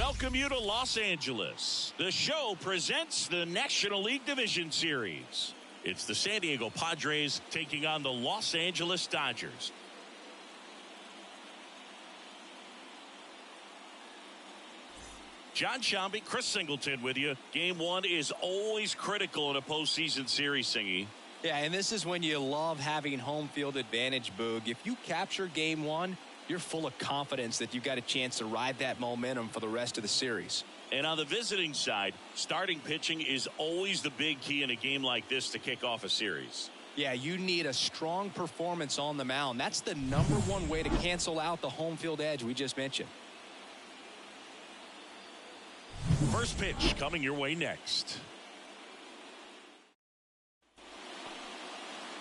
welcome you to Los Angeles. The show presents the National League Division Series. It's the San Diego Padres taking on the Los Angeles Dodgers. John Shambi, Chris Singleton with you. Game one is always critical in a postseason series, Singy. Yeah, and this is when you love having home field advantage, Boog. If you capture game one, you're full of confidence that you've got a chance to ride that momentum for the rest of the series. And on the visiting side, starting pitching is always the big key in a game like this to kick off a series. Yeah, you need a strong performance on the mound. That's the #1 way to cancel out the home field edge we just mentioned. First pitch coming your way next.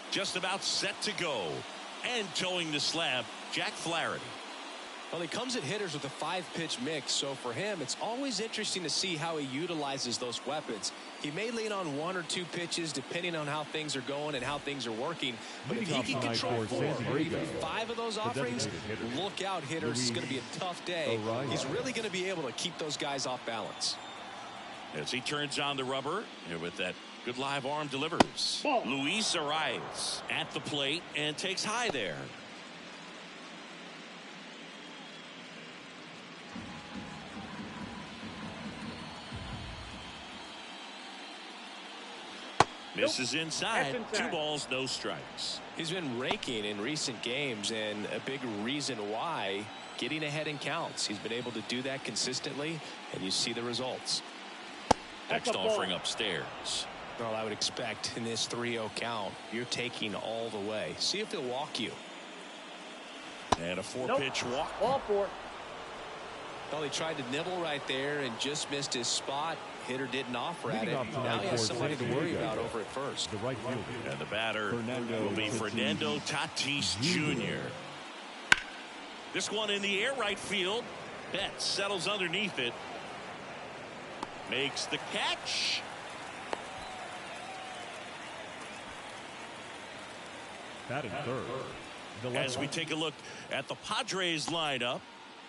Just about set to go. And towing the slab, Jack Flaherty. Well, he comes at hitters with a 5-pitch mix, so for him, it's always interesting to see how he utilizes those weapons. He may lean on 1 or 2 pitches depending on how things are going and how things are working, but if he can control 4 or even 5 of those offerings, look out, hitters. It's going to be a tough day. He's really going to be able to keep those guys off balance. As he turns on the rubber, and with that good live arm delivers. Luis Arias at the plate and takes high there. Misses inside. 2 balls, no strikes. He's been raking in recent games, and a big reason why, getting ahead in counts. He's been able to do that consistently, and you see the results. Next offering upstairs. Well, I would expect in this 3-0 count, you're taking all the way. See if he'll walk you. And a 4-pitch walk. All 4. Well, he tried to nibble right there and just missed his spot. Hitter didn't offer at it. Now he has somebody to worry about over at first. And the batter will be Fernando Tatis Jr. This one in the air right field. Betts settles underneath it. Makes the catch. Batting third. As we take a look at the Padres lineup,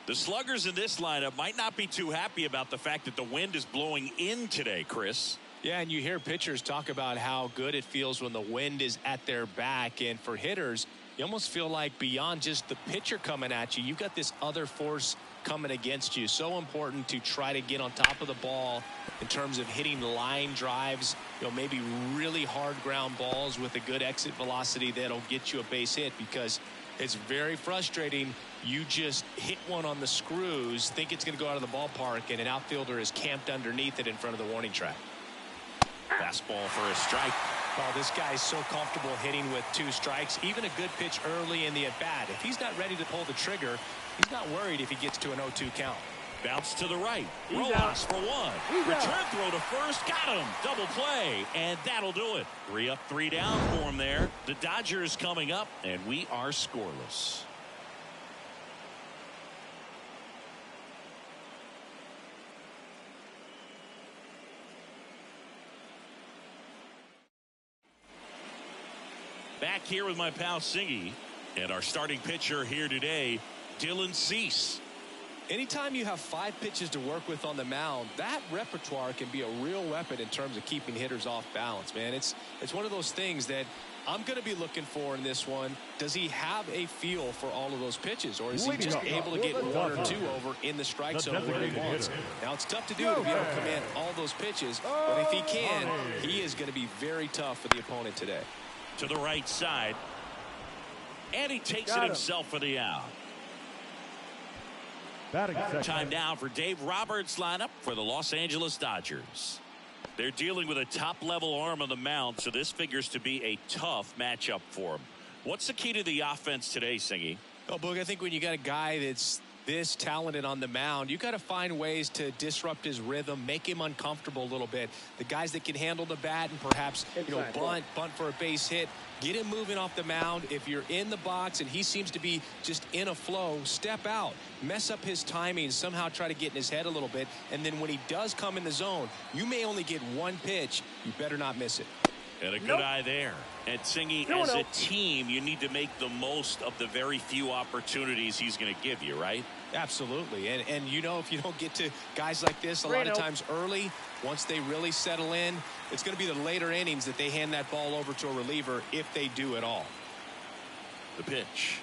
the sluggers in this lineup might not be too happy about the fact that the wind is blowing in today, Chris. Yeah, and you hear pitchers talk about how good it feels when the wind is at their back. And for hitters, you almost feel like beyond just the pitcher coming at you, you've got this other force coming against you. So important to try to get on top of the ball in terms of hitting line drives, maybe really hard ground balls with a good exit velocity that'll get you a base hit, because it's very frustrating. You just hit one on the screws, think it's going to go out of the ballpark, and an outfielder is camped underneath it in front of the warning track. Fastball for a strike. Oh, this guy's so comfortable hitting with 2 strikes. Even a good pitch early in the at-bat. If he's not ready to pull the trigger, he's not worried if he gets to an 0-2 count. Bounce to the right. Rojas for 1. Return throw to first. Got him. Double play. And that'll do it. 3 up, 3 down for him there. The Dodgers coming up, and we are scoreless. Back here with my pal Singy, and our starting pitcher here today, Dylan Cease. Anytime you have 5 pitches to work with on the mound, that repertoire can be a real weapon in terms of keeping hitters off balance, man. It's one of those things that I'm going to be looking for in this one. Does he have a feel for all of those pitches, or is he just able to get 1 or 2 over in the strike zone where he wants? Now, it's tough to do to be able to command all those pitches, but if he can, he is going to be very tough for the opponent today. To the right side, and he takes it himself for the out. Time now for Dave Roberts' lineup for the Los Angeles Dodgers. They're dealing with a top-level arm on the mound, so this figures to be a tough matchup for him. What's the key to the offense today, Singy? Oh, Boog, I think when you got a guy that's this talented on the mound, you got to find ways to disrupt his rhythm, make him uncomfortable a little bit. The guys that can handle the bat and perhaps bunt for a base hit, get him moving off the mound. If you're in the box and he seems to be just in a flow, step out, mess up his timing, somehow try to get in his head a little bit, and then when he does come in the zone, you may only get 1 pitch. You better not miss it. And a good eye there. And Singy, as a team, you need to make the most of the very few opportunities he's going to give you, right? Absolutely. And you know, if you don't get to guys like this a lot of times early, once they really settle in, it's going to be the later innings that they hand that ball over to a reliever, if they do at all. The pitch.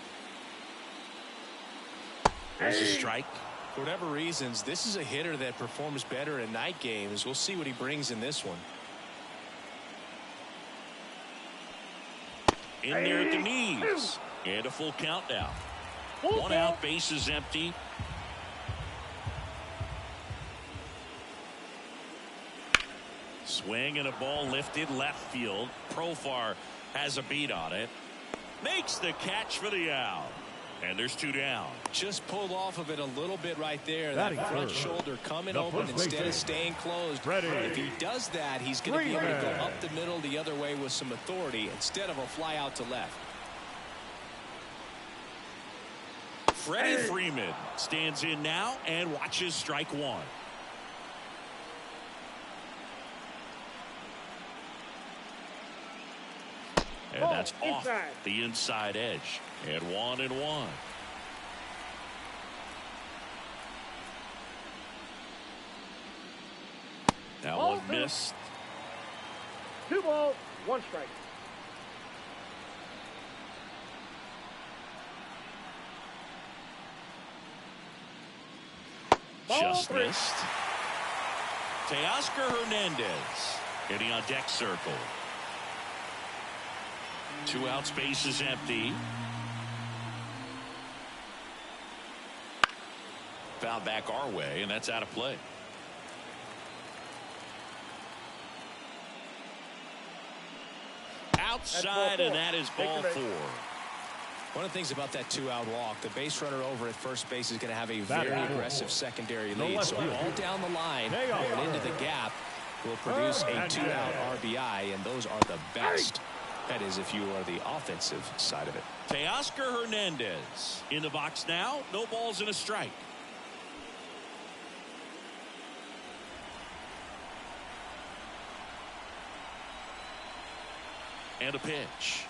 There's a strike. For whatever reasons, this is a hitter that performs better in night games. We'll see what he brings in this one. In there at the knees. And a full count now. One out, bases empty. Swing and a ball lifted left field. Profar has a beat on it. Makes the catch for the out. And there's 2 down. Just pulled off of it a little bit right there. That front shoulder coming open instead of staying closed. If he does that, he's going to be able to go up the middle the other way with some authority instead of a fly out to left. Freddie Freeman stands in now and watches strike 1. And that's off the inside edge. And 1-1. That one missed. 2 balls, 1 strike. Just missed. Teoscar Hernandez getting on deck circle. 2 outs, base is empty. Foul back our way, and that's out of play. Outside, and that is ball 4. One of the things about that 2-out walk, the base runner over at first base is going to have a very aggressive secondary lead. So all down the line and into the gap will produce a 2-out RBI, and those are the best. That is, if you are the offensive side of it. Teoscar Hernandez in the box now. No balls and a strike. And a pitch.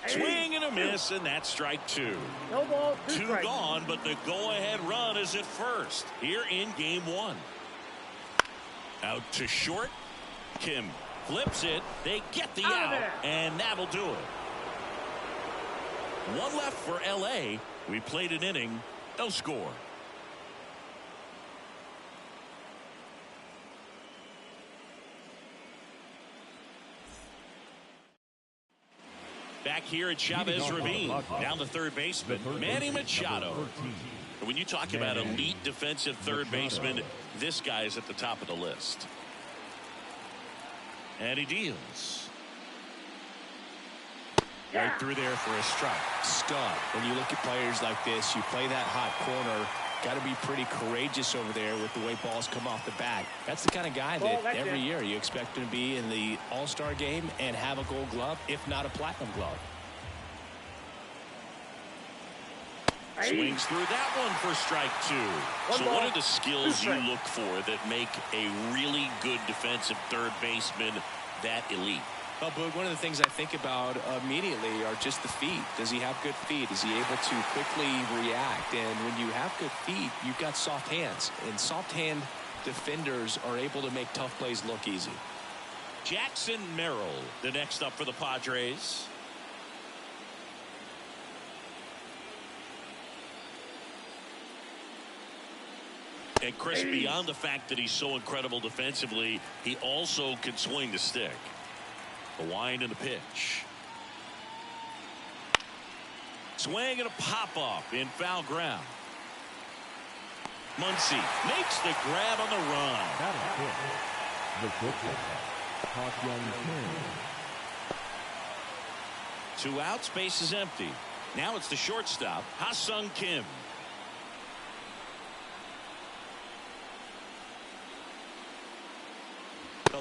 Swing and a miss, and that's strike 2. No ball, 2 gone, but the go-ahead run is at first here in game 1. Out to short. Kim flips it. They get the out, and that'll do it. 1 left for L.A. We played an inning, no score. Back here at Chavez Ravine, down the third baseman, Manny Machado. And when you talk about elite defensive third baseman, this guy is at the top of the list. And he deals. Right through there for a strike. Stud. When you look at players like this, you play that hot corner. Got to be pretty courageous over there with the way balls come off the bat. That's the kind of guy that every year you expect him to be in the All-Star game and have a Gold Glove, if not a Platinum Glove. Swings through that one for strike 2. So what are the skills you look for that make a really good defensive third baseman that elite? Well, Boog, one of the things I think about immediately are just the feet. Does he have good feet? Is he able to quickly react? And when you have good feet, you've got soft hands. And soft hand defenders are able to make tough plays look easy. Jackson Merrill, the next up for the Padres. And Chris, beyond the fact that he's so incredible defensively, he also can swing the stick. The wind and the pitch. Swing and a pop-up in foul ground. Muncy makes the grab on the run. That is it. The pitcher, Park Young Kim. 2 outs, base is empty. Now it's the shortstop, Ha-Sung Kim.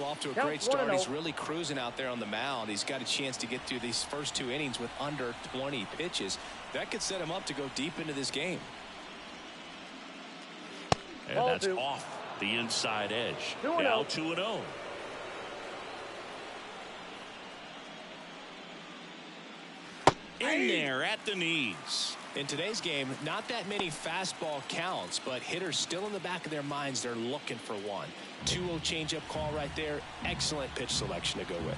Off to a great start. He's really cruising out there on the mound. He's got a chance to get through these first 2 innings with under 20 pitches. That could set him up to go deep into this game. And that's off the inside edge. Now 2-0. In there at the knees. In today's game, not that many fastball counts, but hitters still in the back of their minds, they're looking for one. 2-0 changeup call right there. Excellent pitch selection to go with.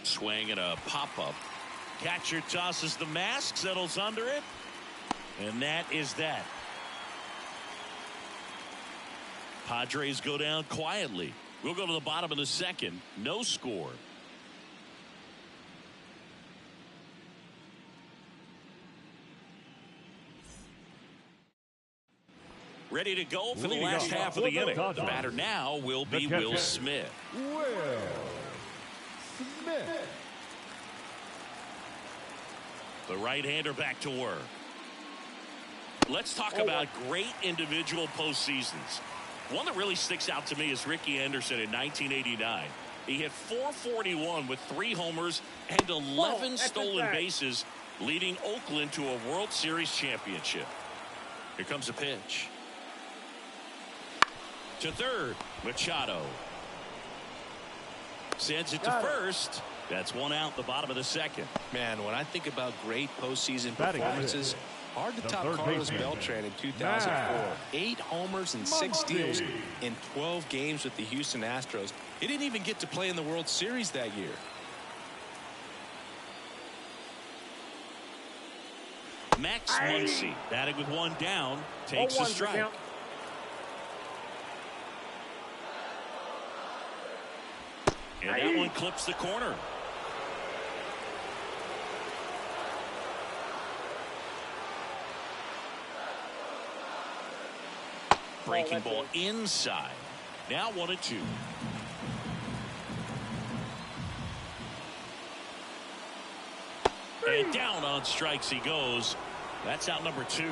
Swing and a pop-up. Catcher tosses the mask, settles under it, and that is that. Padres go down quietly. We'll go to the bottom of the second. No score. Ready to go for the last half of the inning. The batter now will be Will Smith. Will Smith. The right-hander back to work. Let's talk about great individual postseasons. One that really sticks out to me is Ricky Henderson in 1989. He hit .441 with 3 homers and 11 stolen bases, leading Oakland to a World Series championship. Here comes a pitch. To third, Machado. Sends it to first. That's one out in the bottom of the second. Man, when I think about great postseason performances, hard to top Carlos Beltran in 2004. 8 homers and 6 steals in 12 games with the Houston Astros. He didn't even get to play in the World Series that year. Max Muncy, batting with 1 down, takes a strike. And that one clips the corner. Breaking ball inside. Now 1-2. And down on strikes he goes. That's out number 2.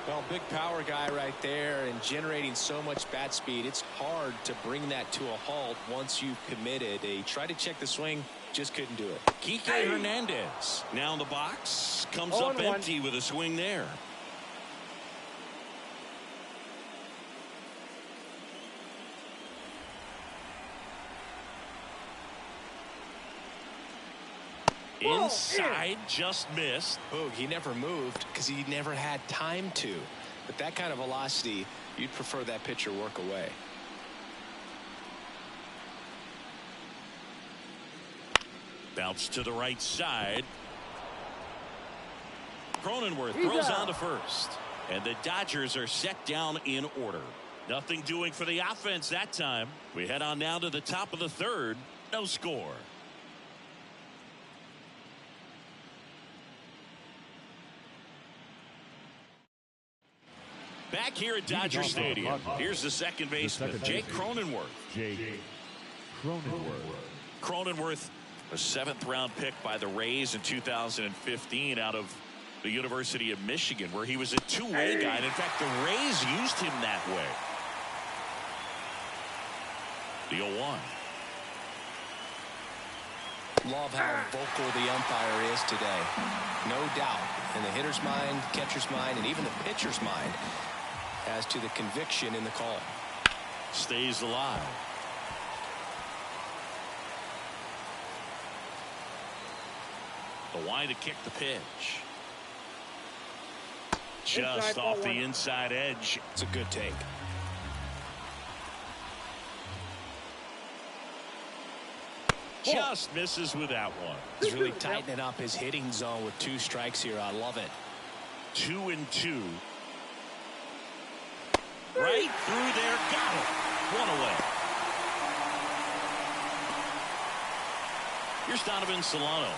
Well, big power guy right there and generating so much bat speed. It's hard to bring that to a halt once you've committed. They tried to check the swing, just couldn't do it. Kike Hernandez now in the box. Comes up empty with a swing there. Inside, just missed. Boog, he never moved because he never had time to. But that kind of velocity, you'd prefer that pitcher work away. Bounce to the right side. Cronenworth throws on to first. And the Dodgers are set down in order. Nothing doing for the offense that time. We head on now to the top of the third. No score. Back here at Dodger Stadium, here's the second baseman, Jake Cronenworth. Cronenworth, a 7th-round pick by the Rays in 2015 out of the University of Michigan, where he was a two-way guy. And in fact, the Rays used him that way. The 0-1. Love how vocal the umpire is today. No doubt in the hitter's mind, catcher's mind, and even the pitcher's mind as to the conviction in the call. Stays alive. The line to kick the pitch. Just off the inside edge. It's a good take. Just misses with that one. He's really tightening up his hitting zone with 2 strikes here. I love it. 2-2. Right through there. Got it. 1 away. Here's Donovan Solano.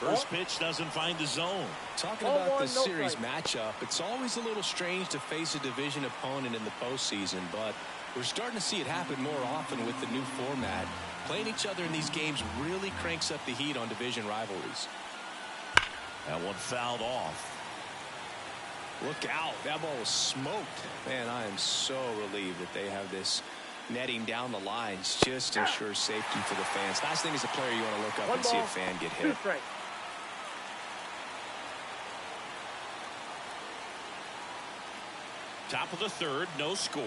First pitch doesn't find the zone. Talking about the series matchup, it's always a little strange to face a division opponent in the postseason, but we're starting to see it happen more often with the new format. Playing each other in these games really cranks up the heat on division rivalries. That one fouled off. Look out. That ball was smoked. Man, I am so relieved that they have this netting down the lines. Just ensures safety for the fans. Last thing as a player, you want to look up and see a fan get hit. Top of the third, no score.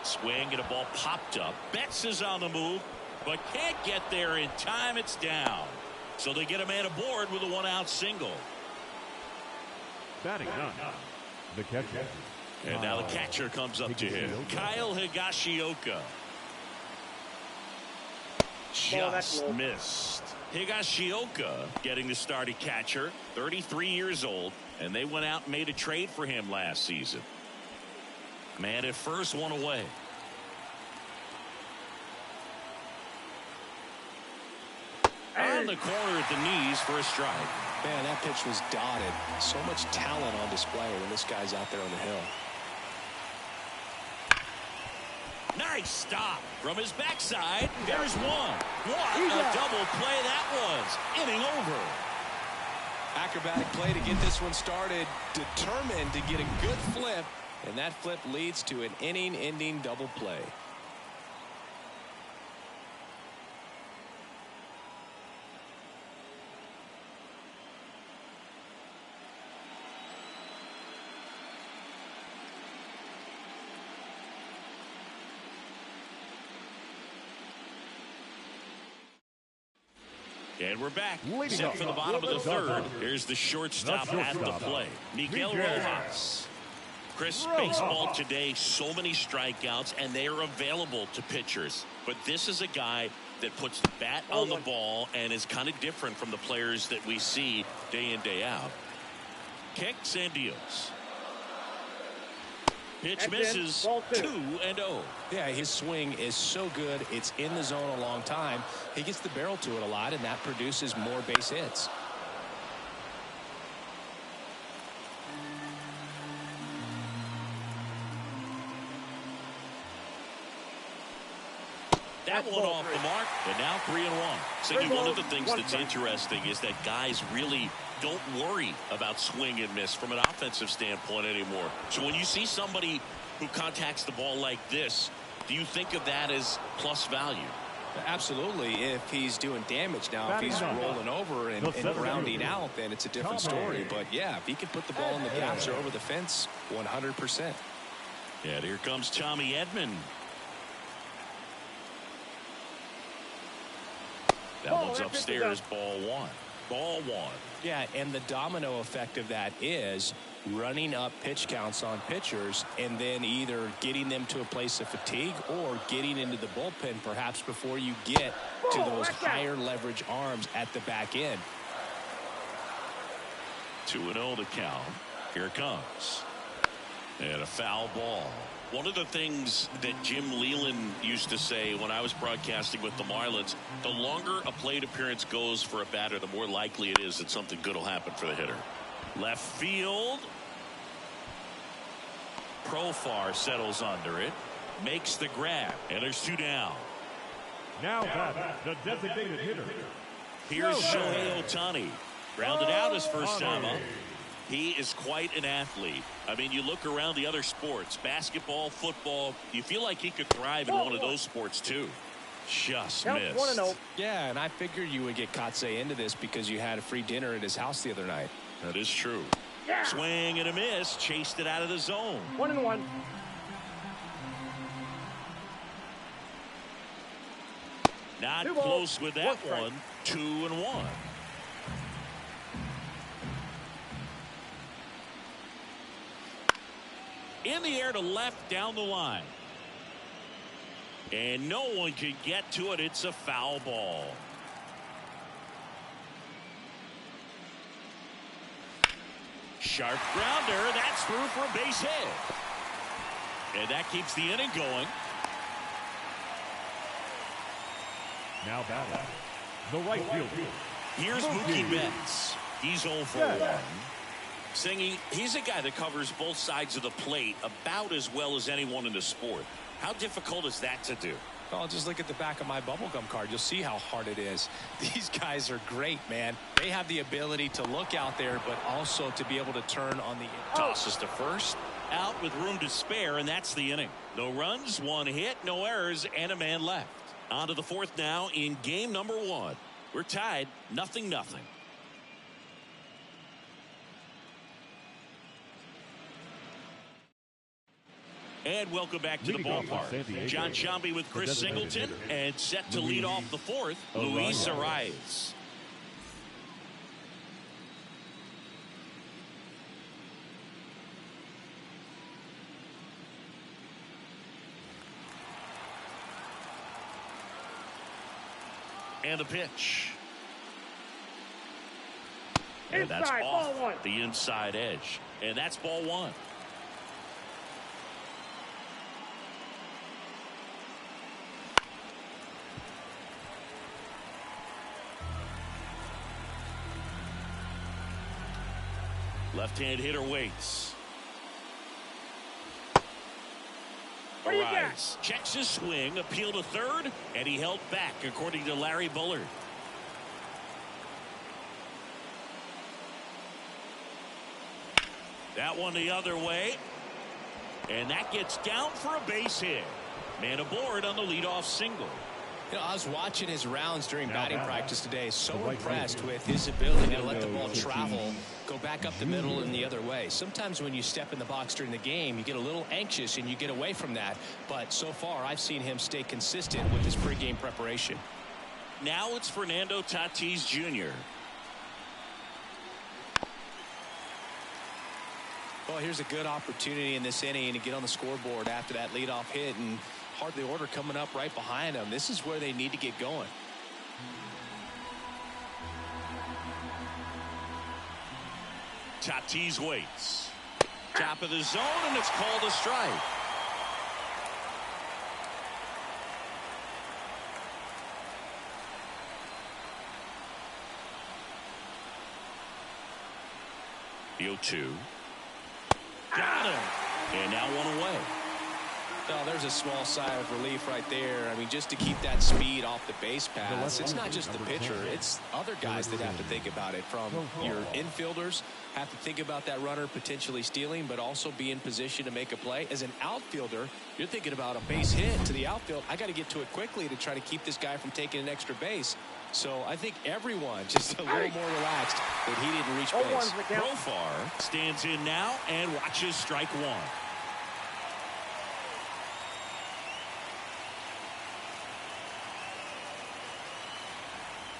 Swing and a ball popped up. Betts is on the move, but can't get there in time. It's down. So they get a man aboard with a 1-out single. Batting none. The catcher. And now the catcher comes up to him. Kyle Higashioka. Just missed. Higashioka getting the start at catcher, 33 years old, and they went out and made a trade for him last season. Man at first, one away. On the corner at the knees for a strike. Man, that pitch was dotted. So much talent on display when this guy's out there on the hill. Nice stop from his backside. There's one. What a double play that was. Inning over. Acrobatic play to get this one started. Determined to get a good flip. And that flip leads to an inning-ending double play. And we're back. Set for the bottom of the third. Here's the shortstop at the plate. Miguel Rojas. Chris, baseball today, so many strikeouts, and they are available to pitchers. But this is a guy that puts the bat on the ball and is kind of different from the players that we see day in, day out. Kicks and deals. Pitch misses. 2-0. Yeah, his swing is so good. It's in the zone a long time. He gets the barrel to it a lot, and that produces more base hits. That one off the mark, and now 3-1. So one of the things that's interesting is that guys really don't worry about swing and miss from an offensive standpoint anymore. So when you see somebody who contacts the ball like this, do you think of that as plus value? Absolutely. If he's doing damage now, if he's rolling over and rounding out, then it's a different story. But yeah, if he can put the ball in the gaps or over the fence, 100%. And here comes Tommy Edman. That one's upstairs, ball one. Ball one. Yeah, and the domino effect of that is running up pitch counts on pitchers and then either getting them to a place of fatigue or getting into the bullpen perhaps before you get to those higher leverage arms at the back end. 2-0 the count. Here it comes. And a foul ball. One of the things that Jim Leland used to say when I was broadcasting with the Marlins, the longer a plate appearance goes for a batter, the more likely it is that something good will happen for the hitter. Left field. Profar settles under it. Makes the grab. And there's 2 down. Now back, the designated hitter. Here's Shohei Ohtani. Grounded out his first time up. He is quite an athlete. I mean, you look around the other sports, basketball, football, you feel like he could thrive in one of those sports too. Just missed. 1-0. Yeah, and I figured you would get Kotsay into this because you had a free dinner at his house the other night. That is true. Swing and a miss. Chased it out of the zone. 1-1. Not close with that one. 2-1. In the air to left down the line. And no one can get to it. It's a foul ball. Sharp grounder. That's through for a base hit. And that keeps the inning going. Now batting, the right fielder. Here's Mookie Betts. He's 0 for 1. Singy, he's a guy that covers both sides of the plate about as well as anyone in the sport. How difficult is that to do? Well, just look at the back of my bubblegum card. You'll see how hard it is. These guys are great, man. They have the ability to look out there, but also to be able to turn on the tosses to first. Out with room to spare, and that's the inning. No runs, 1 hit, no errors, and a man left. On to the 4th now in game number 1. We're tied 0-0. And welcome back to the ballpark. John Shambi with Chris Singleton, and set to lead off the fourth, Luis Arias. And the pitch. And that's off the inside edge. And that's ball one. Left-hand hitter waits. Arias checks his swing, appeal to third, and he held back, according to Larry Bullard. That one the other way, and that gets down for a base hit. Man aboard on the leadoff single. You know, I was watching his rounds during batting practice today. So impressed with his ability to let the ball travel, go back up the middle and the other way. Sometimes when you step in the box during the game, you get a little anxious and you get away from that. But so far, I've seen him stay consistent with his pregame preparation. Now it's Fernando Tatis Jr. Well, here's a good opportunity in this inning to get on the scoreboard after that leadoff hit, and hardly order coming up right behind them. This is where they need to get going. Tatis waits. Top of the zone, and it's called a strike. The 0-2. Got him. And now one away. Oh, there's a small sigh of relief right there. I mean, just to keep that speed off the base pass. It's not just the pitcher. It's other guys that have to think about it. From your infielders have to think about that runner potentially stealing, but also be in position to make a play. As an outfielder, you're thinking about a base hit to the outfield. I got to get to it quickly to try to keep this guy from taking an extra base. So I think everyone just a little more relaxed that he didn't reach base. Profar stands in now and watches strike one.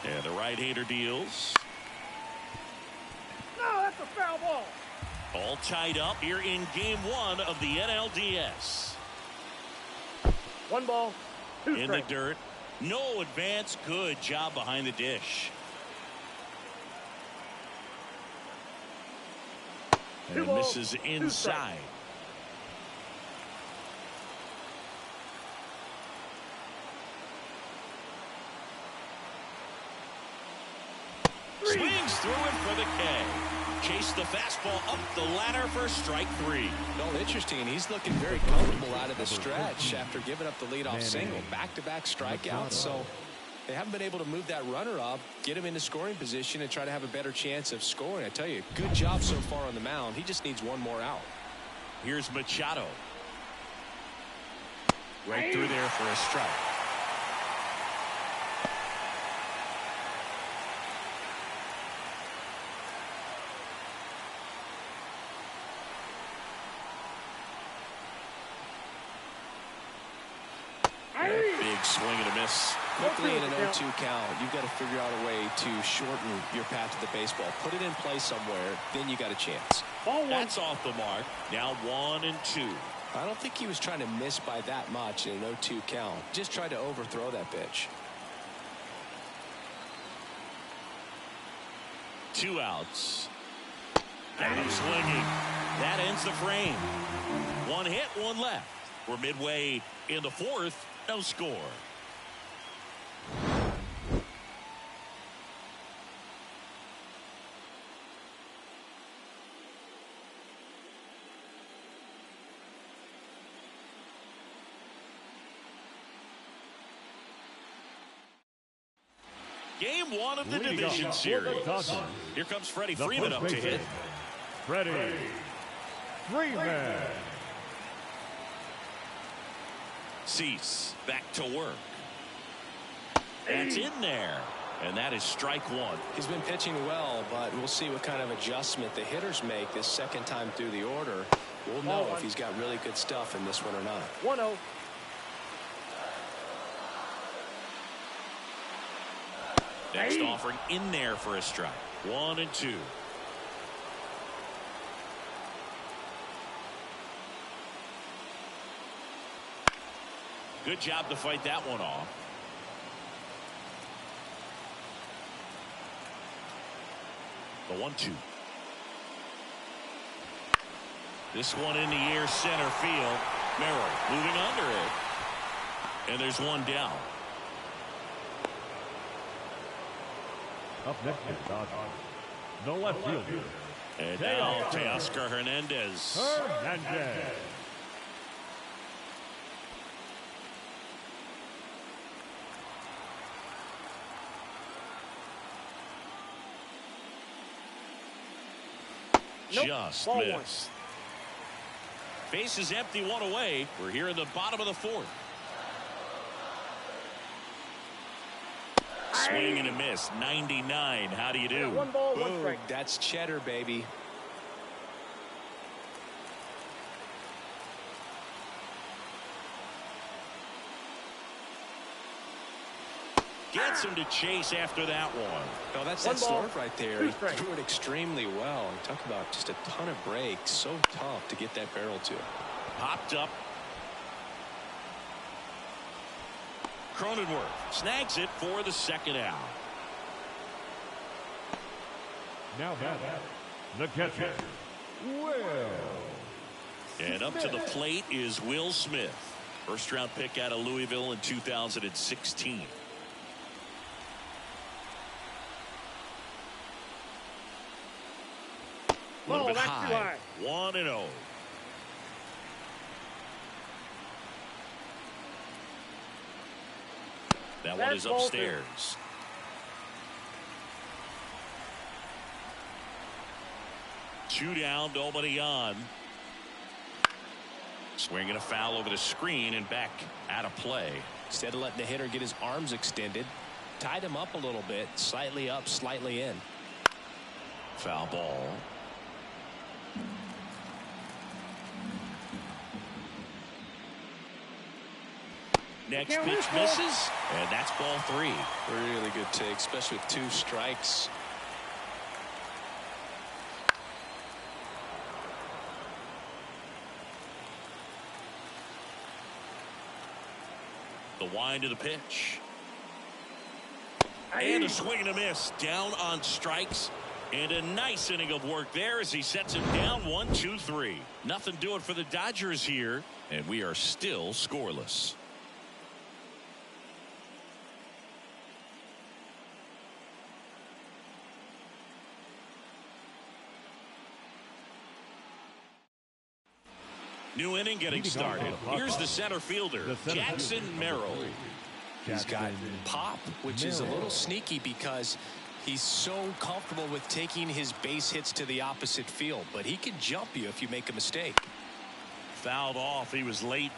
And the right-hander deals. No, that's a foul ball. All tied up here in game one of the NLDS. 1 ball, 2 in strikes. the dirt. No advance. Good job behind the dish. And it misses inside. Swings through it for the K. Chase the fastball up the ladder for strike 3. Well, interesting. He's looking very comfortable out of the stretch after giving up the leadoff single. Back-to-back strikeouts. So they haven't been able to move that runner up, get him into scoring position, and try to have a better chance of scoring. I tell you, good job so far on the mound. He just needs one more out. Here's Machado. Right through there for a strike. Big swing and a miss. Quickly in an 0-2 count, you've got to figure out a way to shorten your path to the baseball. Put it in play somewhere, then you got a chance. That's off the mark. Now 1-2. I don't think he was trying to miss by that much in an 0-2 count. Just tried to overthrow that pitch. 2 outs. Got him swinging. That ends the frame. 1 hit, 1 left. We're midway in the fourth. No score. Game 1 of the division series. Here comes Freddie Freeman up to hit. Freddie Freeman. Cease back to work. That's in there. And that is strike 1. He's been pitching well, but we'll see what kind of adjustment the hitters make this second time through the order. We'll know if he's got really good stuff in this one or not. 1-0. Next offering in there for a strike. 1-2. Good job to fight that one off. The 1-2. This one in the air, center field. Merrill moving under it. And there's one down. Up next is Dodgers. The left fielder. And now Teoscar Hernandez. Hernandez. Just Ball missed. Base is empty, one away. We're here in the bottom of the fourth. Swing and a miss. 99. How do you do? 1 ball, 1 Boom. strike. That's cheddar, baby. Gets him to chase after that one. No, that's One that ball, slurve right there. 2 He strikes. threw it extremely well. And talk about just a ton of breaks. So tough to get that barrel to. Popped up. Cronenworth snags it for the second out. Now batting, the catcher, Will. And up to the plate is Will Smith. First round pick out of Louisville in 2016. A little Ball, bit that's too high. high. 1-0. That one That's is ball upstairs. Two down, nobody on. Swinging a foul over the screen and back out of play. Instead of letting the hitter get his arms extended, tied him up a little bit, slightly up, slightly in. Foul ball. Next Can't pitch miss, misses, and that's ball 3. Really good take, especially with 2 strikes. The wind of the pitch. And a swing and a miss. Down on strikes. And a nice inning of work there as he sets him down 1-2-3. Nothing doing for the Dodgers here. And we are still scoreless. New inning getting started. Here's the center fielder, Jackson Merrill. He's got pop, which is a little sneaky because he's so comfortable with taking his base hits to the opposite field, but he can jump you if you make a mistake. Fouled off. He was late.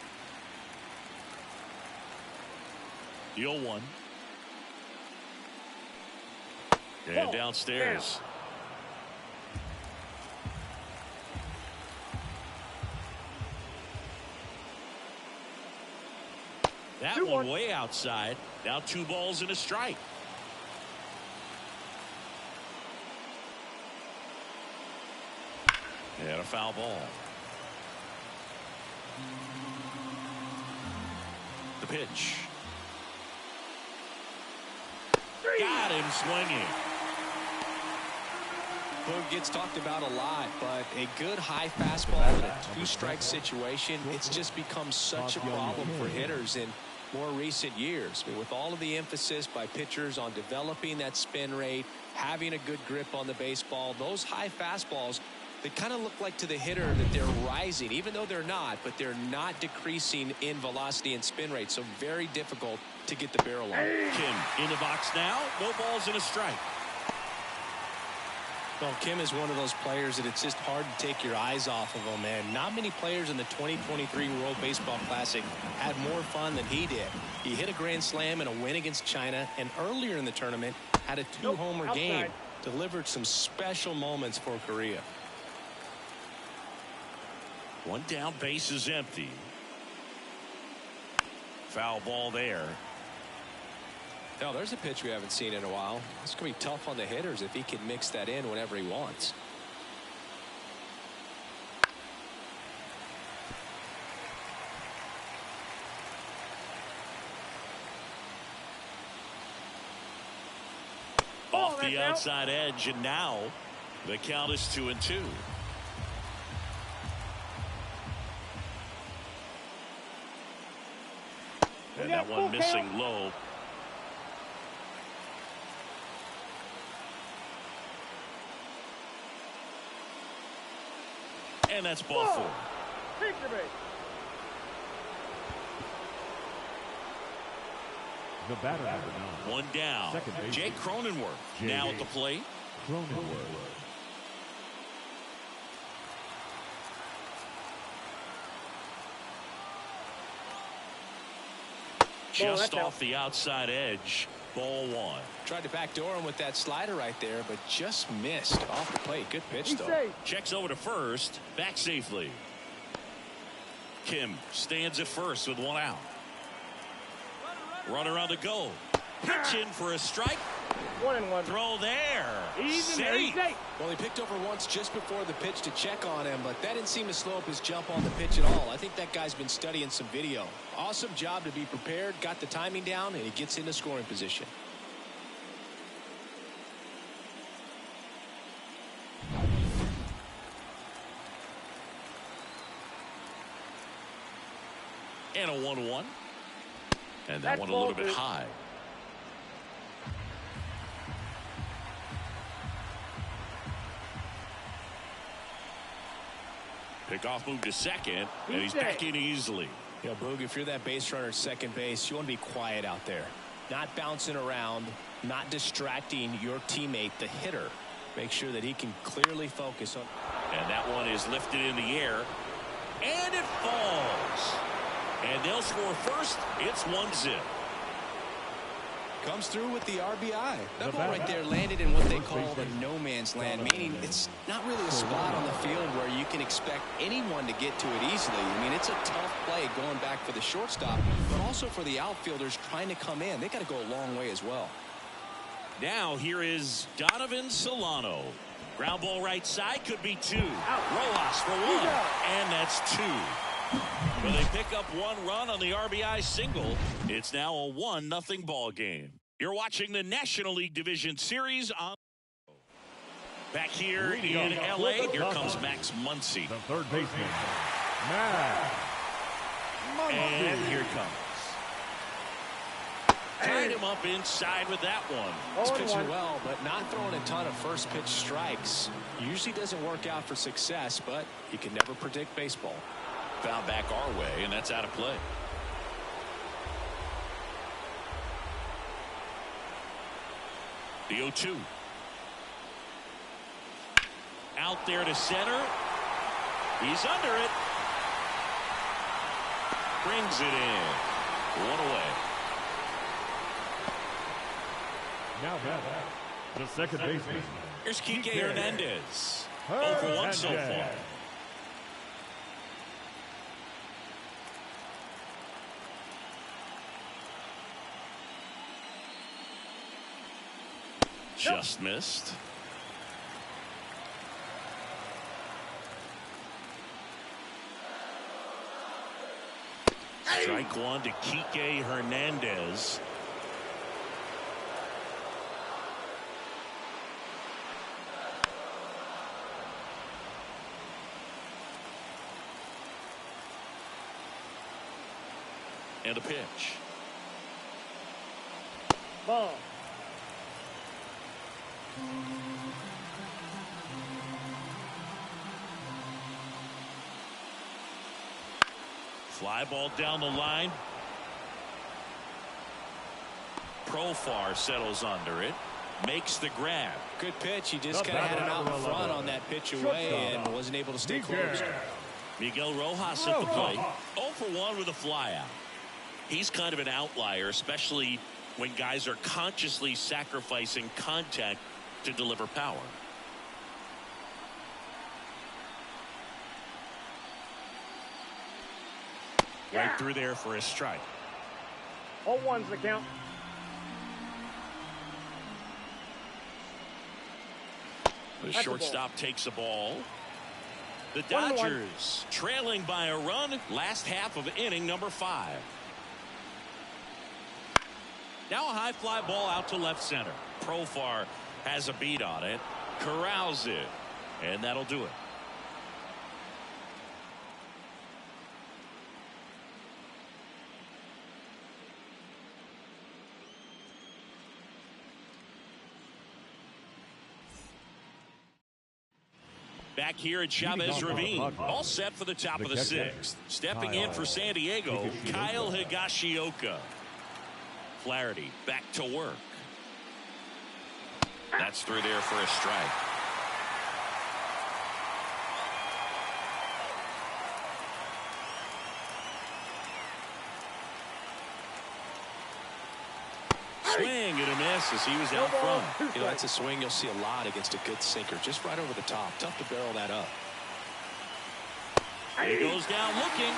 The 0-1. And downstairs. That 2-1. one way outside. Now 2 balls and a strike. And a foul ball. The pitch. Got him swinging. Boog gets talked about a lot, but a good high fastball in a 2-strike situation, it's just become such a problem for hitters in more recent years. I mean, with all of the emphasis by pitchers on developing that spin rate, having a good grip on the baseball, those high fastballs, they kind of look like to the hitter that they're rising, even though they're not, but they're not decreasing in velocity and spin rate. So very difficult to get the barrel on. Kim in the box now. No balls and a strike. Well, Kim is one of those players that it's just hard to take your eyes off of him, and not many players in the 2023 World Baseball Classic had more fun than he did. He hit a grand slam in a win against China, and earlier in the tournament had a 2-homer game. Delivered some special moments for Korea. One down, base is empty. Foul ball there. Now, there's a pitch we haven't seen in a while. It's going to be tough on the hitters if he can mix that in whenever he wants. Off the outside edge, and now the count is 2-2. And that one missing low. And that's ball 4. Take your base. The batter number 9. One down. Jake Cronenworth now at the plate. Just off the outside edge. Ball 1. Tried to backdoor him with that slider right there, but just missed off the plate. Good pitch, though. Checks over to first. Back safely. Kim stands at first with 1 out. Runner on the go. Pitch in for a strike. 1-1. Throw there. Safe. Well, he picked over once just before the pitch to check on him, but that didn't seem to slow up his jump on the pitch at all. I think that guy's been studying some video. Awesome job to be prepared, got the timing down, and he gets into scoring position. And a 1-1. And that one a little bit high. Pickoff move to second, and he's back in easily. You know, Boog, if you're that base runner at second base, you want to be quiet out there. Not bouncing around, not distracting your teammate, the hitter. Make sure that he can clearly focus on. And that one is lifted in the air, and it falls. And they'll score first. It's 1-0. Comes through with the RBI. That ball right there landed in what they call the no man's land, meaning it's not really a spot on the field where you can expect anyone to get to it easily. I mean, it's a tough play going back for the shortstop, but also for the outfielders trying to come in. They got to go a long way as well. Now here is Donovan Solano. Ground ball right side, could be 2. Rojas for 1, and that's 2. Well, they pick up 1 run on the RBI single. It's now a 1-0 ball game. You're watching the National League Division Series on. Back here in LA, here comes Max Muncy. The third baseman, Max Muncy. And here it comes. Tied him up inside with that one. He's pitching well, but not throwing a ton of first pitch strikes. Usually doesn't work out for success, but you can never predict baseball. Foul back our way, and that's out of play. The 0-2. Out there to center. He's under it. Brings it in. 1 away. Now back, the second baseman. Here's Kike Hernandez. 0 for 1 so far. Just missed. Strike 1 to Kike Hernandez. And a pitch. Ball. Fly ball down the line. Profar settles under it. Makes the grab. Good pitch. He just kind of had him out in front on that pitch away and wasn't able to stay close. Miguel Rojas at the plate. 0 for 1 with a fly out. He's kind of an outlier, especially when guys are consciously sacrificing contact to deliver power. Right through there for a strike. 0-1's the count. The shortstop takes the ball. The Dodgers trailing by a run. Last half of inning number 5. Now a high fly ball out to left center. Profar has a beat on it. Corrals it. And that'll do it. Back here at Chavez Ravine, all set for the top of the 6th. Stepping in for San Diego, Kyle Higashioka. Flaherty back to work. That's through there for a strike. Swing and a miss as he was out front. You know, that's a swing you'll see a lot against a good sinker. Just right over the top. Tough to barrel that up. He goes down looking.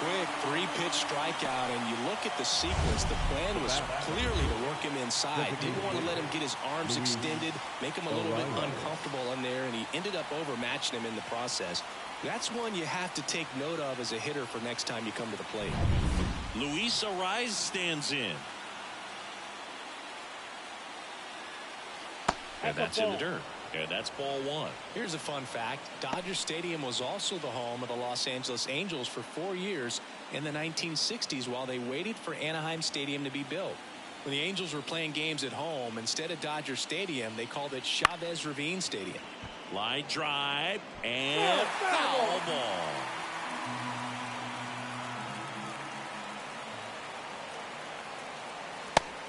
Quick 3-pitch strikeout, and you look at the sequence. The plan was clearly to work him inside. Didn't want to let him get his arms extended, make him a little bit uncomfortable in there, and he ended up overmatching him in the process. That's one you have to take note of as a hitter for next time you come to the plate. Luis Arraez stands in. And that's in the dirt. And that's ball 1. Here's a fun fact. Dodger Stadium was also the home of the Los Angeles Angels for 4 years in the 1960s while they waited for Anaheim Stadium to be built. When the Angels were playing games at home, instead of Dodger Stadium, they called it Chavez Ravine Stadium. Line drive and foul ball.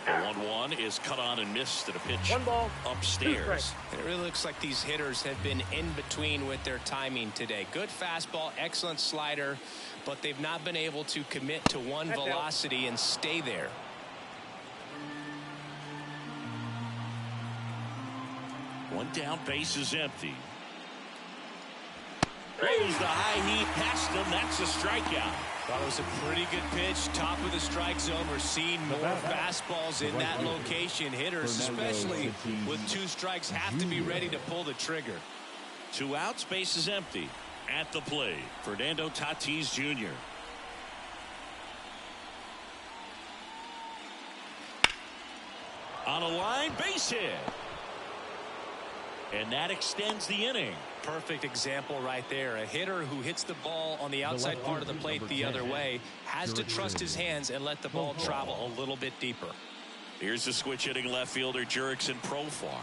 The 1-1 is cut on and missed at a pitch 1 ball, upstairs. And it really looks like these hitters have been in between with their timing today. Good fastball, excellent slider, but they've not been able to commit to one velocity and stay there. One down, base is empty. Throws the high heat past him. That's a strikeout. Thought it was a pretty good pitch. Top of the strike zone. We're seeing more fastballs in that location. Hitters, especially with 2 strikes, have to be ready to pull the trigger. 2 outs, base is empty. At the plate, Fernando Tatis Jr. On a line, base hit. And that extends the inning. Perfect example right there. A hitter who hits the ball on the outside part of the plate the other way has to trust his hands and let the ball travel a little bit deeper. Here's the switch hitting left fielder Jurickson Profar.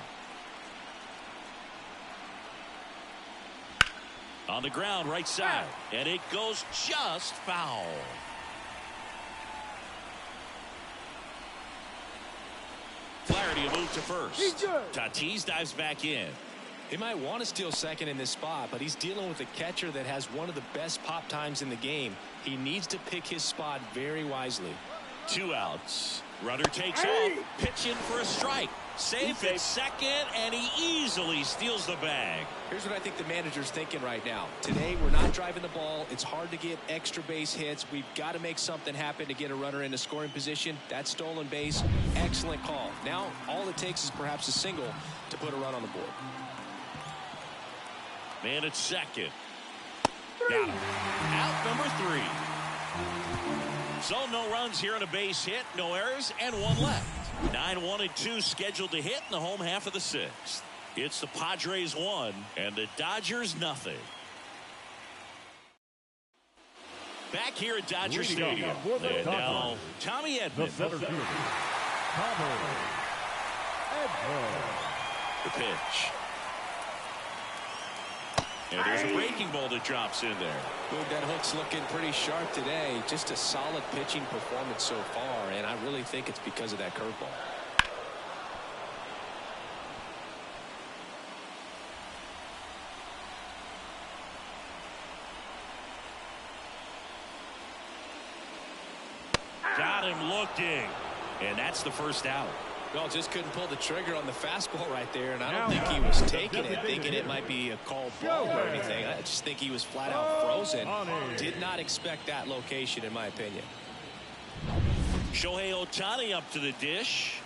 On the ground, right side. And it goes just foul. Flaherty a move to first. Tatis dives back in. He might want to steal second in this spot, but he's dealing with a catcher that has one of the best pop times in the game. He needs to pick his spot very wisely. 2 outs. Runner takes off. Pitching for a strike. Safe at second, and he easily steals the bag. Here's what I think the manager's thinking right now. Today, we're not driving the ball. It's hard to get extra base hits. We've got to make something happen to get a runner into scoring position. That stolen base, excellent call. Now, all it takes is perhaps a single to put a run on the board. Man at second. Got him. Out number 3. So no runs here on a base hit, no errors, and 1 left. 9-1-2 scheduled to hit in the home half of the 6th. It's the Padres 1 and the Dodgers nothing. Back here at Dodger Stadium. And now Tommy Edman. The pitch. And there's a breaking ball that drops in there. Good, that hook's looking pretty sharp today. Just a solid pitching performance so far, and I really think it's because of that curveball. Got him looking. And that's the first out. Well, just couldn't pull the trigger on the fastball right there, and I don't think he was taking it, thinking it might be a called ball or anything. I just think he was flat out frozen. Did not expect that location, in my opinion. Shohei Ohtani up to the dish.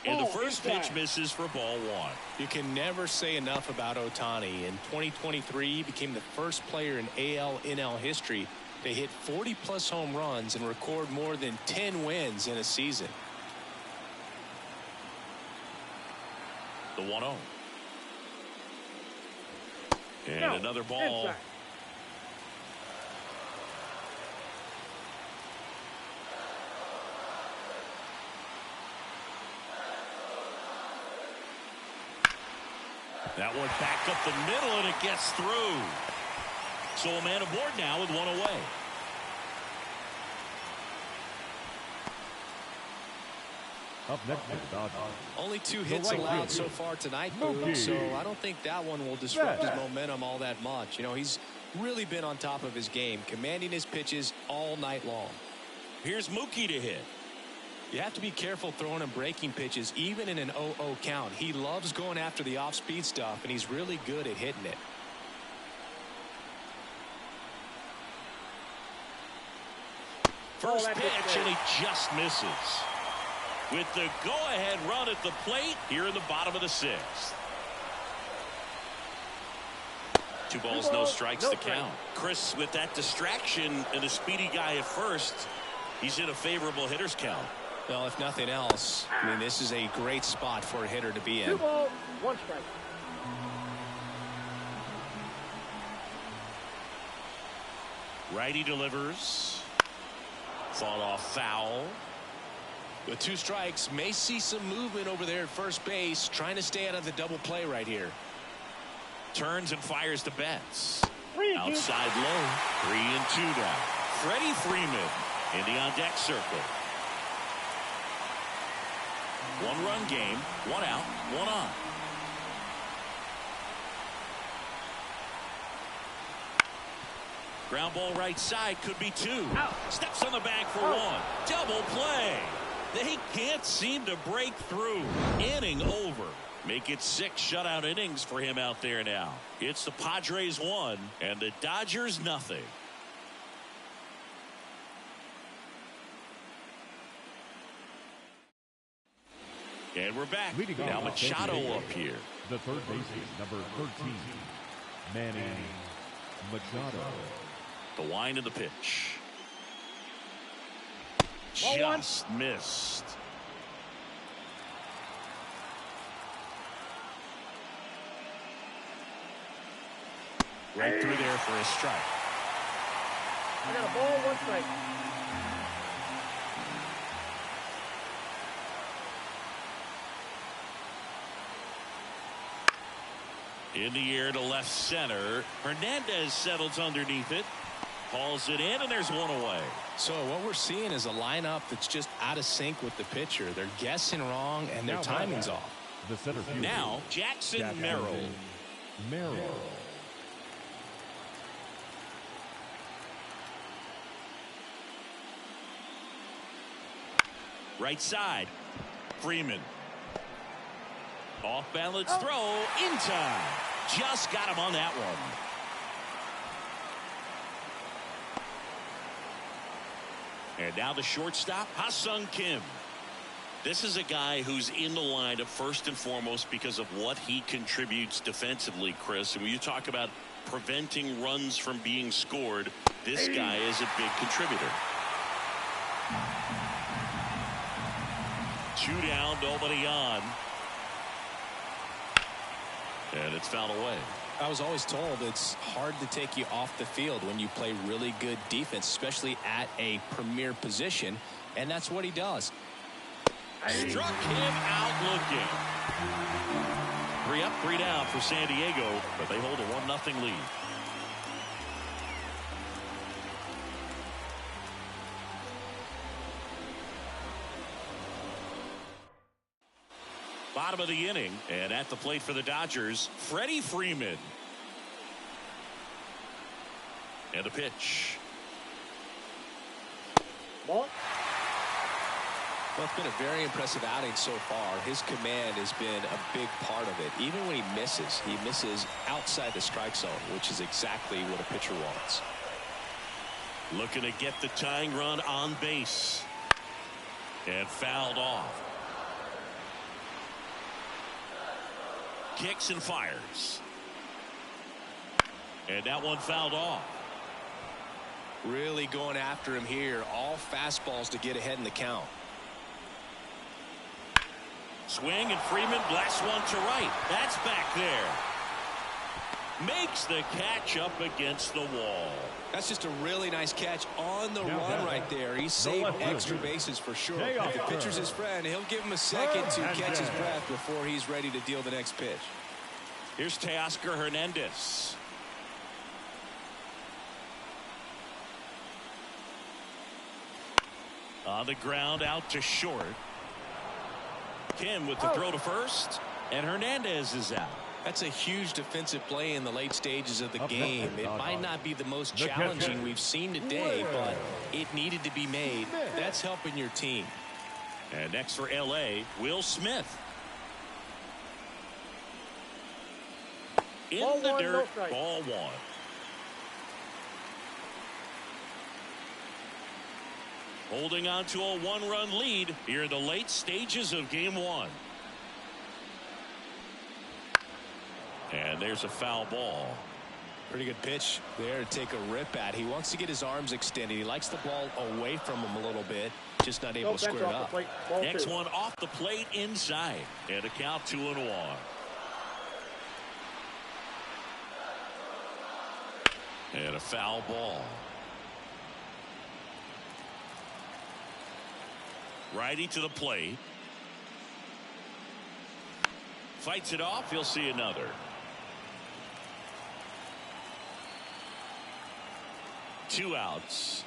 And the first pitch misses for ball one. You can never say enough about Ohtani. In 2023, he became the first player in AL/NL history to hit 40-plus home runs and record more than 10 wins in a season. The 1-0. And another ball. Inside. That one back up the middle, and it gets through. So a man aboard now with one away. Up next is the Dodgers. Only 2 hits allowed so far tonight, Boog, so I don't think that one will disrupt his momentum all that much. You know, he's really been on top of his game, commanding his pitches all night long. Here's Mookie to hit. You have to be careful throwing and breaking pitches, even in an 0-0 count. He loves going after the off-speed stuff, and he's really good at hitting it. First pitch, and he just misses. With the go-ahead run at the plate here in the bottom of the 6th. 2 balls, no strikes to count. Chris, with that distraction and a speedy guy at first, he's in a favorable hitter's count. Well, if nothing else, I mean, this is a great spot for a hitter to be in. 2 balls, 1 strike. Righty delivers. Fought off foul. With 2 strikes, may see some movement over there at first base, trying to stay out of the double play right here. Turns and fires to Betts. 3-2. Outside low. 3-2 now. Freddie Freeman in the on-deck circle. 1-run game, 1 out, 1 on. Ground ball right side, could be 2. Out. Steps on the bag for 1. Double play. They can't seem to break through. Inning over. Make it 6 shutout innings for him out there now. It's the Padres 1 and the Dodgers nothing. And we're back. Now Machado up here. The third baseman, number 13, Manny Machado. The wind of the pitch. Ball Just missed. Right through there for a strike. I got a ball, 1 strike. In the air to left center. Hernandez settles underneath it. Hauls it in, and there's 1 away. So what we're seeing is a lineup that's just out of sync with the pitcher. They're guessing wrong, and their timing's off. The center fielder. Now, Jackson Merrill. Right side. Freeman. Off balance throw in time. Just got him on that one. And now the shortstop, Ha-Sung Kim. This is a guy who's in the lineup first and foremost because of what he contributes defensively, Chris. And when you talk about preventing runs from being scored, this guy is a big contributor. 2 down, nobody on. And it's fouled away. I was always told it's hard to take you off the field when you play really good defense, especially at a premier position, and that's what he does. Struck him out looking. 3 up, 3 down for San Diego, but they hold a 1-0 lead. Bottom of the inning, and at the plate for the Dodgers, Freddie Freeman. And a pitch. Ball. Well, it's been a very impressive outing so far. His command has been a big part of it. Even when he misses outside the strike zone, which is exactly what a pitcher wants. Looking to get the tying run on base. And fouled off. Kicks and fires. And that one fouled off. Really going after him here. All fastballs to get ahead in the count. Swing, and Freeman blasts one to right. That's back there. Makes the catch up against the wall. That's just a really nice catch on the run right there. He saved extra bases for sure. If the pitcher's his friend, he'll give him a second to catch his breath before he's ready to deal the next pitch. Here's Teoscar Hernandez. On the ground, out to short. Kim with the throw to first, and Hernandez is out. That's a huge defensive play in the late stages of the game. It might not be the most challenging we've seen today, but it needed to be made. That's helping your team. And next for LA, Will Smith. In the dirt, ball one. Holding on to a one-run lead here in the late stages of game one. And there's a foul ball. Pretty good pitch there to take a rip at. He wants to get his arms extended. He likes the ball away from him a little bit. Just not able to square it up. Next one off the plate inside. And a count 2-1. And a foul ball. Righty to the plate. Fights it off. He'll see another. Two outs.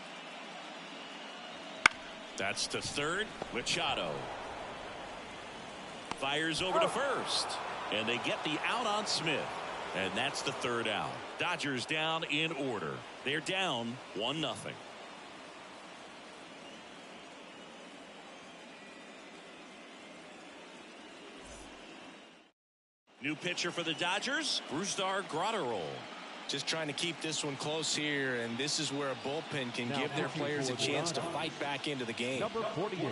That's to third. Machado fires over to first, and they get the out on Smith, and that's the third out. Dodgers down in order. They're down 1-0. New pitcher for the Dodgers, Brusdar Graterol. Just trying to keep this one close here, and this is where a bullpen can give their players a chance to fight back into the game. Number 48,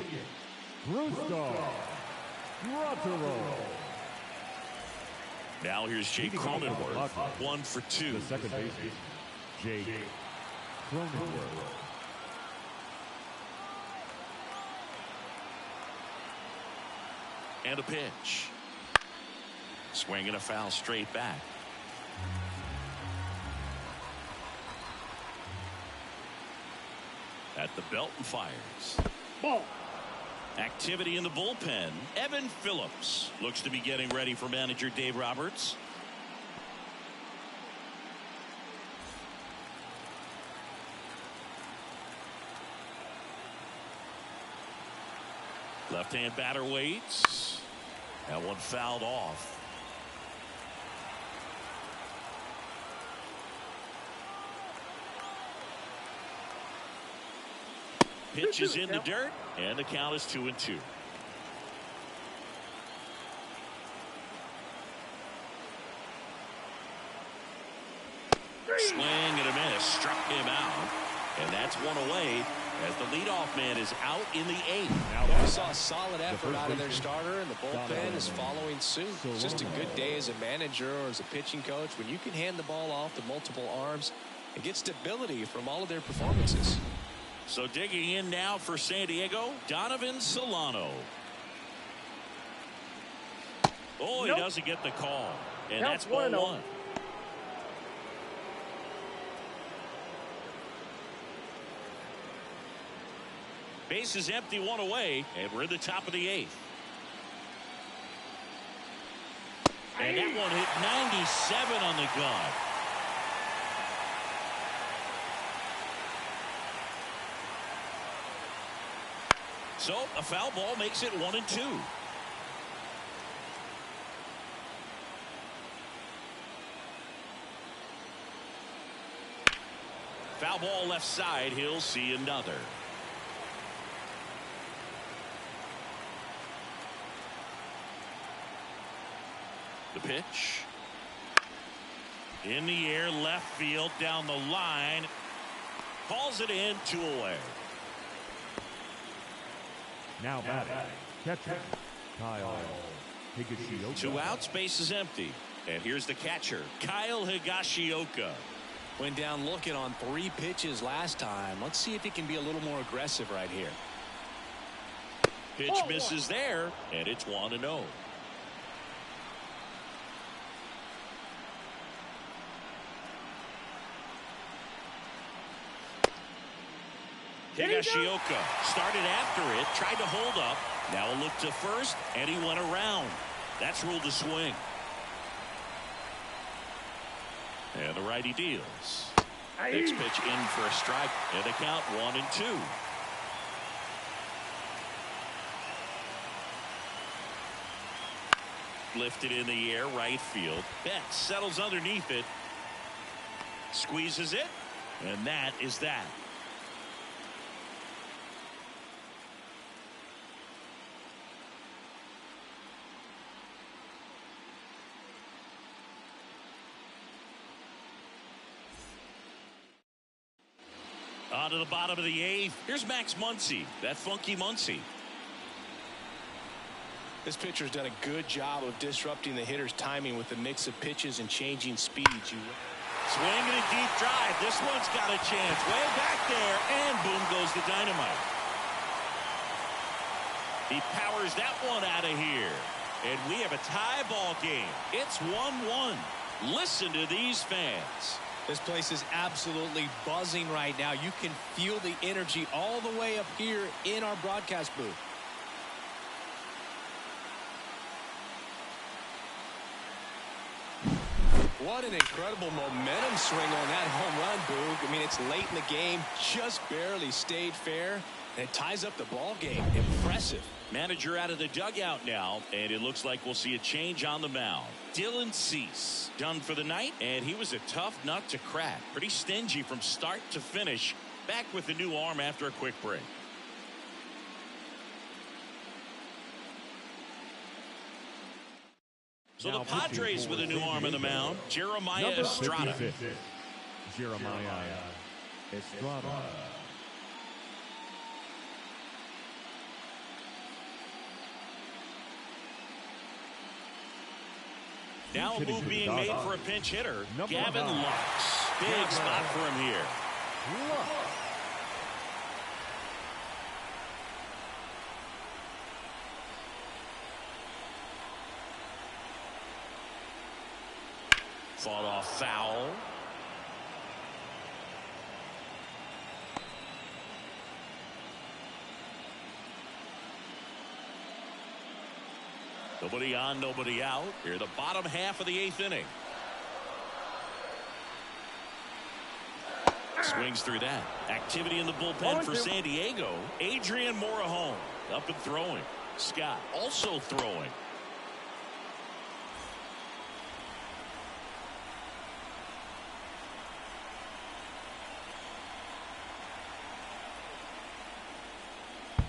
Brusdar Graterol. Now here's Jake Cronenworth, 1 for 2. The second baseman, Jake Cronenworth. And a pitch. Swing and a foul straight back. At the belt and fires. Ball. Activity in the bullpen. Evan Phillips looks to be getting ready for manager Dave Roberts. Left-hand batter waits. That one fouled off. Pitch is in the dirt, and the count is 2-2. Swing and a miss, struck him out, and that's one away as the leadoff man is out in the 8th. Well, we saw a solid effort out of their starter, and the bullpen is following suit. It's just a good day as a manager or as a pitching coach when you can hand the ball off to multiple arms and get stability from all of their performances. So digging in now for San Diego, Donovan Solano. Oh, he doesn't get the call. And that's ball 1. Base is empty, one away, and we're in the top of the 8th. And that one hit 97 on the gun. So a foul ball makes it 1-2. Foul ball left side. He'll see another. The pitch. In the air, left field, down the line. Calls it in, 2 away. Now batting, catcher, Kyle Higashioka. 2 outs, base is empty. And here's the catcher, Kyle Higashioka. Went down looking on 3 pitches last time. Let's see if he can be a little more aggressive right here. Pitch misses there, and it's 1-0. Higashioka started after it, tried to hold up. Now a look to first, and he went around. That's ruled a swing. And the righty deals. Next pitch in for a strike, and the count 1-2. Lifted in the air, right field. Betts settles underneath it. Squeezes it, and that is that. On to the bottom of the 8th. Here's Max Muncy, that funky Muncy. This pitcher's done a good job of disrupting the hitter's timing with the mix of pitches and changing speeds. Swinging a deep drive. This one's got a chance. Way back there, and boom goes the dynamite. He powers that one out of here. And we have a tie ball game. It's 1-1. Listen to these fans. This place is absolutely buzzing right now. You can feel the energy all the way up here in our broadcast booth. What an incredible momentum swing on that home run, Boog. I mean, it's late in the game, just barely stayed fair, and it ties up the ball game. Impressive. Manager out of the dugout now, and it looks like we'll see a change on the mound. Dylan Cease done for the night, and he was a tough nut to crack. Pretty stingy from start to finish. Back with the new arm after a quick break. So now the Padres with a new arm in the mound. Jeremiah Estrada. Jeremiah Estrada. Now a move being made for a pinch hitter. Gavin Lux. Big spot for him here. Fought off foul. Nobody on, nobody out. Here, the bottom half of the 8th inning. Swings through that. Activity in the bullpen for San Diego. Adrian Morejon up and throwing. Scott also throwing.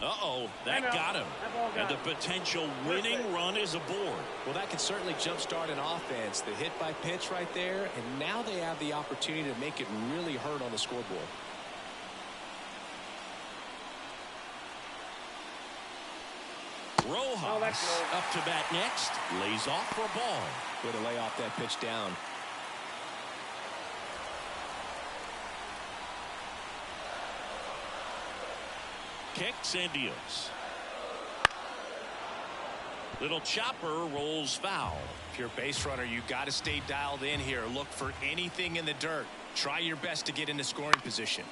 Uh-oh, that got him. And the potential winning run is aboard. Well, that can certainly jumpstart an offense. The hit by pitch right there, and now they have the opportunity to make it really hurt on the scoreboard. Rojas up to bat next. Lays off for a ball. Way to lay off that pitch down. Kicks and deals. Little chopper rolls foul. If you're a base runner, you got to stay dialed in here. Look for anything in the dirt. Try your best to get into scoring position.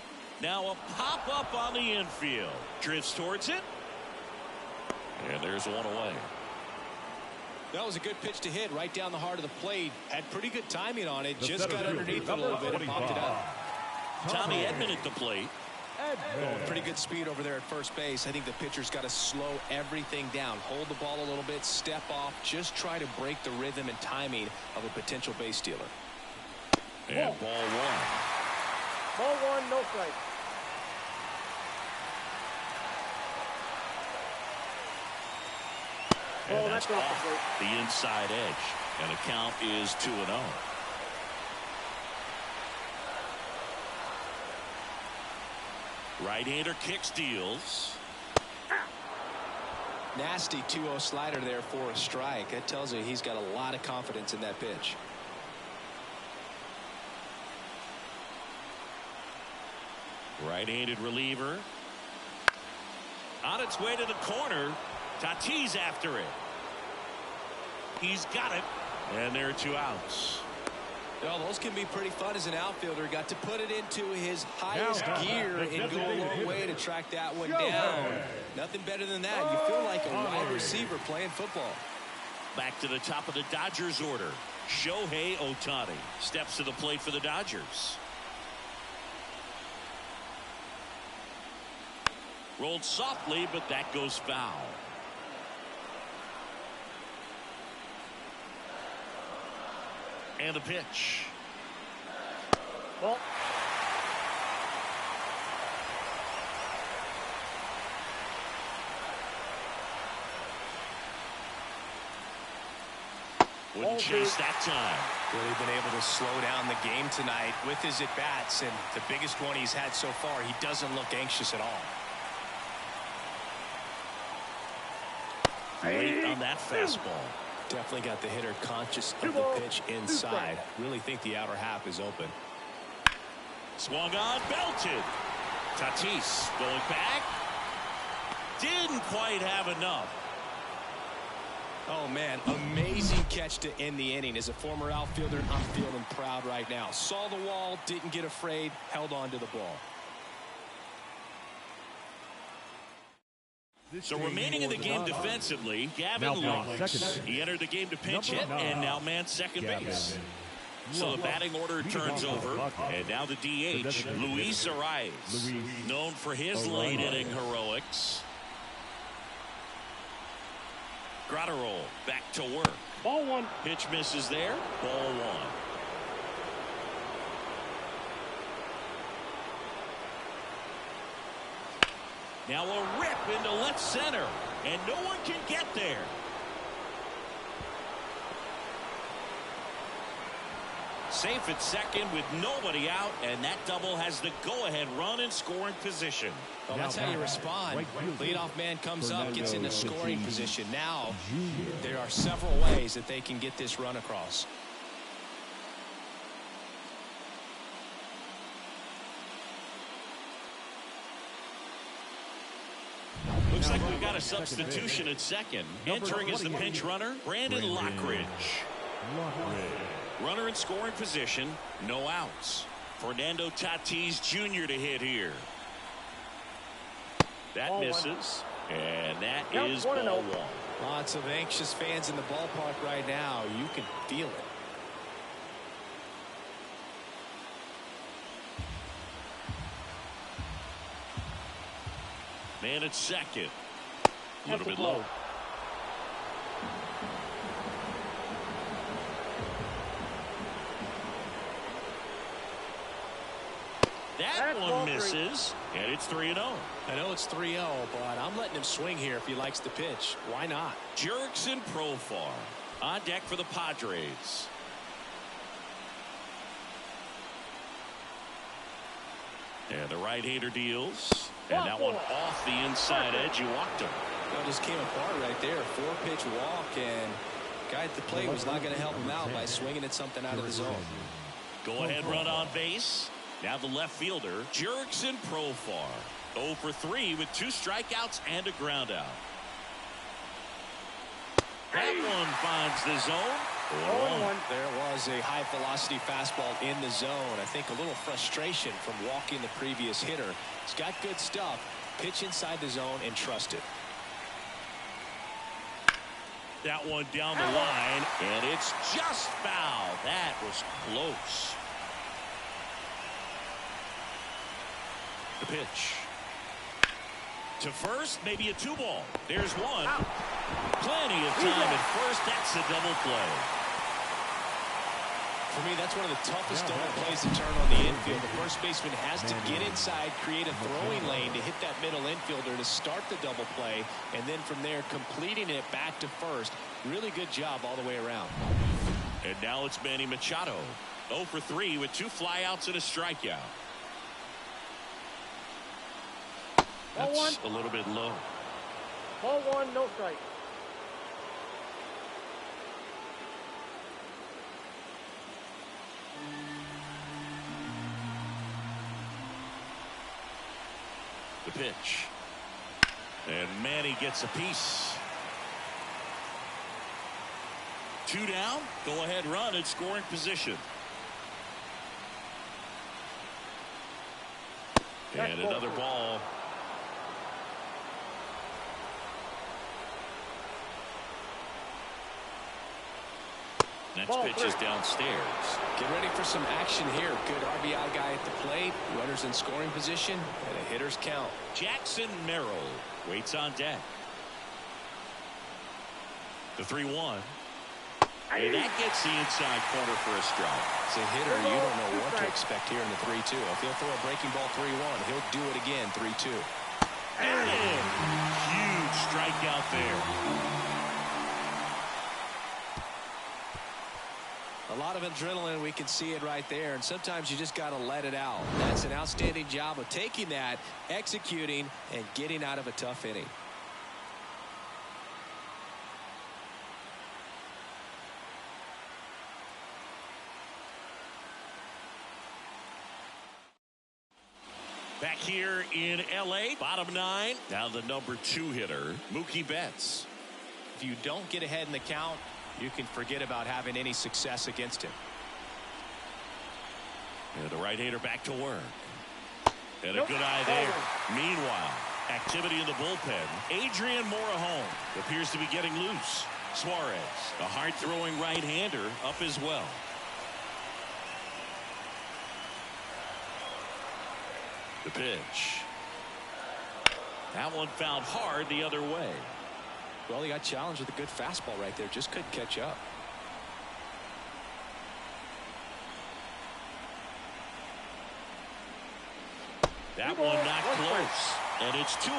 Now a pop up on the infield. Drifts towards it. And there's one away. That was a good pitch to hit right down the heart of the plate. Had pretty good timing on it. Just got underneath it a little bit and popped it up. Tommy Edman at the plate. Going pretty good speed over there at first base. I think the pitcher's got to slow everything down. Hold the ball a little bit, step off, just try to break the rhythm and timing of a potential base stealer. And ball one. Ball one, no strike. Oh, And that's that's off off the inside edge. And the count is 2-0. Right-hander kicks, deals. Nasty 2-0 slider there for a strike. That tells you he's got a lot of confidence in that pitch. Right-handed reliever. On its way to the corner. Tatis after it. He's got it. And there are 2 outs. Well, those can be pretty fun as an outfielder. Got to put it into his highest gear and go a long way to track that one down. Nothing better than that. You feel like a wide receiver playing football. Back to the top of the Dodgers order. Shohei Ohtani steps to the plate for the Dodgers. Rolled softly, but that goes foul. And the pitch. Ball. Wouldn't chase that time. Really been able to slow down the game tonight with his at-bats, and the biggest one he's had so far. He doesn't look anxious at all. Late on that fastball. Definitely got the hitter conscious of the pitch inside. Really think the outer half is open. Swung on, belted. Tatis going back. Didn't quite have enough. Oh, man, amazing catch to end the inning. As a former outfielder, I'm feeling proud right now. Saw the wall, didn't get afraid, held on to the ball. So remaining in the game defensively, Gavin Lux. He entered the game to pinch hit and now man second base. So the batting order turns over, and now the DH, Luis Arias, known for his late inning heroics. Grotterol back to work. Ball 1. Pitch misses there. Ball 1. Now a rip into left center, and no one can get there. Safe at second with nobody out, and that double has the go-ahead run in scoring position. Well, that's how you respond. Leadoff man comes up, gets into scoring position. Now there are several ways that they can get this run across. Looks like we've got a substitution at second. Entering as the pinch runner, Brandon Lockridge. Runner in scoring position, no outs. Fernando Tatis Jr. to hit here. That misses, and that is ball 1. Lots of anxious fans in the ballpark right now. You can feel it. Man at second. A little bit low. That one misses, and it's 3-0. I know it's 3-0, but I'm letting him swing here if he likes the pitch. Why not? Jurickson Profar on deck for the Padres. And the right-hander deals. And that one off the inside edge. He walked him. Well, just came apart right there. 4-pitch walk, and guy at the plate was not going to help him out by swinging at something out of the zone. Go-ahead run on base. Now the left fielder, Jurickson Profar. 0 for 3 with 2 strikeouts and a ground out. That one finds the zone. 0-1. There was a high-velocity fastball in the zone. I think a little frustration from walking the previous hitter. He's got good stuff. Pitch inside the zone and trust it. That one down the line, and it's just foul. That was close. The pitch. To first, maybe a 2-ball. There's one. Plenty of time at first. That's a double play. For me, that's one of the toughest double plays to turn on the infield. The first baseman has to get inside, create a throwing lane to hit that middle infielder to start the double play, and then from there completing it back to first. Really good job all the way around. And now it's Manny Machado. 0 for 3 with 2 flyouts and a strikeout. That's a little bit low. Ball 1, no strike. The pitch. And Manny gets a piece. 2 down. Go ahead run in scoring position. And another ball. Next pitch is downstairs. Get ready for some action here. Good RBI guy at the plate. Runners in scoring position. And a hitter's count. Jackson Merrill waits on deck. The 3-1. And that gets the inside corner for a strike. As a hitter, you don't know what to expect here in the 3-2. If he'll throw a breaking ball 3-1, he'll do it again 3-2. And huge strikeout there. A lot of adrenaline, we can see it right there, and sometimes you just got to let it out. That's an outstanding job of taking that, executing, and getting out of a tough inning. Back here in L.A., bottom 9. Now the number 2 hitter, Mookie Betts. If you don't get ahead in the count, you can forget about having any success against him. And the right-hander back to work. And a good eye there. Meanwhile, activity in the bullpen. Adrian Morejon appears to be getting loose. Suarez, a hard-throwing right-hander, up as well. The pitch. That one fouled hard the other way. Well, he got challenged with a good fastball right there. Just couldn't catch up. That one not close. And it's 2-1.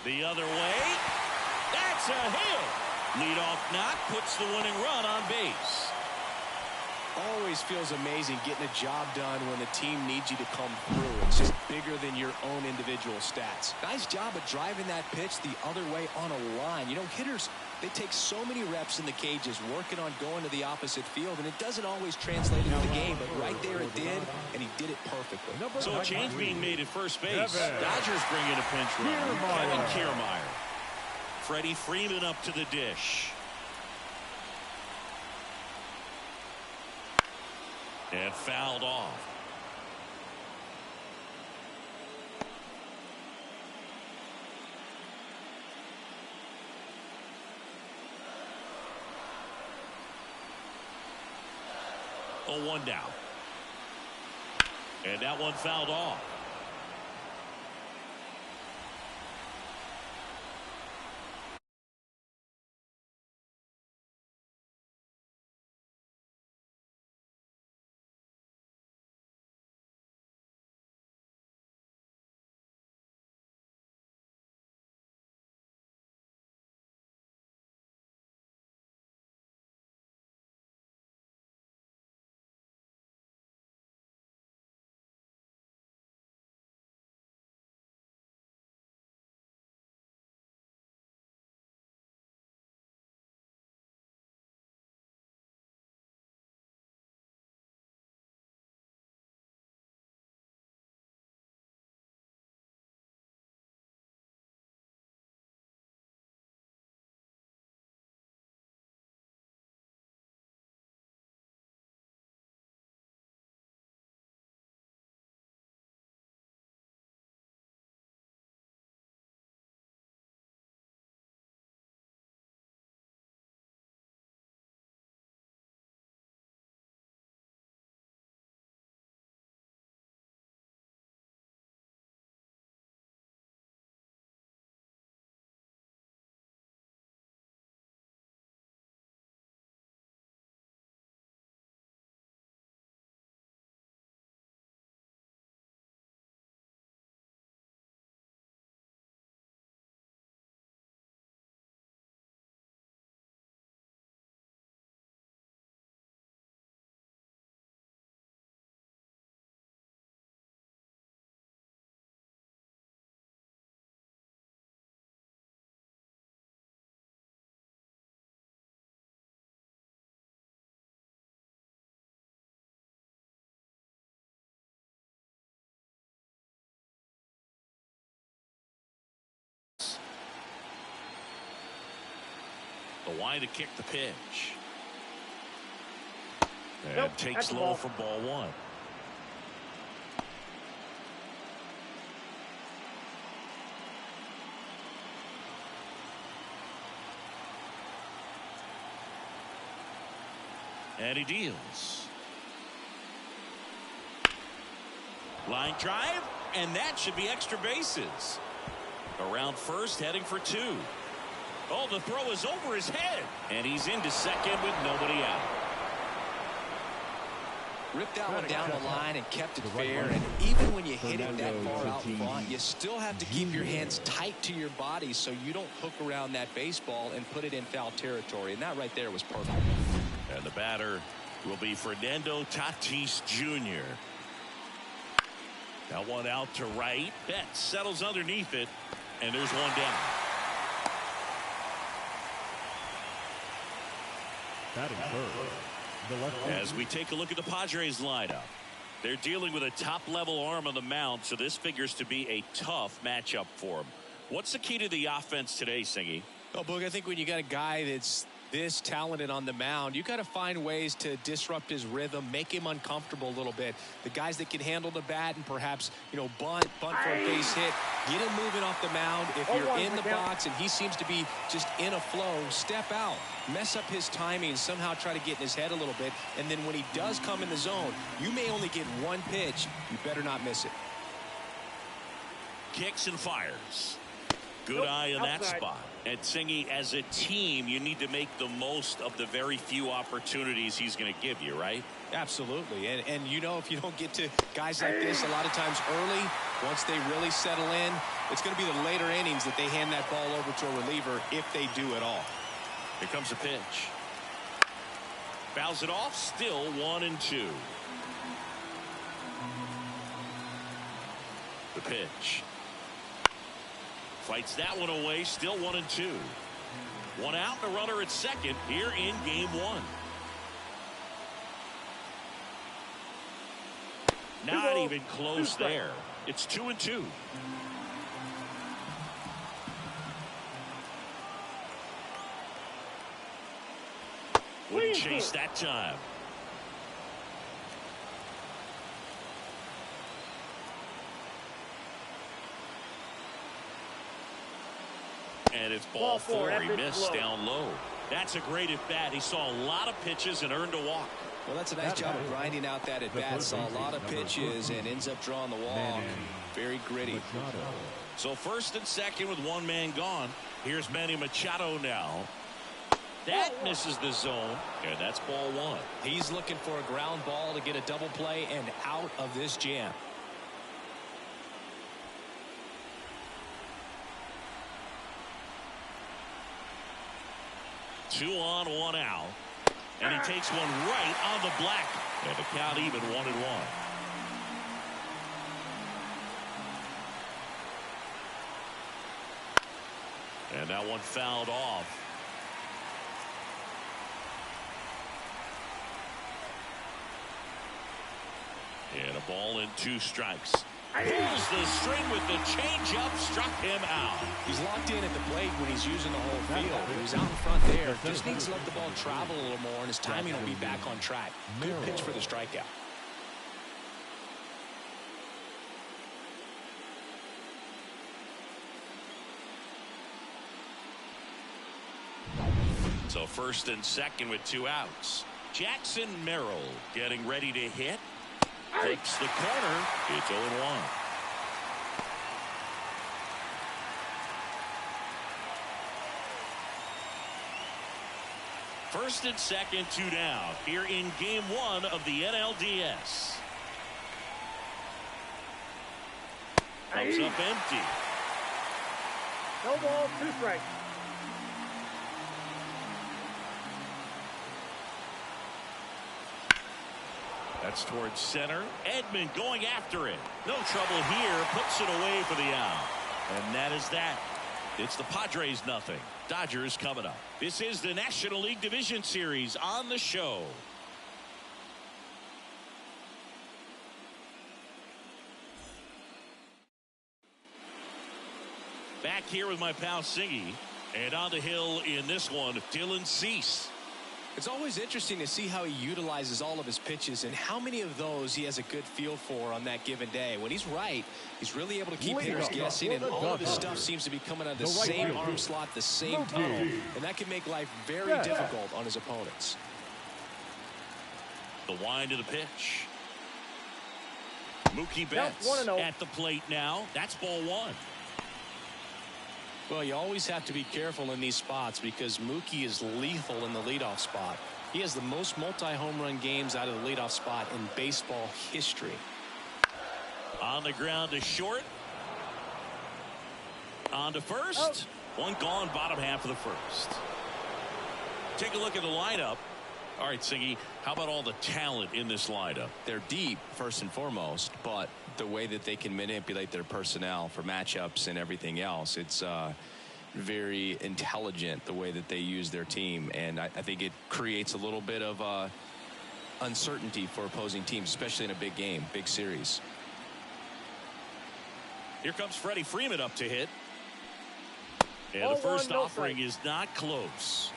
The other way. That's a hit. Leadoff knock puts the winning run on base. Always feels amazing getting a job done when the team needs you to come through. It's just bigger than your own individual stats. Nice job of driving that pitch the other way on a line. You know, hitters, they take so many reps in the cages working on going to the opposite field, and it doesn't always translate into the game, but right there it did, and he did it perfectly. So a change being made at first base. Dodgers bring in a pinch runner, Kevin Kiermaier. Freddie Freeman up to the dish. And fouled off. Oh, 1 down. And that one fouled off. The wide to kick the pitch. And Nope, takes that's a low ball. from ball one. And he deals. Line drive, and that should be extra bases. Around first, heading for two. Oh, the throw is over his head, and he's into second with nobody out. Ripped that one down the line and kept it fair, and even when you hit it that far out front, you still have to keep your hands tight to your body so you don't hook around that baseball and put it in foul territory, and that right there was perfect. And the batter will be Fernando Tatis Jr. That one out to right. Betts settles underneath it, and there's one down. Batting third, the left fielder. As we take a look at the Padres lineup, they're dealing with a top-level arm on the mound, so this figures to be a tough matchup for them. What's the key to the offense today, Singy? Oh, Boog, I think when you got a guy that's this talented on the mound, you got to find ways to disrupt his rhythm, make him uncomfortable a little bit. The guys that can handle the bat and perhaps, bunt for a base hit, get him moving off the mound. If you're in the box and he seems to be just in a flow, step out, mess up his timing, somehow try to get in his head a little bit. And then when he does come in the zone, you may only get one pitch. You better not miss it. Kicks and fires. Good eye in that spot. And Singy, as a team, you need to make the most of the very few opportunities he's going to give you, right? Absolutely. And if you don't get to guys like this a lot of times early, once they really settle in, it's going to be the later innings that they hand that ball over to a reliever if they do at all. Here comes a pitch. Fouls it off, still 1-2. The pitch. Fights that one away, still 1-2. One out, a runner at second here in game one. Not even close there. It's 2-2. Wouldn't chase that time. And it's ball four. He missed down low. That's a great at bat. He saw a lot of pitches and earned a walk. Well, that's a nice job of grinding out that at bat. Saw a lot of pitches and ends up drawing the walk. Very gritty. So first and second with one man gone. Here's Manny Machado now. That misses the zone, and that's ball one. He's looking for a ground ball to get a double play and out of this jam. Two on, one out. And he takes one right on the black. And the count even 1-1. And that one fouled off. And a ball and 2 strikes. Pulls the string with the changeup, struck him out. He's locked in at the plate when he's using the whole field. He's out in front there. Just needs to let the ball travel a little more, and his timing will be back on track. Good pitch for the strikeout. So first and second with 2 outs. Jackson Merrill getting ready to hit. Takes the corner. It's 0-1. First and second, 2 down here in game 1 of the NLDS. Comes up empty. No ball, 2 strikes. That's towards center. Edman going after it. No trouble here. Puts it away for the out. And that is that. It's the Padres nothing. Dodgers coming up. This is the National League Division Series on the show. Back here with my pal Singy. And on the hill in this one, Dylan Cease. It's always interesting to see how he utilizes all of his pitches and how many of those he has a good feel for on that given day. When he's right, he's really able to keep hitters guessing, and all of his stuff seems to be coming out of the same arm slot, the same tunnel, and that can make life very difficult on his opponents. The wind of the pitch. Mookie Betts at the plate now. That's ball one. Well, you always have to be careful in these spots because Mookie is lethal in the leadoff spot. He has the most multi-home run games out of the leadoff spot in baseball history. On the ground to short. On to first. One gone, bottom half of the first. Take a look at the lineup. All right, Siggy, how about all the talent in this lineup? They're deep, first and foremost, but the way that they can manipulate their personnel for matchups and everything else, it's very intelligent the way that they use their team, and I think it creates a little bit of uncertainty for opposing teams, especially in a big game, big series. Here comes Freddie Freeman up to hit. And the first offering is not close.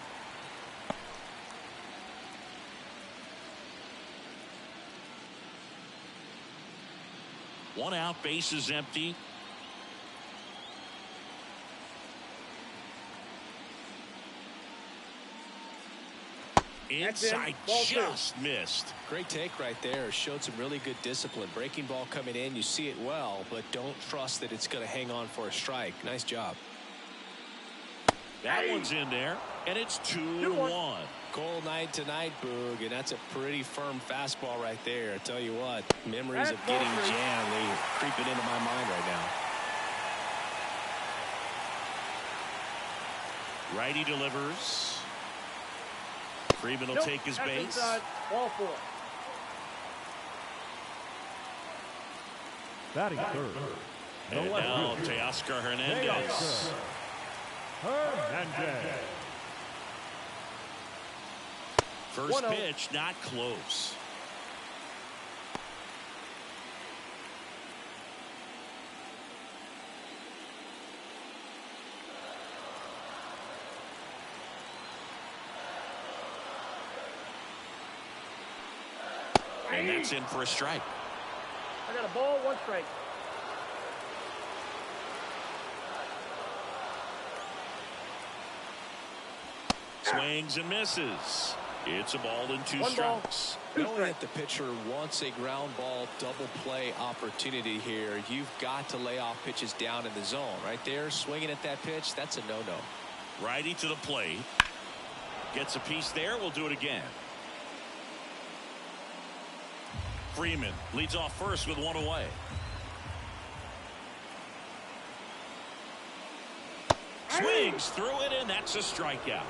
One out, base is empty. Inside, just missed. Great take right there. Showed some really good discipline. Breaking ball coming in, you see it well, but don't trust that it's going to hang on for a strike. Nice job. That one's in there, and it's 2-1. Cold night tonight, Boog, and that's a pretty firm fastball right there. I tell you what, memories of getting jammed, they creeping into my mind right now. Righty delivers. Freeman will take his base. Ball four. Batting third. And now Teoscar Hernandez. First pitch, not close. And that's in for a strike. I got a ball, one strike. Swings and misses. It's a ball and two strikes. Knowing that the pitcher wants a ground ball double play opportunity here, you've got to lay off pitches down in the zone. Right there, swinging at that pitch, that's a no-no. Righty to the plate. Gets a piece there. We'll do it again. Freeman leads off first with one away. Swings through it, and that's a strikeout.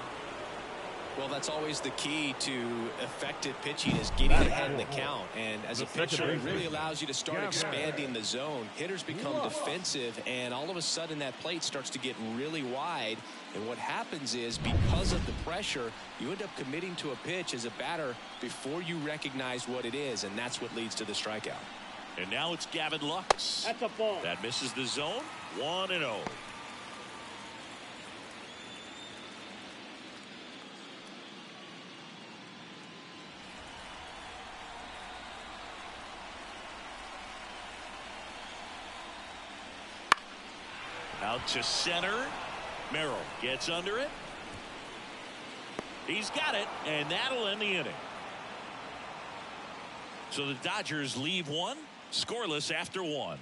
Well, that's always the key to effective pitching, is getting ahead in the count. And as a pitcher, it really allows you to start expanding the zone. Hitters become defensive, and all of a sudden that plate starts to get really wide. And what happens is, because of the pressure, you end up committing to a pitch as a batter before you recognize what it is, and that's what leads to the strikeout. And now it's Gavin Lux. That's a ball. That misses the zone. 1-0. Out to center. Merrill gets under it. He's got it, and that'll end the inning. So the Dodgers leave one, scoreless after one.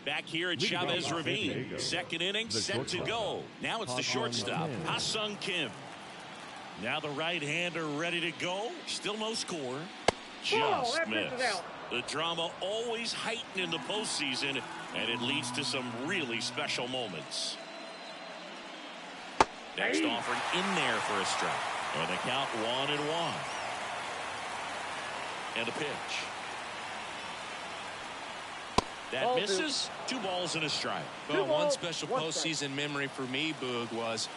Back here at Chavez Ravine. Second inning set to go. Now it's the shortstop, Ha-Sung Kim. Now the right-hander ready to go. Still no score. Just missed. The drama always heightened in the postseason, and it leads to some really special moments. Next offering in there for a strike. And the count 1-1. And a pitch. That misses. 2 balls and a strike. Well, one special postseason memory for me, Boog, was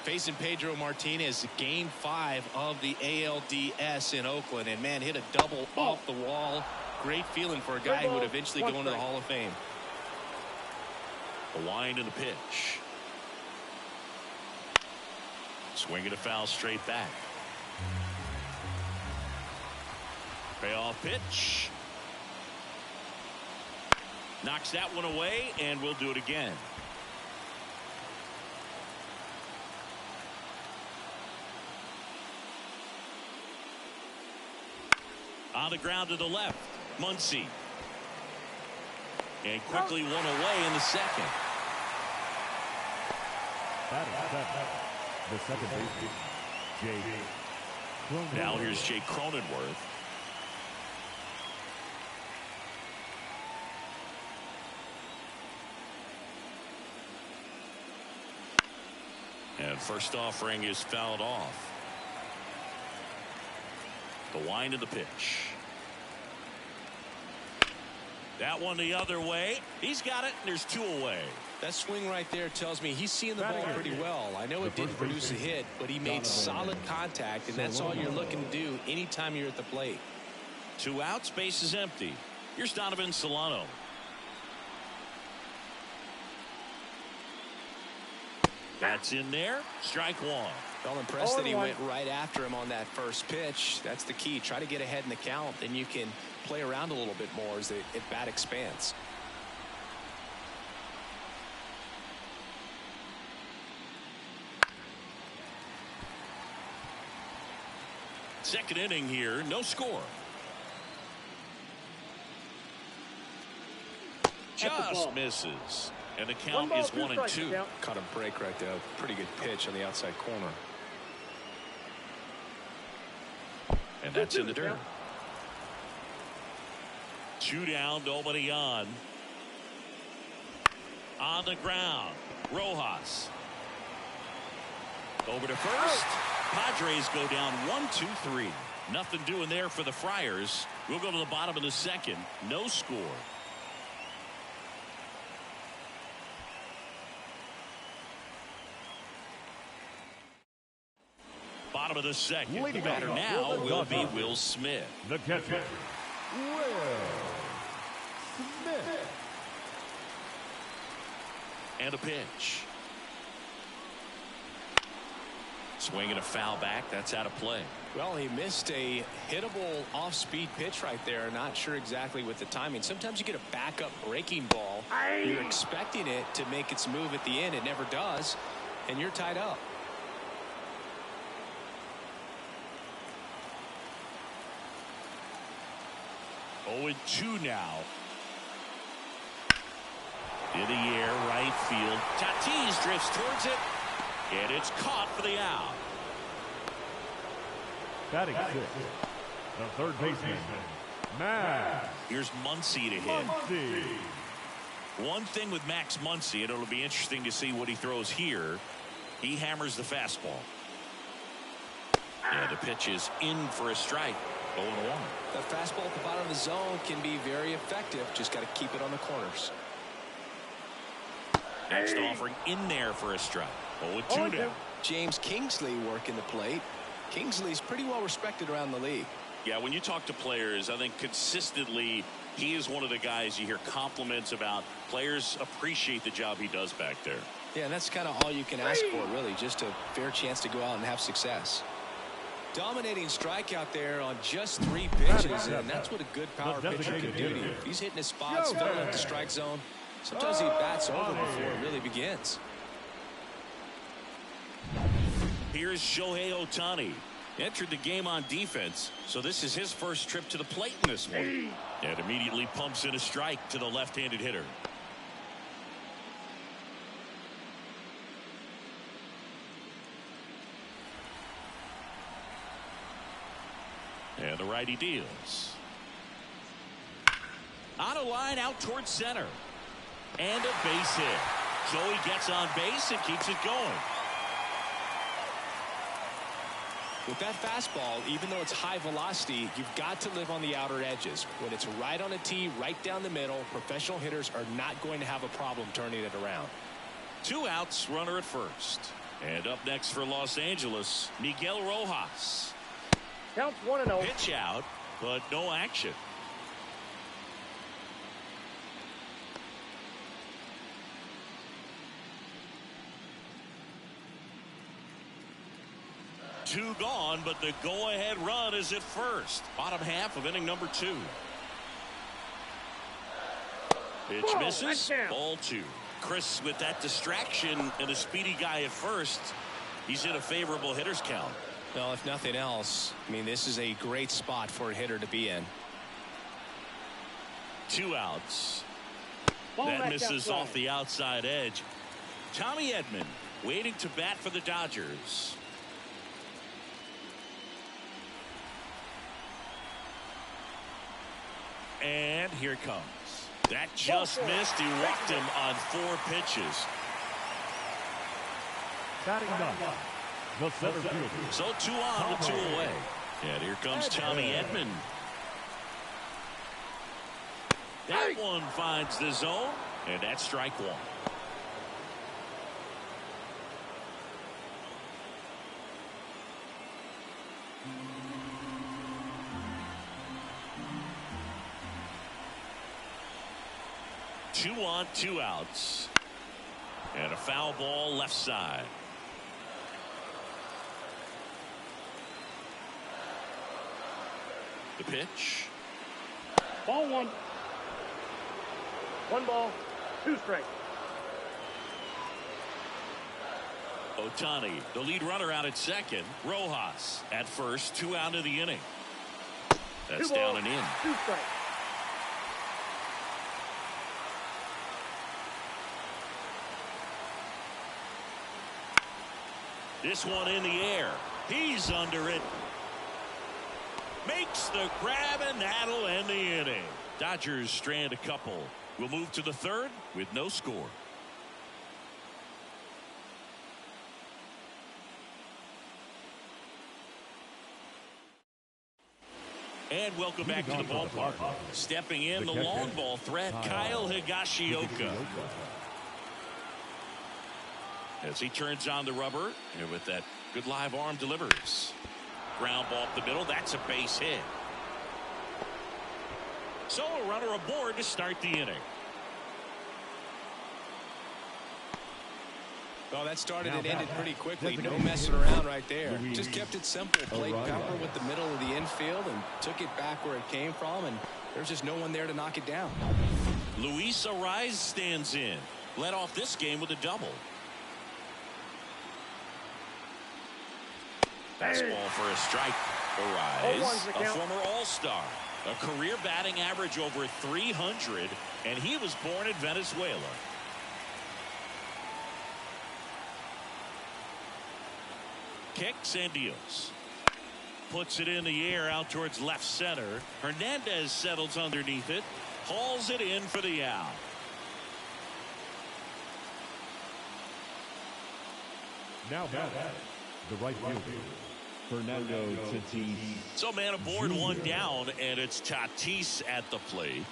Facing Pedro Martinez, game 5 of the ALDS in Oakland, and man, hit a double off the wall. Great feeling for a guy who would eventually go into the Hall of Fame. The wind and the pitch. Swinging a foul straight back. Payoff pitch. Knocks that one away, and we'll do it again. On the ground to the left, Muncy. And quickly one away in the second. The second baseman, Jake Cronenworth. Now here's Jake Cronenworth. And first offering is fouled off. The wind of the pitch. That one the other way. He's got it, and there's 2 away. That swing right there tells me he's seeing the ball pretty well. I know it didn't produce a hit, but he made solid contact, and that's all you're looking to do anytime you're at the plate. 2 outs, base is empty. Here's Donovan Solano. That's in there. Strike 1. Well, impressed that he went right after him on that first pitch. That's the key. Try to get ahead in the count, then you can play around a little bit more as the at-bat expands. Second inning here, no score. Just misses. And the count is 1-2. Caught a break right there. Pretty good pitch on the outside corner. And that's in the dirt. 2 down, nobody on. On the ground, Rojas. Over to first. Padres go down 1-2-3. Nothing doing there for the Friars. We'll go to the bottom of the second. No score. Bottom of the second. The batter now will be Will Smith. The catcher, Will Smith. And a pitch. Swinging a foul back. That's out of play. Well, he missed a hittable off-speed pitch right there. Not sure exactly with the timing. Sometimes you get a backup breaking ball. You're expecting it to make its move at the end. It never does. And you're tied up. Oh, 0-2 now. In the air, right field. Tatis drifts towards it. And it's caught for the out. Batting 6, the third baseman, Max. Here's Muncy to hit. Muncy. One thing with Max Muncy, and it'll be interesting to see what he throws here. He hammers the fastball. And the pitch is in for a strike. 0-1. That fastball at the bottom of the zone can be very effective. Just got to keep it on the corners. Next offering in there for a strike. 0-2 now. James Kingsley working the plate. Kingsley's pretty well respected around the league. Yeah, when you talk to players, I think consistently he is one of the guys you hear compliments about. Players appreciate the job he does back there. Yeah, and that's kind of all you can ask for, really. Just a fair chance to go out and have success. Dominating strikeout there on just 3 pitches, and that's what a good power pitcher can do to you. If he's hitting his spots, filling up the strike zone, sometimes he bats over before it really begins. Here's Shohei Ohtani. Entered the game on defense, so this is his first trip to the plate in this one. And immediately pumps in a strike to the left-handed hitter. And the righty deals. On a line out towards center. And a base hit. Joey gets on base and keeps it going. With that fastball, even though it's high velocity, you've got to live on the outer edges. When it's right on a tee, right down the middle, professional hitters are not going to have a problem turning it around. 2 outs, runner at first. And up next for Los Angeles, Miguel Rojas. Counts 1-0. Pitch out, but no action. Two gone, but the go-ahead run is at first. Bottom half of inning number 2. Pitch misses. Ball 2. Chris, with that distraction and a speedy guy at first, he's in a favorable hitter's count. Well, if nothing else, I mean, this is a great spot for a hitter to be in. 2 outs. That misses off the outside edge. Tommy Edman waiting to bat for the Dodgers. And here it comes. That just missed. He walked him on 4 pitches. Batting ninth, the center fielder. So 2 on with 2 away. And here comes Tommy Edman. That one finds the zone, and that's strike 1. Two on, 2 outs. And a foul ball left side. The pitch. Ball 1. 1 ball, 2 strikes. Ohtani, the lead runner, out at second. Rojas at first, 2 out of the inning. That's 2 down balls, and in. 2 strikes. This one in the air. He's under it. Makes the grab, and that'll end the inning. Dodgers strand a couple. We'll move to the 3rd with no score. And welcome back to the ballpark. Stepping in, the long ball threat, Kyle Higashioka. As he turns on the rubber, and with that good live arm, delivers. Ground ball up the middle. That's a base hit. So a runner aboard to start the inning. Well, that started and ended pretty quickly. No messing around right there. Just kept it simple. Played cover with the middle of the infield and took it back where it came from, and there's just no one there to knock it down. Luis Ariz stands in. Led off this game with a double. Fastball for a strike. Ariz, a former All-Star, a career batting average over 300, and he was born in Venezuela. Kicks and deals. Puts it in the air out towards left center. Hernandez settles underneath it. Hauls it in for the out. Now the right fielder, Fernando Tatis. So man aboard, 1 down, and it's Tatis at the plate.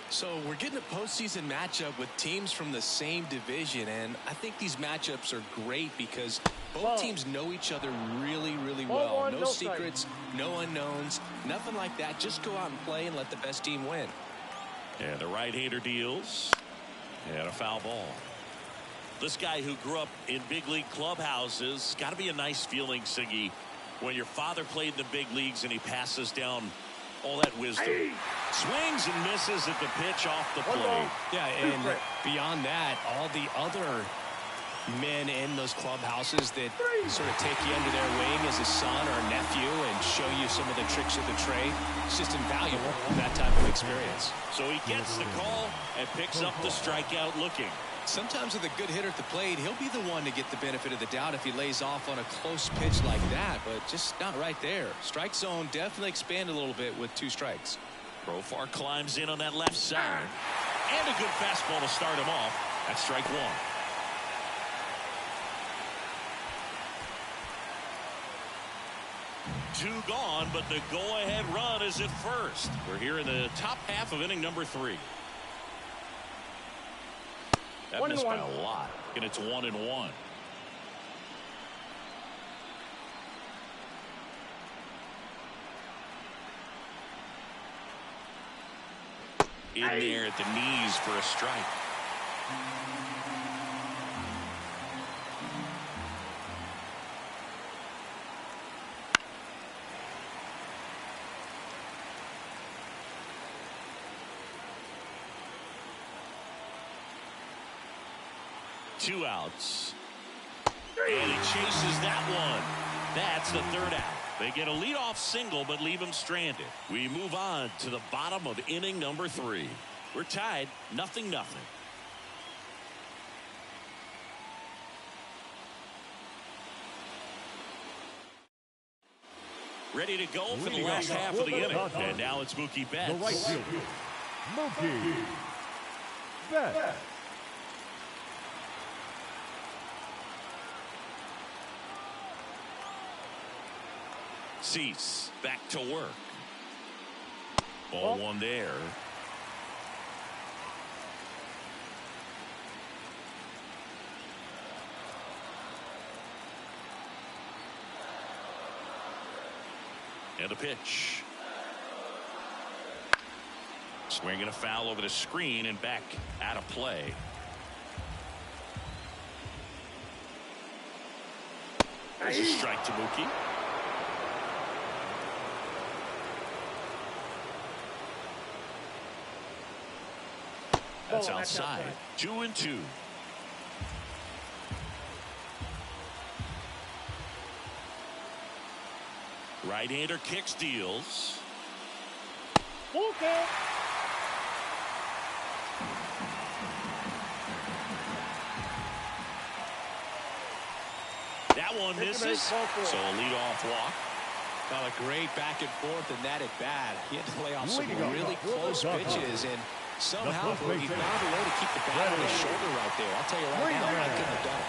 So we're getting a postseason matchup with teams from the same division, and I think these matchups are great because both teams know each other really, really well. 1, no secrets, no unknowns, nothing like that. Just go out and play and let the best team win. And the right-hander deals. And a foul ball. This guy who grew up in big league clubhouses, got to be a nice feeling, Siggy, when your father played in the big leagues and he passes down all that wisdom. Swings and misses at the pitch off the plate. Yeah, and beyond that, all the other men in those clubhouses that sort of take you under their wing as a son or a nephew and show you some of the tricks of the trade. It's just invaluable, that type of experience. So he gets the call and picks up the strikeout looking. Sometimes with a good hitter at the plate, he'll be the one to get the benefit of the doubt if he lays off on a close pitch like that, but just not right there. Strike zone definitely expanded a little bit with 2 strikes. Profar climbs in on that left side. And a good fastball to start him off. That's strike 1. Two gone, but the go-ahead run is at first. We're here in the top half of inning number 3. That missed by a lot. and it's 1-1. In there at the knees for a strike. Two outs. And he chases that one. That's the third out. They get a leadoff single but leave him stranded. We move on to the bottom of inning number 3. We're tied 0-0. Ready to go for the last half of the inning. And now it's Mookie Betts. The right fielder, Mookie Betts. Cease back to work. Ball one there. And a pitch. Swinging a foul over the screen and back out of play. There's a strike to Mookie. That's outside. 2-2. Right-hander kicks, deals. Okay. That one misses. So a leadoff walk. Got a great back and forth in that at bat. He had to lay off some really close pitches, and somehow he found a way to keep the bat on his shoulder right there. I'll tell you right now, I couldn't have done it.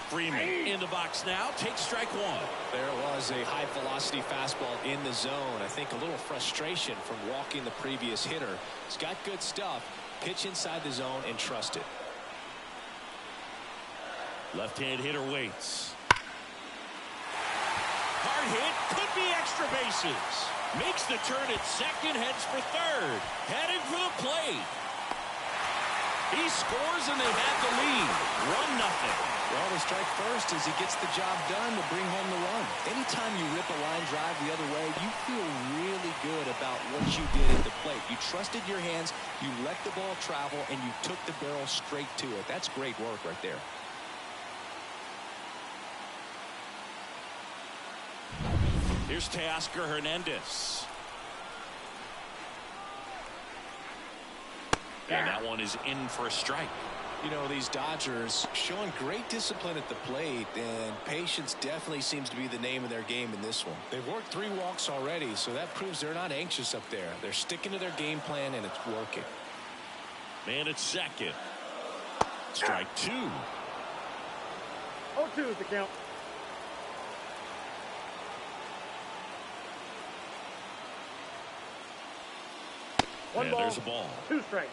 Freeman in the box now. Takes strike one. There was a high velocity fastball in the zone. I think a little frustration from walking the previous hitter. He's got good stuff. Pitch inside the zone and trust it. Left-hand hitter waits. Hard hit. Could be extra bases. Makes the turn at second. Heads for third. Heading for the plate. He scores and they have the lead. 1-0. Well, the strike first as he gets the job done to bring home the run. Anytime you rip a line drive the other way, you feel really good about what you did at the plate. You trusted your hands, you let the ball travel, and you took the barrel straight to it. That's great work right there. Here's Teoscar Hernandez. And that one is in for a strike. You know, these Dodgers showing great discipline at the plate, and patience definitely seems to be the name of their game in this one. They've worked 3 walks already, so that proves they're not anxious up there. They're sticking to their game plan, and it's working. Man at second. Strike 2. 0-2 is the count. One ball. There's a ball. 2 strikes.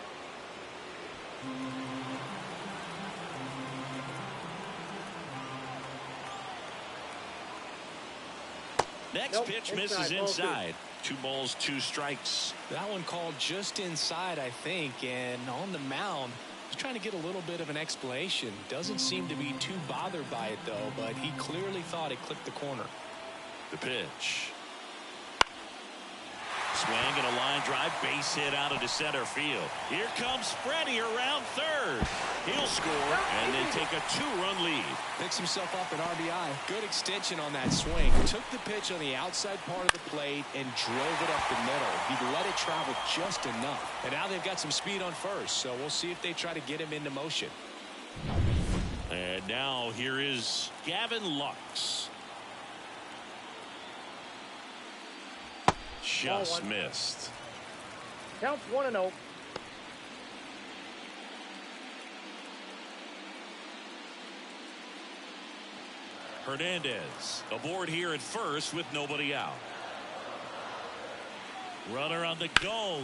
Next pitch misses inside. 2 balls, 2 strikes. That one called just inside, I think, and on the mound, he's trying to get a little bit of an explanation. Doesn't seem to be too bothered by it, though, but he clearly thought it clipped the corner. The pitch. Swing and a line drive, base hit out into center field. Here comes Freddie around third. He'll score and then take a 2-run lead. Picks himself up an RBI. Good extension on that swing. Took the pitch on the outside part of the plate and drove it up the middle. He let it travel just enough. And now they've got some speed on first, so we'll see if they try to get him into motion. And now here is Gavin Lux. Just missed. Counts 1-0. Hernandez aboard here at first with nobody out. Runner on the go.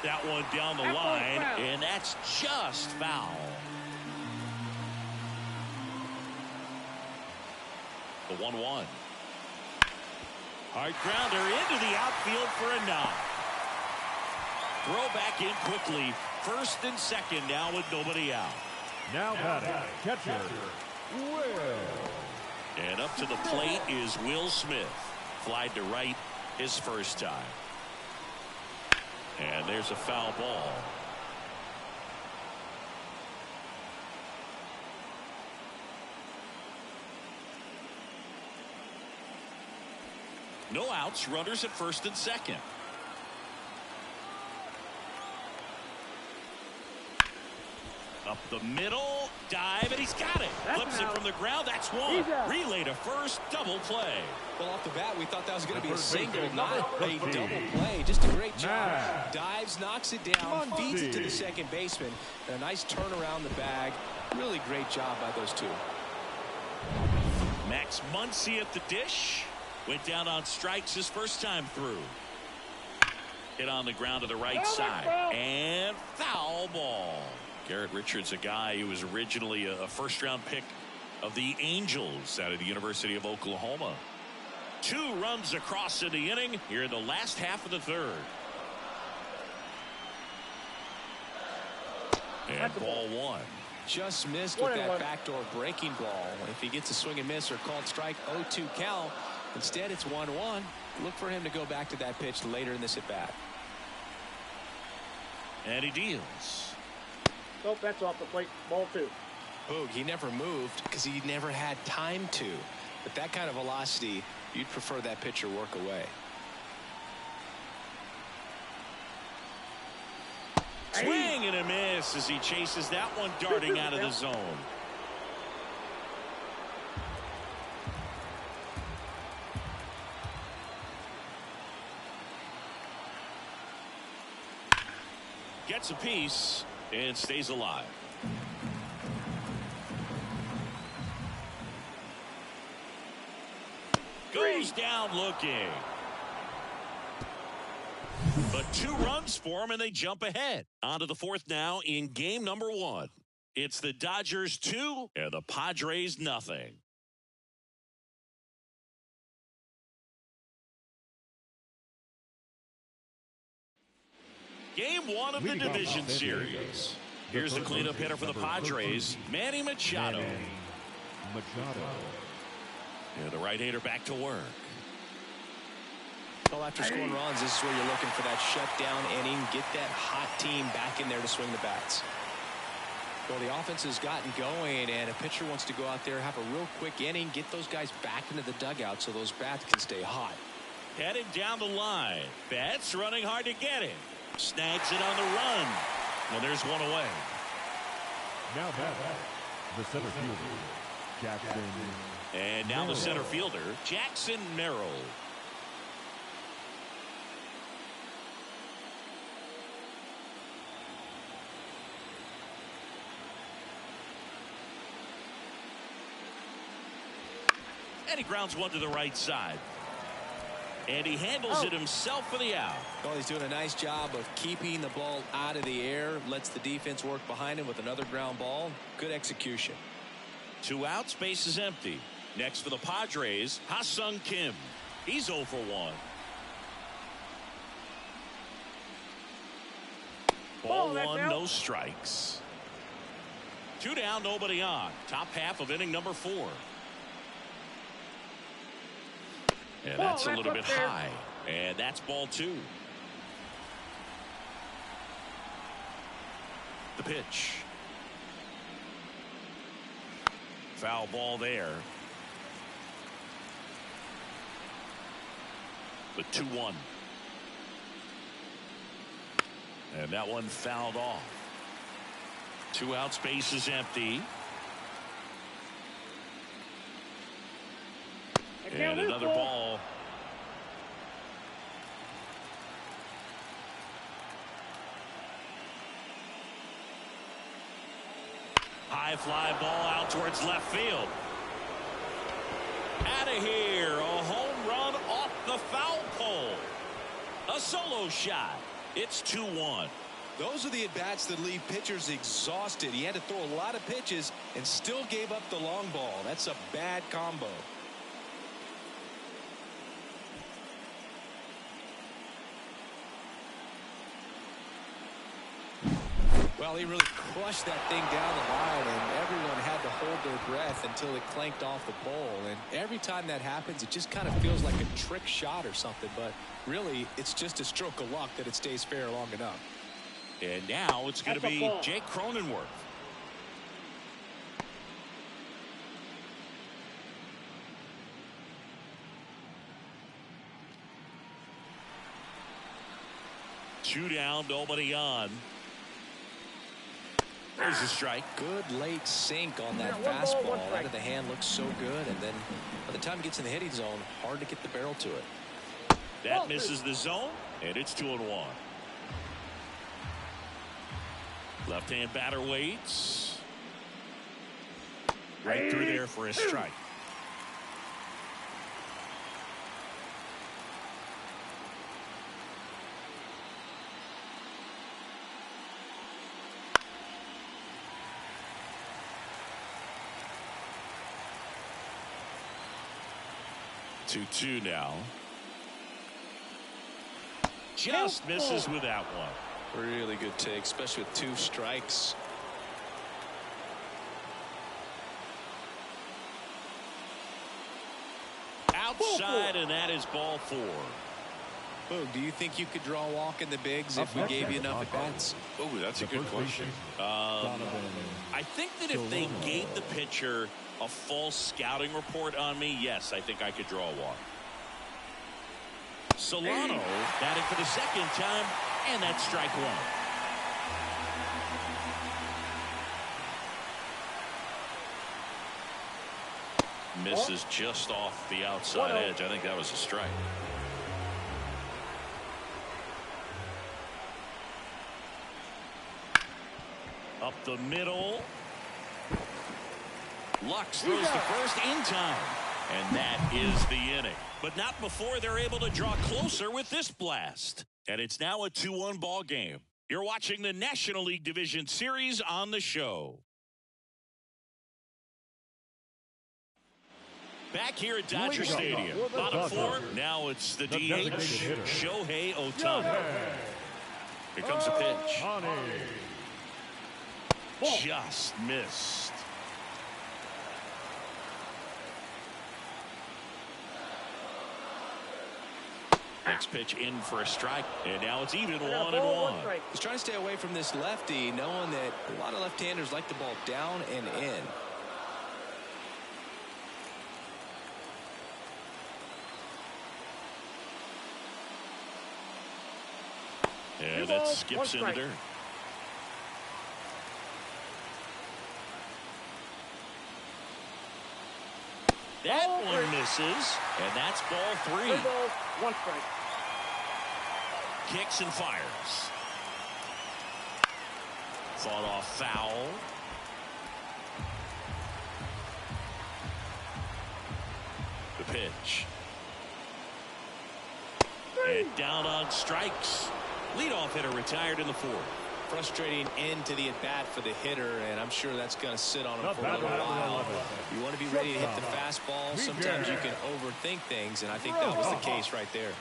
That one down the line, and that's just foul. The 1-1. Hard grounder into the outfield for a knock. Throw back in quickly. First and second now with nobody out. Now batting, catcher, Will. And up to the plate is Will Smith. Flied to right his first time. And there's a foul ball. No outs, runners at first and second. Up the middle, dive, and he's got it. Flips it from the ground. That's one. Relay to first, double play. Well, off the bat, we thought that was going to be a single, not a double play. Just a great job. Dives, knocks it down, feeds it to the second baseman. And a nice turn around the bag. Really great job by those two. Max Muncy at the dish. Went down on strikes his first time through. Hit on the ground to the right side. And foul ball. Garrett Richards, a guy who was originally a first-round pick of the Angels out of the University of Oklahoma. 2 runs across in the inning here in the last half of the third. And ball 1. Just missed with that backdoor breaking ball. If he gets a swing and miss or called strike, 0-2 count. Instead, it's 1-1. Look for him to go back to that pitch later in this at-bat. And he deals. Nope, that's off the plate. Ball 2. Boog, he never moved because he never had time to. With that kind of velocity, you'd prefer that pitcher work away. Swing and a miss as he chases that one darting out of the zone. Gets a piece and stays alive. Goes down looking. But 2 runs for him and they jump ahead. On to the 4th now in game number 1. It's the Dodgers 2 and the Padres nothing. Game 1 of the division series. Here's the cleanup hitter for the Padres, Manny Machado. Yeah, the right-hander back to work. Well, after scoring runs, this is where you're looking for that shutdown inning. Get that hot team back in there to swing the bats. Well, the offense has gotten going, and a pitcher wants to go out there, have a real quick inning, get those guys back into the dugout so those bats can stay hot. Heading down the line. Betts running hard to get it. Snags it on the run. And there's one away. Now back, the center fielder, Jackson. And now the center fielder, Jackson Merrill. And he grounds one to the right side. And he handles it himself for the out. Well, he's doing a nice job of keeping the ball out of the air. Lets the defense work behind him with another ground ball. Good execution. 2 outs, base is empty. Next for the Padres, Ha-Sung Kim. He's 0 for 1. Ball 1, no strikes. 2 down, nobody on. Top half of inning number 4. And that's a little bit high. And that's ball 2. The pitch. Foul ball there. The 2-1. And that one fouled off. 2 outs, base is empty. And another ball. High fly ball out towards left field. Out of here. A home run off the foul pole. A solo shot. It's 2-1. Those are the at-bats that leave pitchers exhausted. He had to throw a lot of pitches and still gave up the long ball. That's a bad combo. Well, he really crushed that thing down the line, and everyone had to hold their breath until it clanked off the pole. And every time that happens, it just kind of feels like a trick shot or something. But really, it's just a stroke of luck that it stays fair long enough. And now it's going to be Jake Cronenworth. Two down, nobody on. There's a strike. Good late sink on that fastball. Out of the hand looks so good, and then by the time it gets in the hitting zone, hard to get the barrel to it. That misses the zone, and it's 2-1. Left-hand batter waits. Right through there for a strike. Two now. Just misses with that one. Really good take, especially with 2 strikes. Outside, and that is ball 4. Boog, do you think you could draw a walk in the bigs if we gave you enough at-bats? Oh, that's a good question. I think that if they gave the pitcher a false scouting report on me, yes, I think I could draw a walk. Solano batting for the second time, and that's strike 1. Misses just off the outside edge. I think that was a strike. Up the middle. Lux throws to first in time. And that is the inning. But not before they're able to draw closer with this blast. And it's now a 2-1 ball game. You're watching the National League Division Series on the show. Back here at Dodger Stadium. Bottom 4. Now it's the DH, Shohei Ohtani. Here comes a pitch. Just missed. Next pitch in for a strike, and now it's even 1-1. He's trying to stay away from this lefty, knowing that a lot of left-handers like the ball down and in. And that skips in the dirt. That one misses, and that's ball 3. 1 strike. Kicks and fires. Fought off foul. The pitch. And down on strikes. Leadoff hitter retired in the 4th. Frustrating end to the at-bat for the hitter, and I'm sure that's going to sit on him for a little while. You want to be ready to hit the fastball. Sometimes you can overthink things, and I think that was the case right there.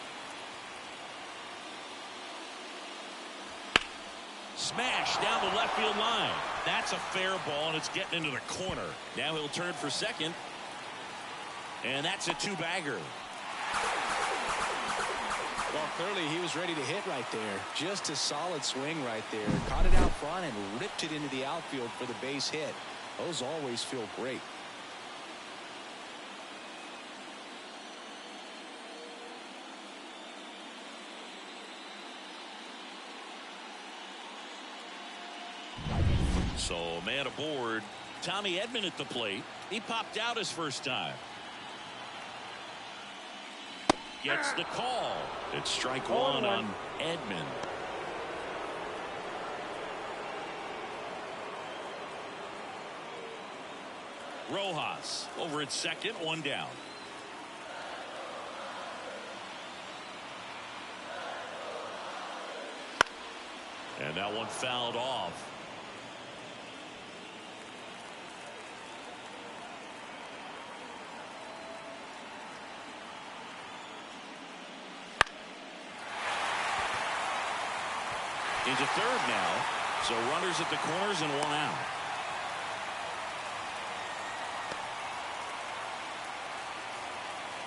Smash down the left field line. That's a fair ball, and it's getting into the corner. Now he'll turn for second. And that's a 2-bagger. Well, clearly he was ready to hit right there. Just a solid swing right there. Caught it out front and ripped it into the outfield for the base hit. Those always feel great. So, man aboard. Tommy Edman at the plate. He popped out his first time. Gets the call. It's strike 1 on Edman. Rojas over at second, 1 down. And that one fouled off. Into third now. So runners at the corners and one out.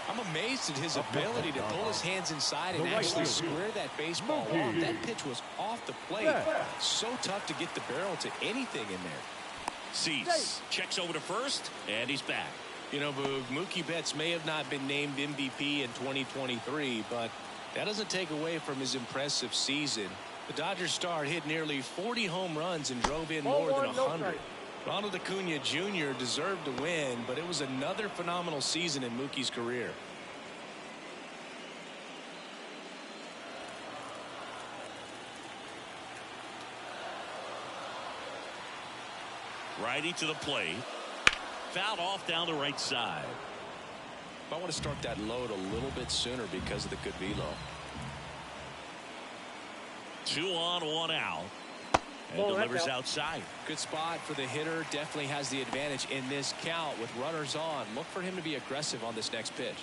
I'm amazed at his ability to pull his hands inside and actually square that baseball off. That pitch was off the plate. So tough to get the barrel to anything in there. Cease checks over to first, and he's back. You know, Boog, Mookie Betts may have not been named MVP in 2023, but that doesn't take away from his impressive season. The Dodgers star hit nearly 40 home runs and drove in more than 100. Ronald Acuna Jr. deserved to win, but it was another phenomenal season in Mookie's career. Righty to the plate. Fouled off down the right side. I want to start that load a little bit sooner because of the good velo. 2 on, 1 out. And delivers outside. Good spot for the hitter. Definitely has the advantage in this count with runners on. Look for him to be aggressive on this next pitch.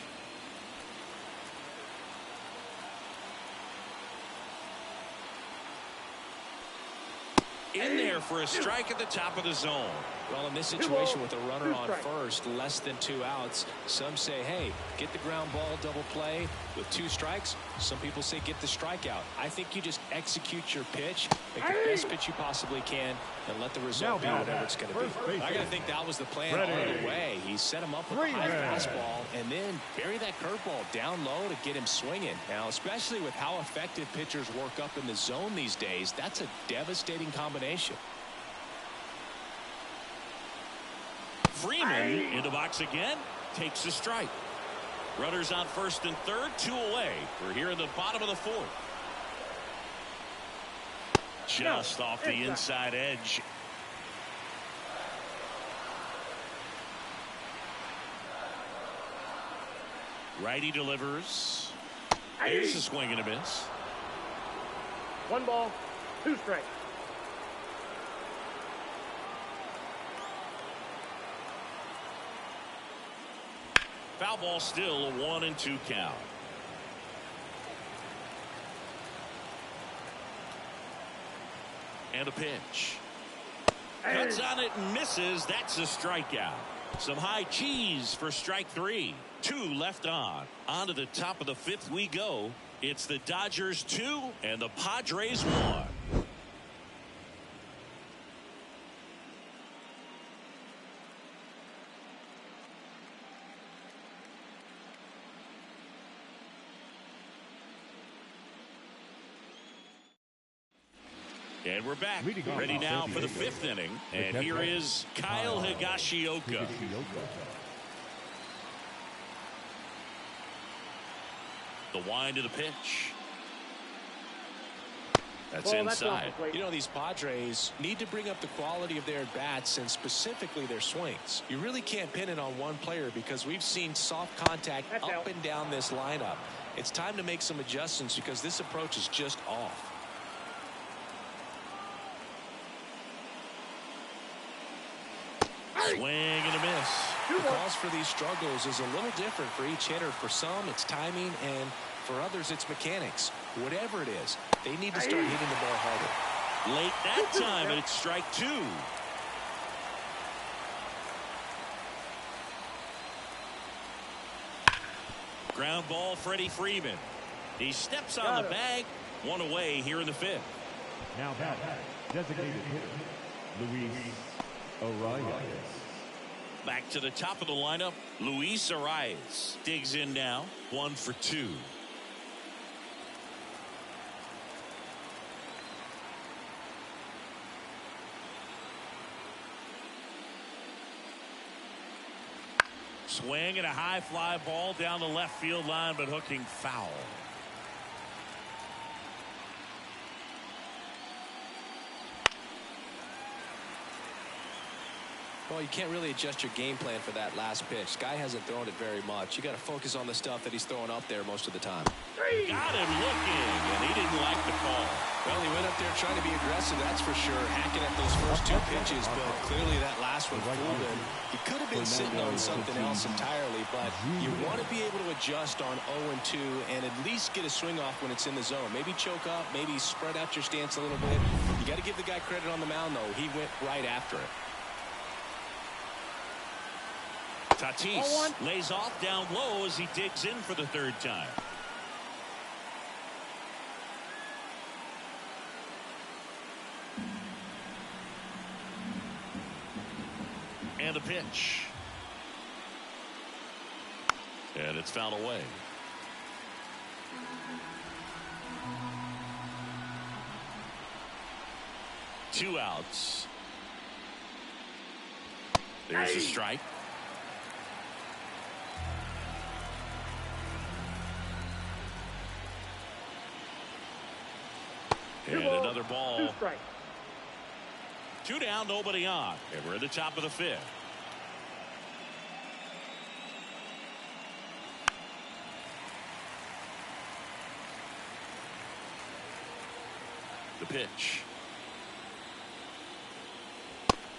In there for a strike at the top of the zone. Well, in this situation with a runner on first, less than 2 outs, some say, hey, get the ground ball, double play. With 2 strikes, some people say get the strikeout. I think you just execute your pitch, make the best pitch you possibly can, and let the result be whatever it's going to be. I got to think that was the plan all the way. He set him up with a high fastball and then bury that curveball down low to get him swinging. Now, especially with how effective pitchers work up in the zone these days, that's a devastating combination. Freeman in the box again, takes a strike. Runners on first and third, 2 away. We're here in the bottom of the 4th. Just off the inside edge. Righty delivers. There's a swing and a miss. 1 ball, 2 strikes. Foul ball still, a 1-2 count. And a pitch. Cuts on it and misses. That's a strikeout. Some high cheese for strike 3. 2 left on. On to the top of the 5th we go. It's the Dodgers 2 and the Padres 1. And we're back, ready now for the 5th inning. And here is Kyle Higashioka. The wind of the pitch. That's inside. You know, these Padres need to bring up the quality of their at-bats and specifically their swings. You really can't pin it on one player because we've seen soft contact up and down this lineup. It's time to make some adjustments because this approach is just off. Swing and a miss. The cause for these struggles is a little different for each hitter. For some, it's timing, and for others, it's mechanics. Whatever it is, they need to start hitting the ball harder. Late that time, and it's strike 2. Ground ball, Freddie Freeman. He steps on the bag. 1 away here in the 5th. Now back, designated hitter, Luis Arias. Back to the top of the lineup, Luis Arias digs in now. 1 for 2. Swing and a high fly ball down the left field line, but hooking foul. Well, you can't really adjust your game plan for that last pitch. Guy hasn't thrown it very much. You got to focus on the stuff that he's throwing up there most of the time. Got him looking, and he didn't like the call. Well, he went up there trying to be aggressive, that's for sure, hacking at those first 2 pitches, but clearly that last one fooled him. He could have been sitting on something else entirely, but you want to be able to adjust on 0-2 and at least get a swing off when it's in the zone. Maybe choke up, maybe spread out your stance a little bit. You got to give the guy credit on the mound, though. He went right after it. Tatis lays off down low as he digs in for the 3rd time. And a pitch. And it's fouled away. Two outs. There's a strike. And another ball. 2 strikes. 2 down, nobody on. And we're at the top of the 5th. The pitch.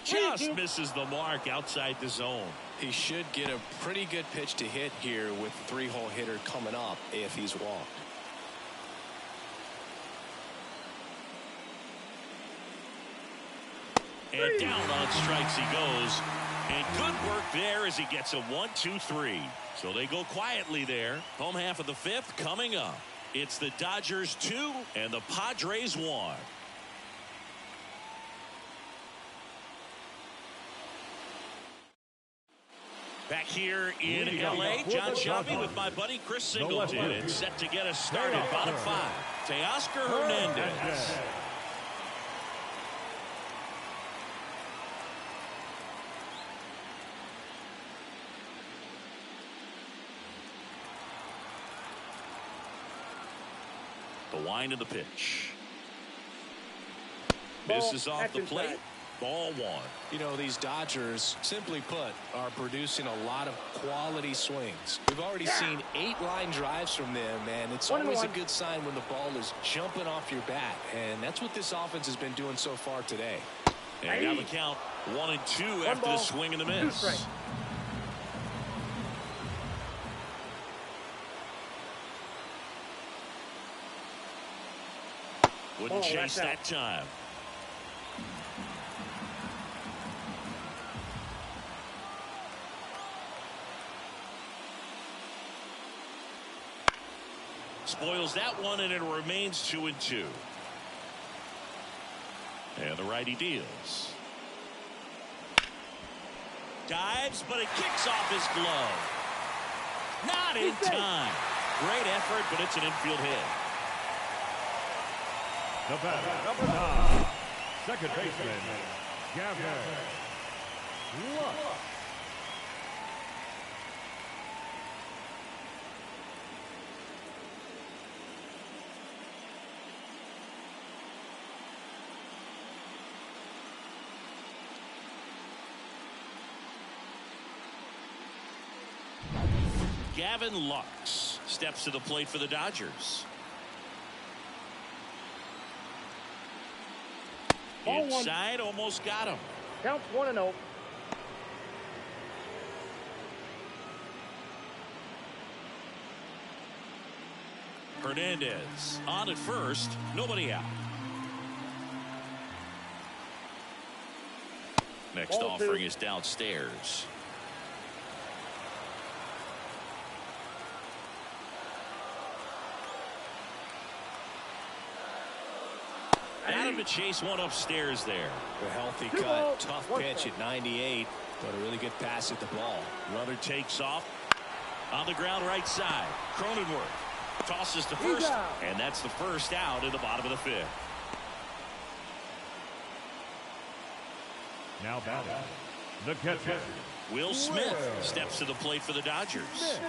Just misses the mark outside the zone. He should get a pretty good pitch to hit here with 3-hole hitter coming up if he's walked. And down on strikes he goes. And good work there as he gets a 1-2-3. So they go quietly there. Home half of the 5th coming up. It's the Dodgers 2 and the Padres 1. Back here in L.A., John Shelby with my buddy Chris Singleton. And set to get us started. Bottom 5. Teoscar Hernandez. The wind of the pitch. Misses off the plate. Ball 1. You know, these Dodgers, simply put, are producing a lot of quality swings. We've already seen 8 line drives from them, and it's always a good sign when the ball is jumping off your bat. And that's what this offense has been doing so far today. And got the count 1-2 after the swing and the miss. Wouldn't chase that time. Spoils that one, and it remains 2-2. And the righty deals. Dives, but it kicks off his glove. Not in time. Great effort, but it's an infield hit. The batter, number 9, second baseman, Gavin Lux. Gavin Lux steps to the plate for the Dodgers. Inside, almost got him. Counts 1-0. Hernandez on at first, nobody out. Next offering is downstairs. Adam to chase one upstairs there. A healthy cut, tough pitch at 98, but a really good pass at the ball. Runner takes off on the ground right side. Cronenworth tosses to first, and that's the first out in the bottom of the 5th. Now batting, the catcher, Will Smith steps to the plate for the Dodgers.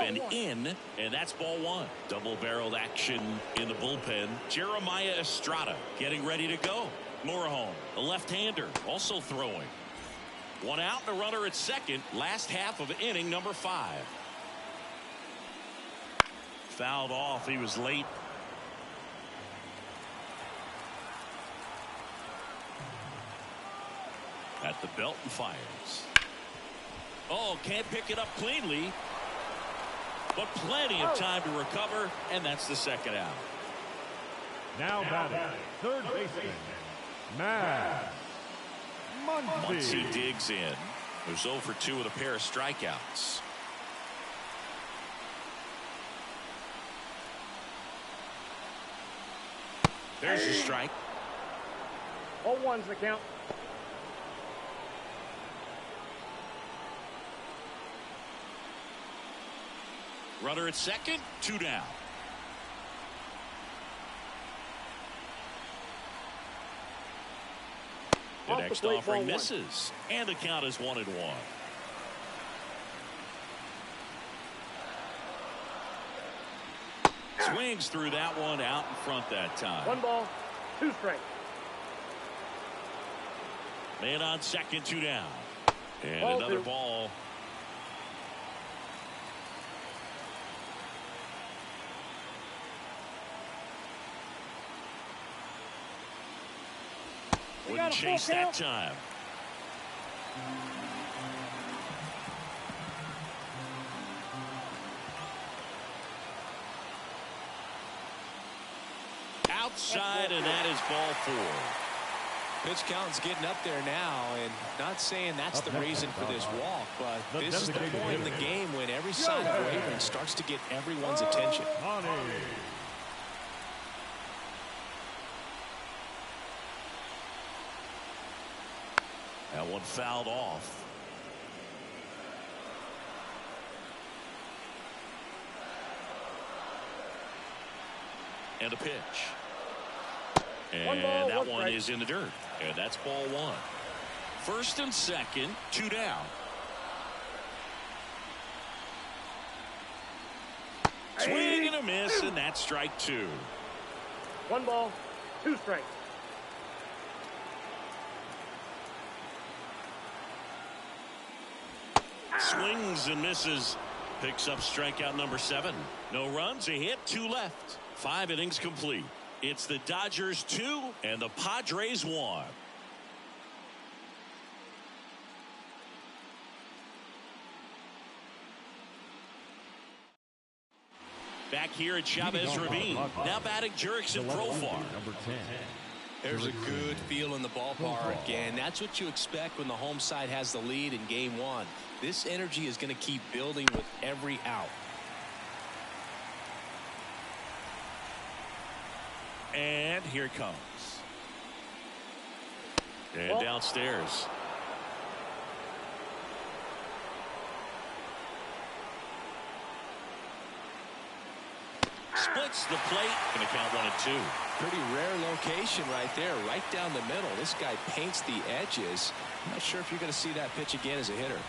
and in, and that's ball one. Double-barreled action in the bullpen. Jeremiah Estrada getting ready to go. Moorhome, a left-hander, also throwing. One out and a runner at second. Last half of inning number 5. Fouled off. He was late. At the belt and fires. Oh, can't pick it up cleanly. But plenty of time to recover, and that's the second out. Now batting, third baseman, Matt Muncy digs in. There's 0 for 2 with a pair of strikeouts. There's a strike. 0-1's the count. Runner at second, 2 down. The next offering misses, and the count is 1-1. Swings through that one, out in front that time. 1 ball, 2 strikes. Man on second, 2 down. And Ball another 2. ball. Wouldn't chase that time. Outside, and that is ball 4. Pitch count's getting up there now, and not saying that's the reason for this walk, but this is the point in the game when every sign of wavering starts to get everyone's attention. That one fouled off. And a pitch. And that one is in the dirt. And that's ball 1. First and second, 2 down. Swing and a miss, and that's strike 2. 1 ball, 2 strikes. Swings and misses. Picks up strikeout number 7. No runs, a hit, 2 left. 5 innings complete. It's the Dodgers 2 and the Padres 1. Back here at Chavez Ravine. Now batting Jurickson Profar. Number 10. There's a good feel in the ballpark, and that's what you expect when the home side has the lead in game 1. This energy is going to keep building with every out. And here it comes. And downstairs. Splits the plate, and the count 1-2. Pretty rare location right there, right down the middle. This guy paints the edges. I'm not sure if you're going to see that pitch again as a hitter.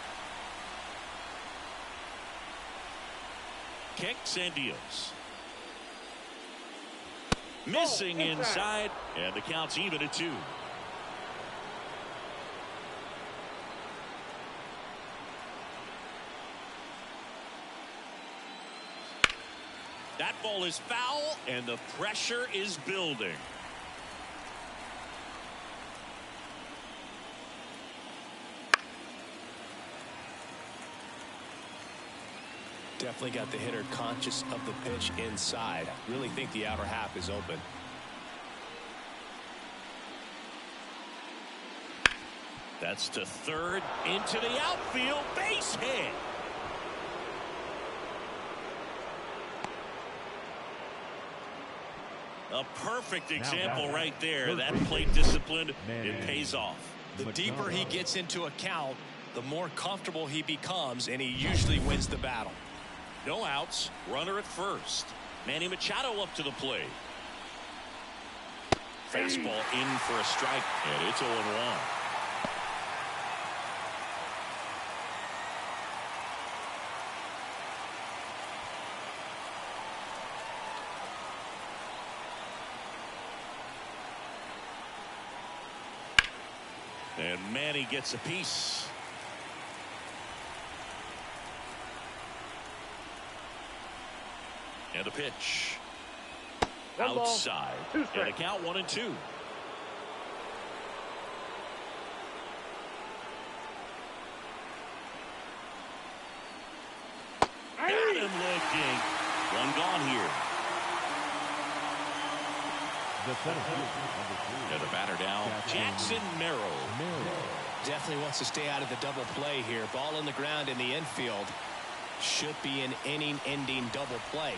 Kicks and deals. Missing inside, and the count's even at 2. That ball is foul, and the pressure is building. Definitely got the hitter conscious of the pitch inside. Really think the outer half is open. That's to third, into the outfield, base hit. A perfect example right there. That plate discipline, it pays off. The deeper he gets into a count, the more comfortable he becomes, and he usually wins the battle. No outs, runner at first. Manny Machado up to the plate. Fastball in for a strike, and it's 0-1. And Manny gets a piece. And a pitch. One ball, Outside. 2 And a strikes. count 1-2. Got him looking. One gone here. The center fielder, number 3. And the batter down, Jackson Merrill. Definitely wants to stay out of the double play here. Ball on the ground in the infield. Should be an inning-ending double play.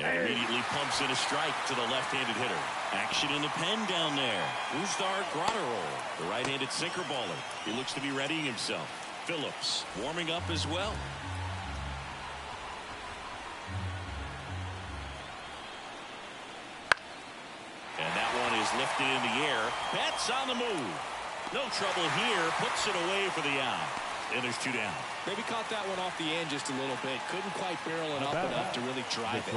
And immediately pumps in a strike to the left-handed hitter. Action in the pen down there. Uzdar Grotterol, the right-handed sinker baller. He looks to be readying himself. Phillips warming up as well. And that one is lifted in the air. Betts on the move. No trouble here. Puts it away for the out. And there's 2 down. Maybe caught that one off the end just a little bit. Couldn't quite barrel it up enough to really drive it.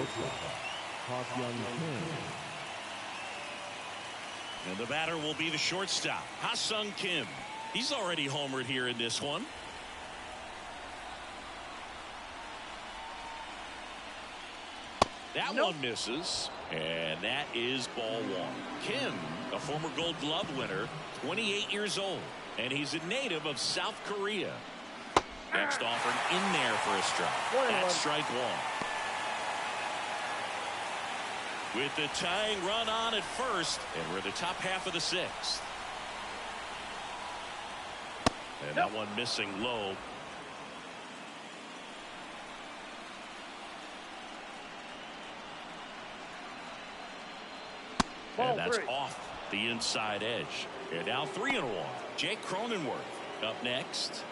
And the batter will be the shortstop, Ha-Sung Kim. He's already homered here in this one. That one misses, and that is ball 1. Kim, a former Gold Glove winner, 28 years old, and he's a native of South Korea. Next offering in there for a strike. That's strike 1. With the tying run on at first, and we're in the top half of the 6th. And that one missing low. And that's off the inside edge. And now 3-1. Jake Cronenworth up next.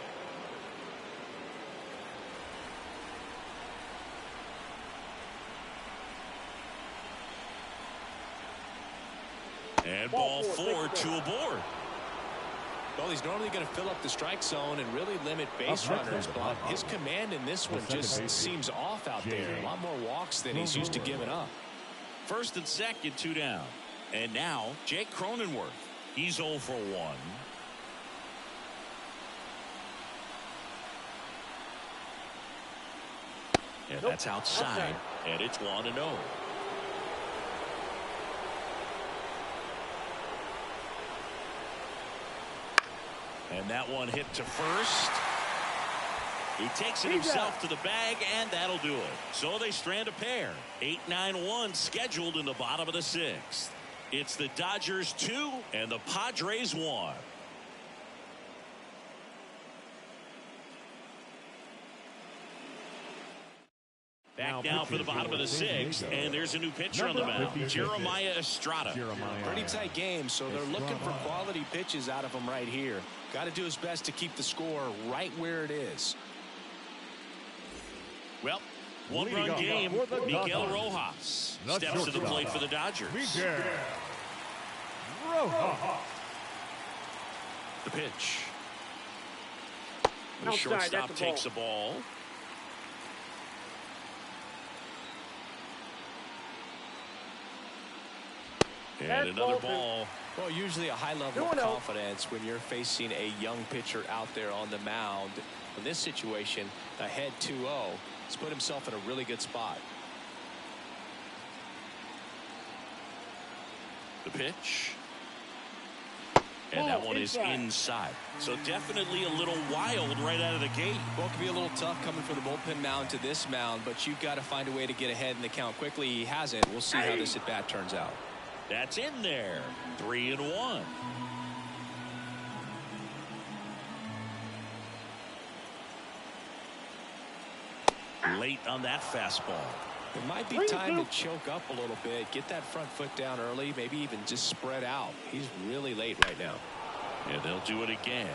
And ball 4 to a board. Well, he's normally going to fill up the strike zone and really limit base runners, but his command in this one just seems off out there. A lot more walks than he's used to giving up. First and second, 2 down. And now Jake Cronenworth. He's 0 for 1. And that's outside. And it's 1-0. And that one hit to first. He takes it himself to the bag, and that'll do it. So they strand a pair. 8-9-1 scheduled in the bottom of the 6th. It's the Dodgers 2 and the Padres 1. Back now for the bottom of the 6th, and there's a new pitcher on the mound, Jeremiah Estrada. Pretty tight game, so they're looking for quality pitches out of him right here. Got to do his best to keep the score right where it is. Well, one-run game. Miguel Rojas steps to the plate for the Dodgers. The pitch. The shortstop takes the ball. And another ball. Well, usually a high level of confidence when you're facing a young pitcher out there on the mound. In this situation, ahead 2-0, he's put himself in a really good spot. The pitch. And that one is inside. So definitely a little wild right out of the gate. Well, it can be a little tough coming from the bullpen mound to this mound, but you've got to find a way to get ahead in the count quickly. He hasn't. We'll see how this at bat turns out. That's in there. 3-1. Late on that fastball. It might be time to choke up a little bit, get that front foot down early, maybe even just spread out. He's really late right now. And they'll do it again.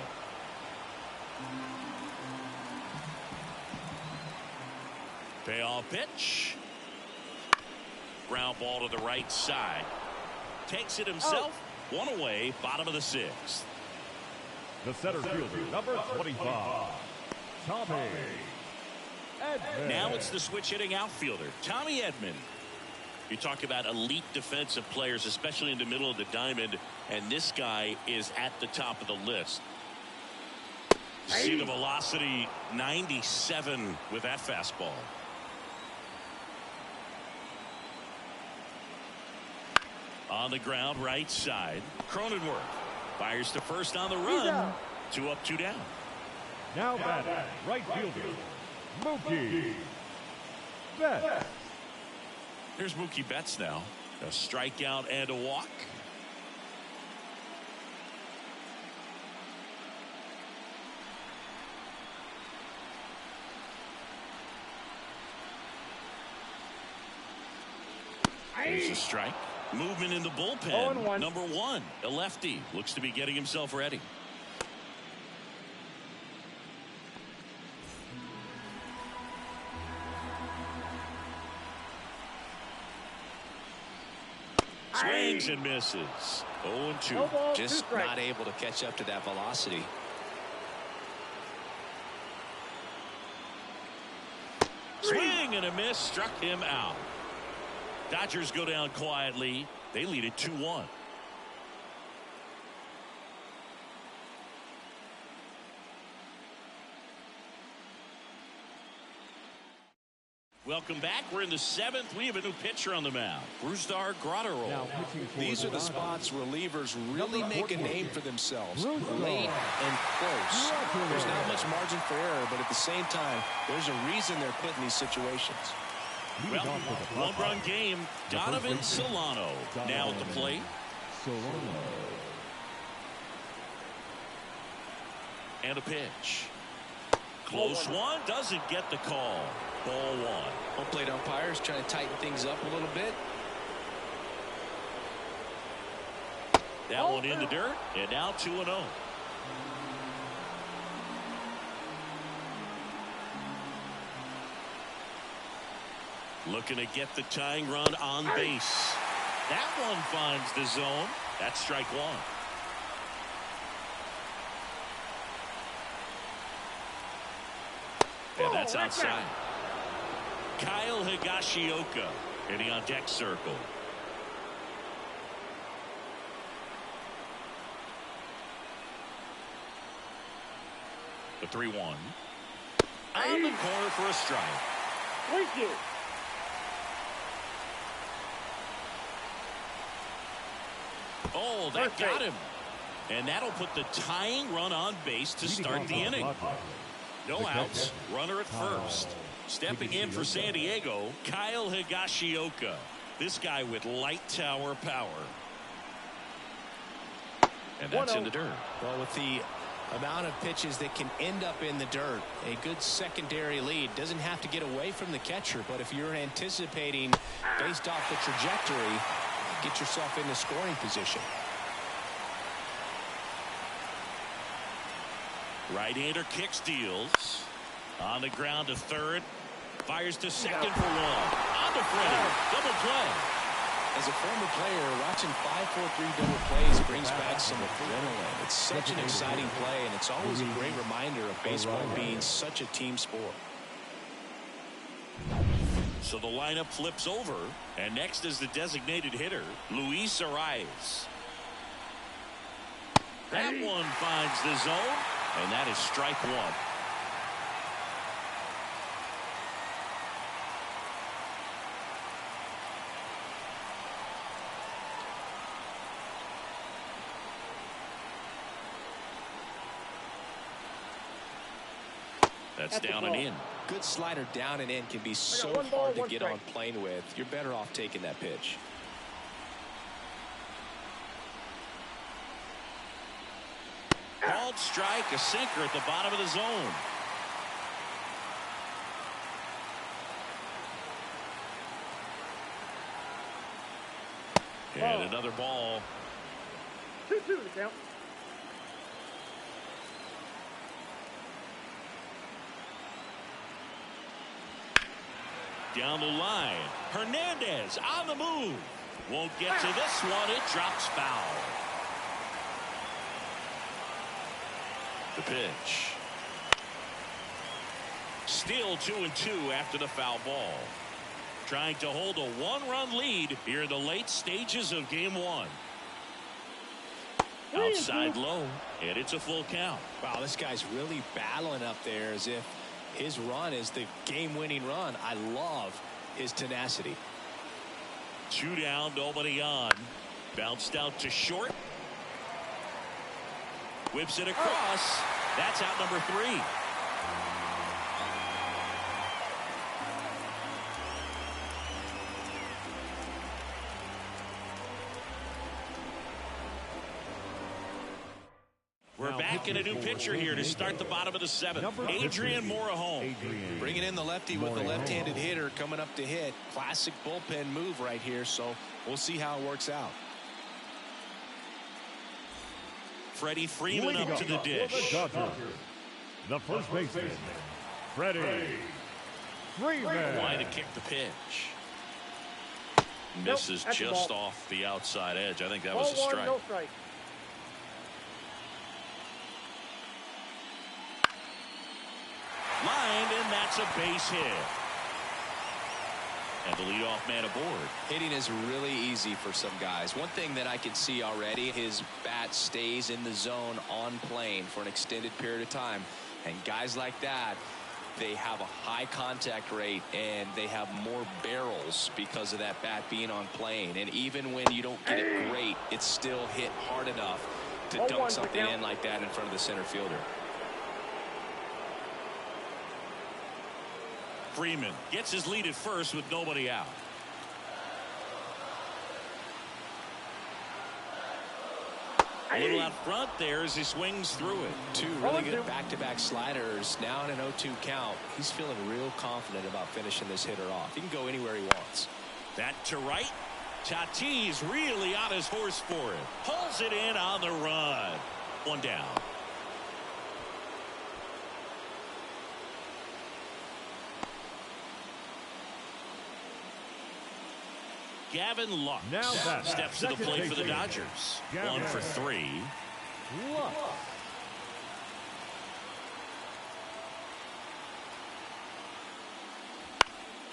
Payoff pitch. Ground ball to the right side. Takes it himself. One away, bottom of the 6th. The center fielder, number 25, Tommy. Now it's the switch hitting outfielder, Tommy Edman. You talk about elite defensive players, especially in the middle of the diamond, and this guy is at the top of the list. See the velocity, 97 with that fastball. On the ground, right side. Cronenworth fires to first on the run. 2 up, 2 down. Now batting, right fielder, Mookie Betts. Here's Mookie Betts now. A strikeout and a walk. There's a strike. Movement in the bullpen. Number 1, a lefty, looks to be getting himself ready. Swings and misses. 0-2. Just not able to catch up to that velocity. Swing and a miss, struck him out. Dodgers go down quietly. They lead it 2-1. Welcome back. We're in the 7th. We have a new pitcher on the mound. Brusdar Graterol. These are the spots relievers really make a name for themselves. Late and close. There's not much margin for error, but at the same time, there's a reason they're put in these situations. Well, one-run game. Donovan Solano now at the plate. And a pitch. Close one. Doesn't get the call. Ball 1. Home plate umpires trying to tighten things up a little bit. That one in the dirt. And now 2-0. Looking to get the tying run on base. That one finds the zone. That's strike 1. And that's outside. Kyle Higashioka hitting on deck circle. The 3-1. On the corner for a strike. Thank you. Oh, that got him. And that'll put the tying run on base to start the inning. No outs. Runner at first. Stepping in for San Diego, Kyle Higashioka. This guy with light tower power. And that's in the dirt. Well, with the amount of pitches that can end up in the dirt, a good secondary lead. Doesn't have to get away from the catcher, but if you're anticipating based off the trajectory, get yourself into scoring position. Right-hander kicks, deals. On the ground to third. Fires to second for 1. On to Freddie. Double play. As a former player, watching 5-4-3 double plays brings back some adrenaline. It's such an exciting play, and it's always a great reminder of baseball being such a team sport. So the lineup flips over, and next is the designated hitter, Luis Arias. That one finds the zone, and that is strike 1. That's down and in. Good slider down and in can be so hard to get on plane with. You're better off taking that pitch. Called strike, a sinker at the bottom of the zone. And another ball. 2-2 to count. Down the line. Hernandez on the move. Won't get to this one. It drops foul. The pitch. Still 2-2 after the foul ball. trying to hold a one-run lead here in the late stages of game one. Outside low, and it's a full count. Wow, this guy's really battling up there as if his run is the game-winning run. I love his tenacity. 2 down, nobody on. Bounced out to short. Whips it across. That's out number 3. We're back in a new pitcher here to start the bottom of the 7th. Adrian Morejon. Bringing in the lefty with the left-handed hitter coming up to hit. Classic bullpen move right here, so we'll see how it works out. Freddie Freeman up to the dish. The first baseman, Freddie Freeman. Line to kick the pitch. Misses just off the outside edge. I think that was a strike. No strike. Lined, and that's a base hit. And the leadoff man aboard. Hitting is really easy for some guys. One thing that I can see already, his bat stays in the zone on plane for an extended period of time. And guys like that, they have a high contact rate and they have more barrels because of that bat being on plane. And even when you don't get it great, it's still hit hard enough to dunk something in like that in front of the center fielder. Freeman gets his lead at first with nobody out. A little out front there as he swings through it. 2 really good back-to-back sliders. Now in an 0-2 count. He's feeling real confident about finishing this hitter off. He can go anywhere he wants. That to right. Tatis really on his horse for it. Pulls it in on the run. 1 down. Gavin Lux steps to the plate for the Dodgers. 1 for 3.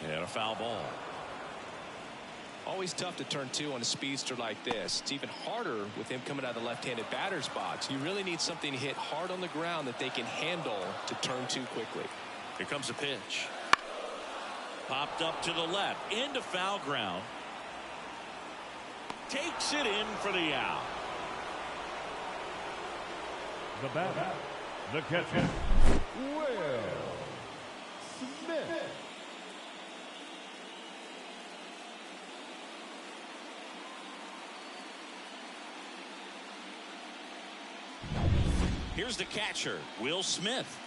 And a foul ball. Always tough to turn 2 on a speedster like this. It's even harder with him coming out of the left-handed batter's box. You really need something to hit hard on the ground that they can handle to turn 2 quickly. Here comes a pitch. Popped up to the left into foul ground. Takes it in for the out. The batter, the catcher, Will Smith. Here's the catcher, Will Smith.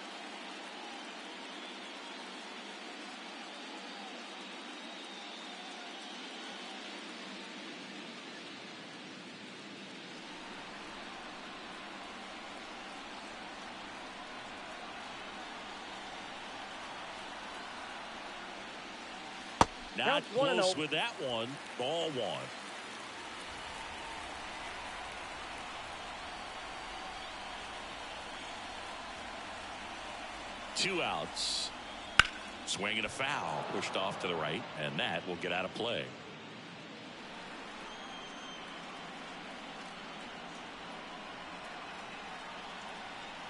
Not close with that one. Ball 1. Two outs. Swinging a foul. Pushed off to the right. And that will get out of play.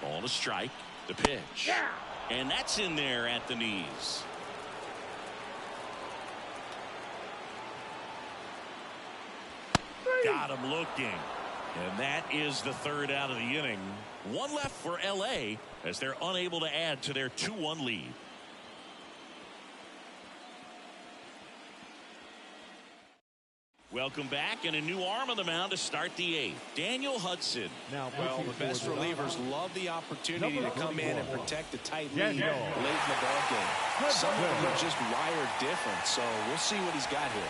Ball to strike. The pitch. And that's in there at the knees. Got him looking. And that is the 3rd out of the inning. 1 left for LA as they're unable to add to their 2-1 lead. Welcome back, and a new arm on the mound to start the 8th. Daniel Hudson. Well, the best relievers love the opportunity to come in and protect the tight lead late in the ball game. Some of them are just wired different, so we'll see what he's got here.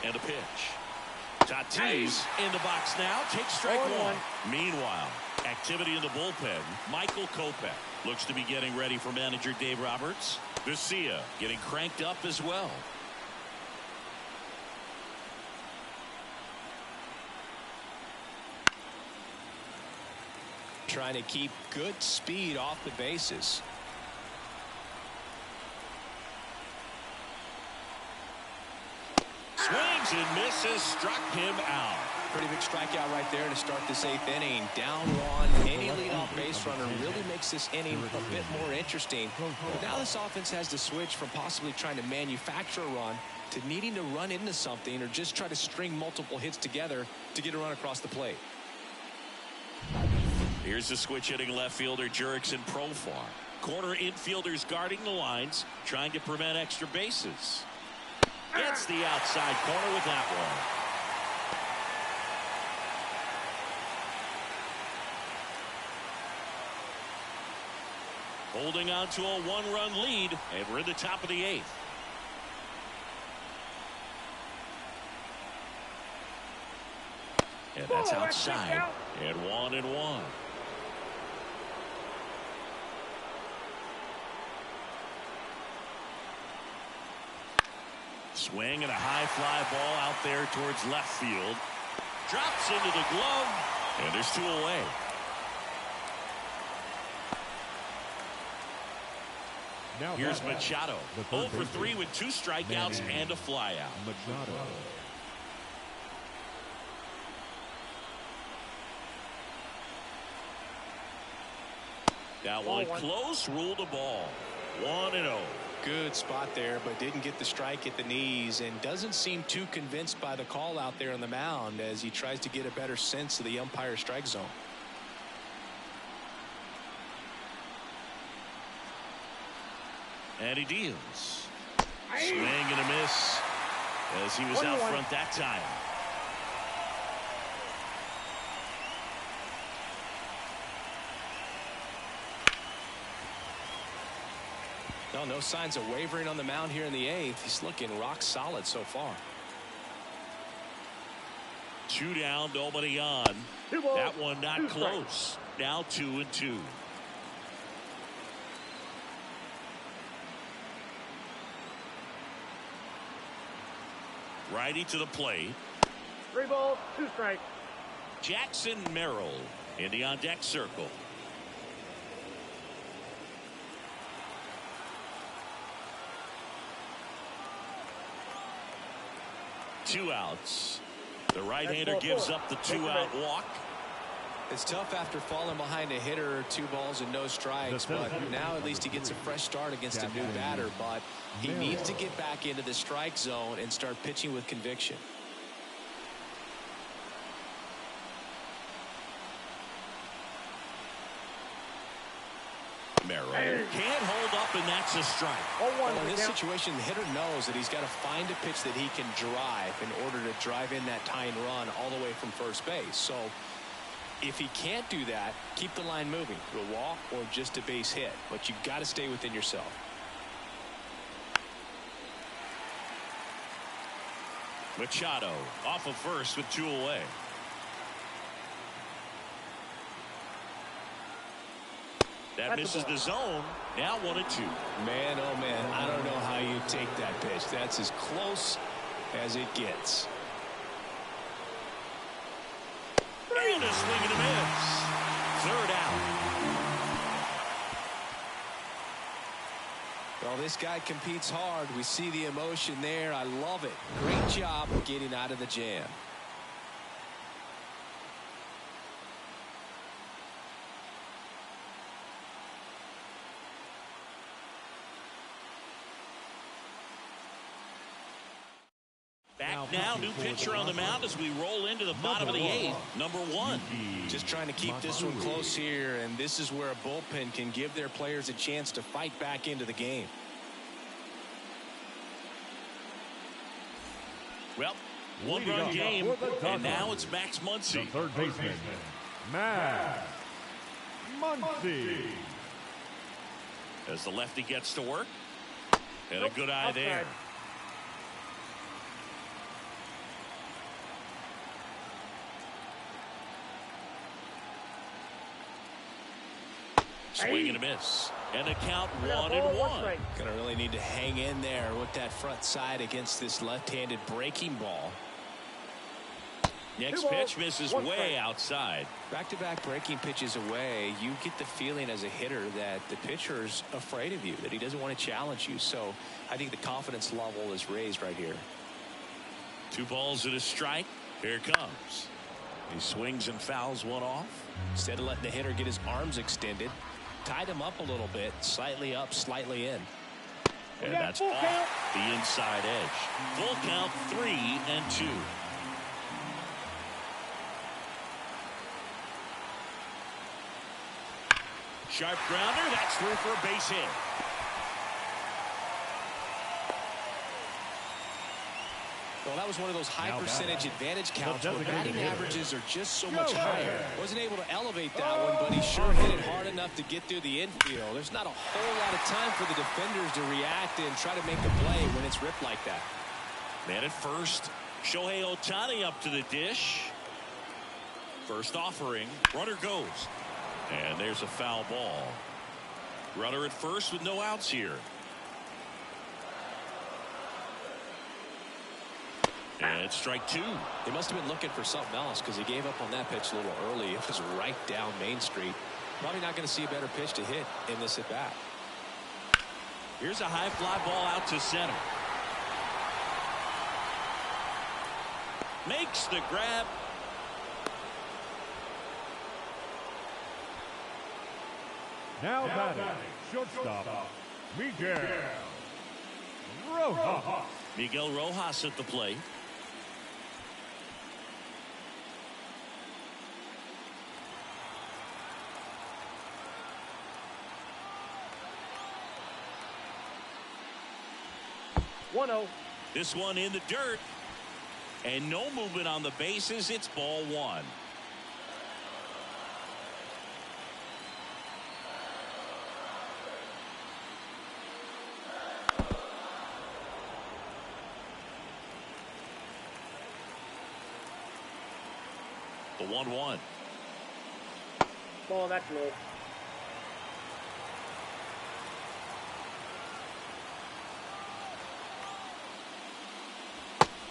And a pitch. Tatis in the box now. Takes strike 1. Meanwhile, activity in the bullpen. Michael Kopech looks to be getting ready for manager Dave Roberts. Garcia getting cranked up as well. trying to keep good speed off the bases. Swings and misses, struck him out. Pretty big strikeout right there to start this 8th inning. Down one, any leadoff base runner really makes this inning a bit more interesting. But now this offense has to switch from possibly trying to manufacture a run to needing to run into something or just try to string multiple hits together to get a run across the plate. Here's the switch hitting left fielder Jurickson Profar. Corner infielders guarding the lines, trying to prevent extra bases. Gets the outside corner with that one. Holding on to a 1-run lead, and we're in the top of the 8th. And that's outside. And 1-1. Swing and a high fly ball out there towards left field. Drops into the glove, and there's 2 away. Now here's Machado. 0 for 3 with 2 strikeouts and a flyout. Machado. That one close, ruled a ball. 1-0. Good spot there, but didn't get the strike at the knees and doesn't seem too convinced by the call out there on the mound as he tries to get a better sense of the umpire's strike zone. And he deals. Swing and a miss as he was out front that time. No signs of wavering on the mound here in the 8th. He's looking rock solid so far. 2 down, nobody on. That one not close. Now 2-2. Righty to the plate. 3 balls, 2 strikes. Jackson Merrill in the on deck circle. Two outs. The right-hander gives up the 2-out walk. It's tough after falling behind a hitter, 2 balls and no strikes, but now at least he gets a fresh start against a new batter. But he needs to get back into the strike zone and start pitching with conviction. Merrill can't hold up, and that's a strike. Well, in this situation, the hitter knows that he's got to find a pitch that he can drive in order to drive in that tying run all the way from first base. So if he can't do that, keep the line moving to a walk or just a base hit, but you've got to stay within yourself. Machado off of first with 2 away. That misses the zone. Now 1-2. Man, oh man, I don't know how you take that pitch. That's as close as it gets. And a swing and a miss. 3rd out. Well, this guy competes hard. We see the emotion there. I love it. Great job getting out of the jam. Back now, new pitcher on the mound as we roll into the bottom of the 8th. Number 1. Just trying to keep this one close here, and this is where a bullpen can give their players a chance to fight back into the game. Well, 1-run game, and now it's Max Muncy. The third baseman, Max Muncy. As the lefty gets to work. And a good eye there. Swing and a miss. And a count 1-1. Gonna really need to hang in there with that front side against this left-handed breaking ball. Next pitch misses way outside. Back-to-back breaking pitches away, you get the feeling as a hitter that the pitcher's afraid of you, that he doesn't want to challenge you. So I think the confidence level is raised right here. 2 balls and a strike. Here it comes. He swings and fouls one off. Instead of letting the hitter get his arms extended, tied him up a little bit, slightly up, slightly in. And that's off the inside edge. Full count, 3-2. Sharp grounder. That's through for a base hit. Well, that was one of those high percentage advantage counts where batting averages are just so much higher. Wasn't able to elevate that one, but he sure hit it hard enough to get through the infield. There's not a whole lot of time for the defenders to react and try to make a play when it's ripped like that. Man at first. Shohei Ohtani up to the dish. First offering. Runner goes. And there's a foul ball. Runner at first with no outs here. And it's strike 2. He must have been looking for something else because he gave up on that pitch a little early. It was right down Main Street. Probably not going to see a better pitch to hit in this at bat. Here's a high fly ball out to center. Makes the grab. Now batting, shortstop, Miguel Rojas. Miguel Rojas at the plate. This one in the dirt. And no movement on the bases. It's ball 1. The 1-1. Ball, that's low.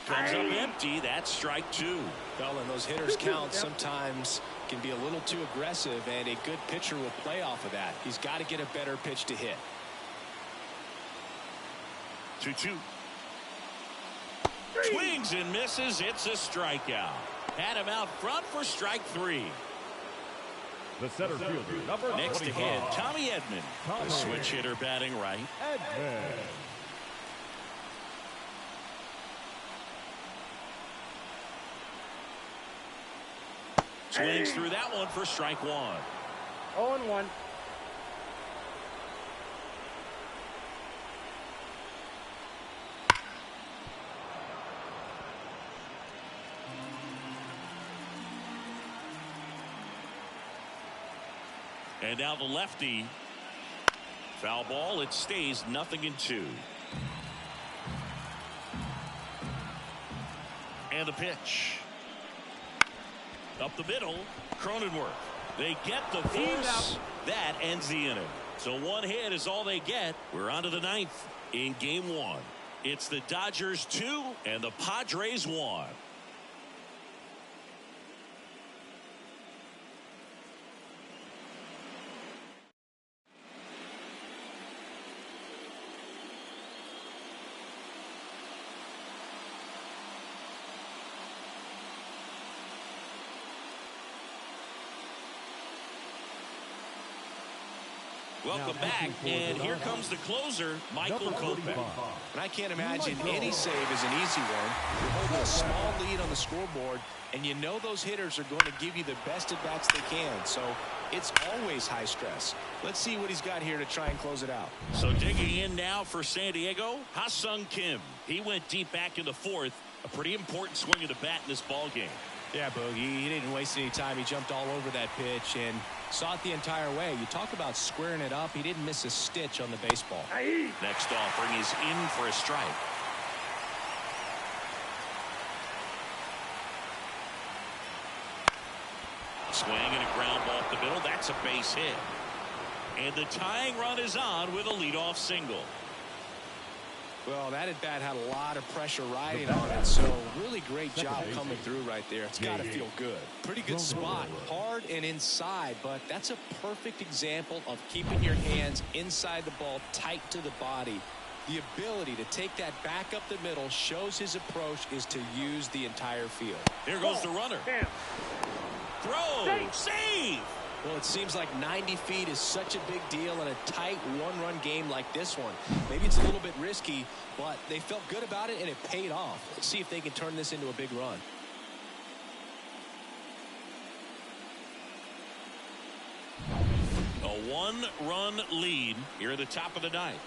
Comes up empty. That's strike 2. Well, and those hitters count sometimes can be a little too aggressive, and a good pitcher will play off of that. He's got to get a better pitch to hit. 2-2. Swings and misses. It's a strikeout. Had him out front for strike 3. The center fielder, number Next 25. again, Tommy Edman, the switch hitter batting right. Edman. Swings through that one for strike 1. 0-1. And now the lefty. Foul ball. It stays 0-2. And the pitch. Up the middle. Cronenworth. They get the force. That ends the inning. So one hit is all they get. We're on to the 9th in game 1. It's the Dodgers 2 and the Padres 1. Welcome back, and here comes the closer, Michael Kopech. And I can't imagine any save is an easy one. You're holding a small lead on the scoreboard, and you know those hitters are going to give you the best at-bats they can. So it's always high stress. Let's see what he's got here to try and close it out. So digging in now for San Diego, Ha-Sung Kim. He went deep back in the 4th. A pretty important swing of the bat in this ball game. Yeah, Boogie, he didn't waste any time. He jumped all over that pitch and saw it the entire way. You talk about squaring it up. He didn't miss a stitch on the baseball. Next offering is in for a strike. Swing and a ground ball up the middle. That's a base hit. And the tying run is on with a leadoff single. Well, that at bat had a lot of pressure riding on it, so really great job coming through right there. It's got to feel good. Pretty good spot, hard and inside, but that's a perfect example of keeping your hands inside the ball, tight to the body. The ability to take that back up the middle shows his approach is to use the entire field. Here goes the runner. Throw, save. Well, it seems like 90 feet is such a big deal in a tight one-run game like this one. Maybe it's a little bit risky, but they felt good about it, and it paid off. Let's see if they can turn this into a big run. A one-run lead here at the top of the ninth.